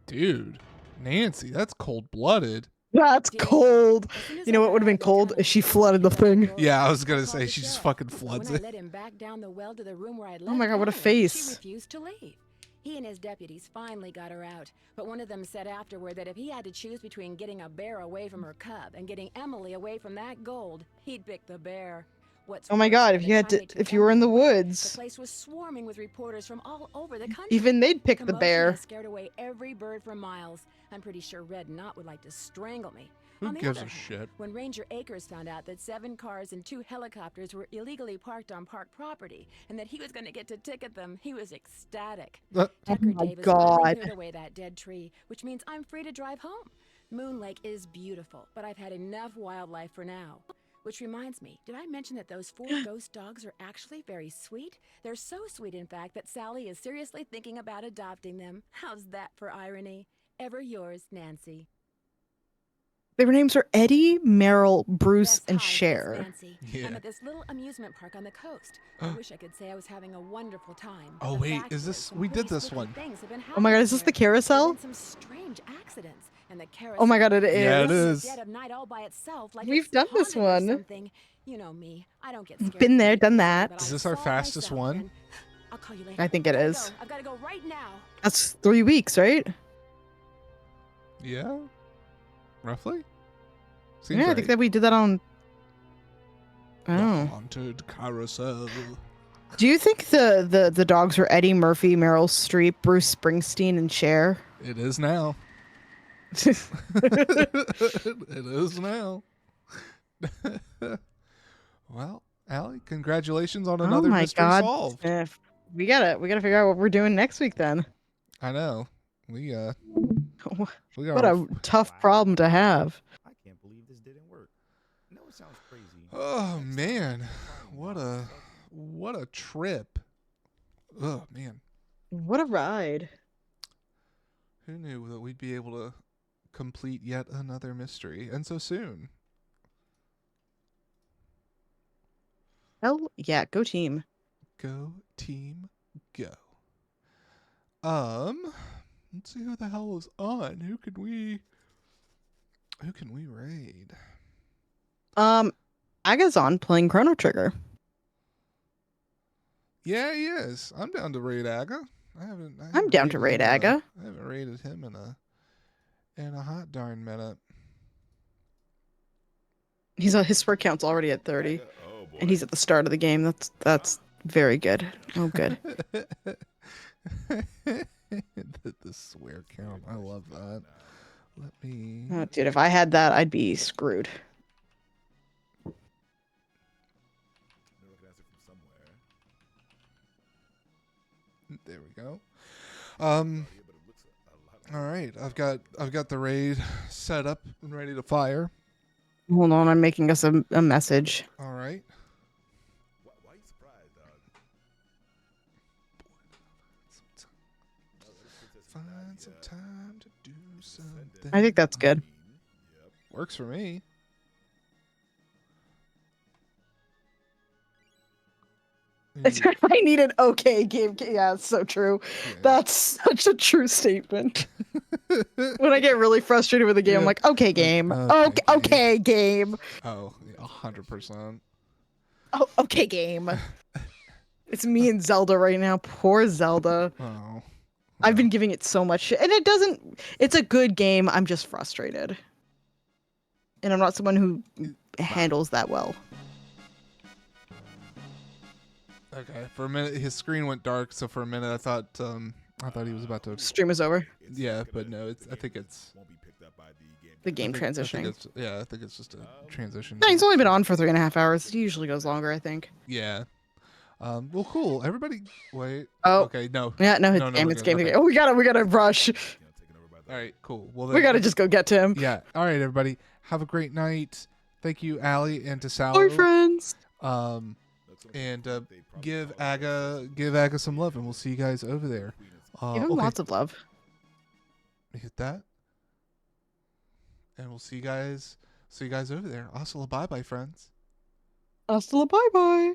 Dude, Nancy, that's cold-blooded.
That's cold. You know what would have been cold if she flooded the thing.
Yeah, I was gonna say she just fucking floods
When I
it.
let him back down the well to the room where I'd
Oh my
left
God, what a
her,
face.
She refused to leave. He and his deputies finally got her out, but one of them said afterward that if he had to choose between getting a bear away from her cub and getting Emily away from that gold, he'd pick the bear. What's
Oh my
worse,
God,
by
if
the
you had
time
to,
they took
if you were in the
Emily away, The
woods,
place was swarming with reporters from all over the country.
even they'd pick the
Commotion
bear.
has scared away every bird for miles. I'm pretty sure Red Knot would like to strangle me.
Who
On the
gives
other
a
hand,
shit?
when Ranger Akers found out that 7 cars and 2 helicopters were illegally parked on park property and that he was going to get to ticket them, he was ecstatic.
Oh
Tucker
my
Davis finally
God.
cleared away that dead tree, which means I'm free to drive home. Moon Lake is beautiful, but I've had enough wildlife for now. Which reminds me, did I mention that those 4 ghost dogs are actually very sweet? They're so sweet, in fact, that Sally is seriously thinking about adopting them. How's that for irony? Ever yours, Nancy.
Their names are Eddie, Meryl, Bruce,
Yes,
and
hi, it's
Cher.
Nancy. I'm at this little amusement park on the coast. I wish I could say I was having a wonderful time. but
Oh
the
wait,
fact
is
is,
this
some
we
pretty
did this
spooky
one?
things have been
Oh my God, is this
happening
the
here. There've
carousel?
been some strange accidents, and the
Oh my God, it
carousel
Yeah, it
is.
is.
dead of night all by itself, like
We've
it's
done this
haunted or
one.
something. You know me. I don't get scared.
Been there,
easily,
done that.
but
Is
I
this our
saw it
fastest
myself,
one?
and I'll call you later.
I think it
Gotta
is.
go. I've got to go right now.
That's 3 weeks, right?
Yeah, roughly. Seems
Yeah, I
right.
think that we did that on.
The
Oh.
haunted carousel.
Do you think the dogs were Eddie Murphy, Meryl Streep, Bruce Springsteen, and Cher?
It is now. It is now. Well, Allie, congratulations on another
oh my
mystery
God.
solved.
We gotta figure out what we're doing next week then.
I know. We got
What a tough problem to have.
I can't believe this didn't work. I know it sounds crazy.
Oh man, what a trip. Oh man,
What a ride.
who knew that we'd be able to complete yet another mystery and so soon?
Hell yeah, go team.
Go team, go. Let's see who the hell is on. Who can we raid?
Aga's on playing Chrono Trigger.
Yeah, he is. I'm down to raid Aga. I haven't
down to
raided
raid
him in a-
Aga.
I haven't raided him in a hot darn minute.
His sport count's already at 30, and he's at the start of the game. That's very good. Oh, good.
the swear count. I love that. Let me.
Oh, dude, if I had that, I'd be screwed.
There we go. All right. I've got the raid set up and ready to fire.
Hold on, I'm making us a message.
All right.
Why you surprised, dog?
Find some time to do something.
I think that's good.
Works for me.
I need an okay game. Yeah, it's so true. That's such a true statement. When I get really frustrated with a game, I'm like, okay, game. Okay, game.
Oh, 100%.
Oh, okay, game. It's me and Zelda right now. Poor Zelda.
Oh.
I've been giving it so much shit. And it's a good game. I'm just frustrated. And I'm not someone who handles that well.
Okay. For a minute, his screen went dark, so for a minute I thought he was about to.
Stream is over.
Yeah, but no, I think it's
The game transitioning.
I think it's just a transition.
No, he's only been on for 3.5 hours. It usually goes longer, I think.
Yeah. Well, cool. Everybody, wait.
Oh.
Okay, no.
Yeah, no, it's
no,
game,
we're
it's
good.
game.
Okay.
Oh, we gotta rush.
All right, cool. Well,
We
then,
gotta just go get Tim.
Yeah. All right, everybody. Have a great night. Thank you, Allie and to Sal.
Bye, friends.
And give Aga some love, and we'll see you guys over there.
Give him
Okay.
lots of love.
Hit that, and we'll see you guys over there. Hasta la bye, friends.
Hasta la bye bye.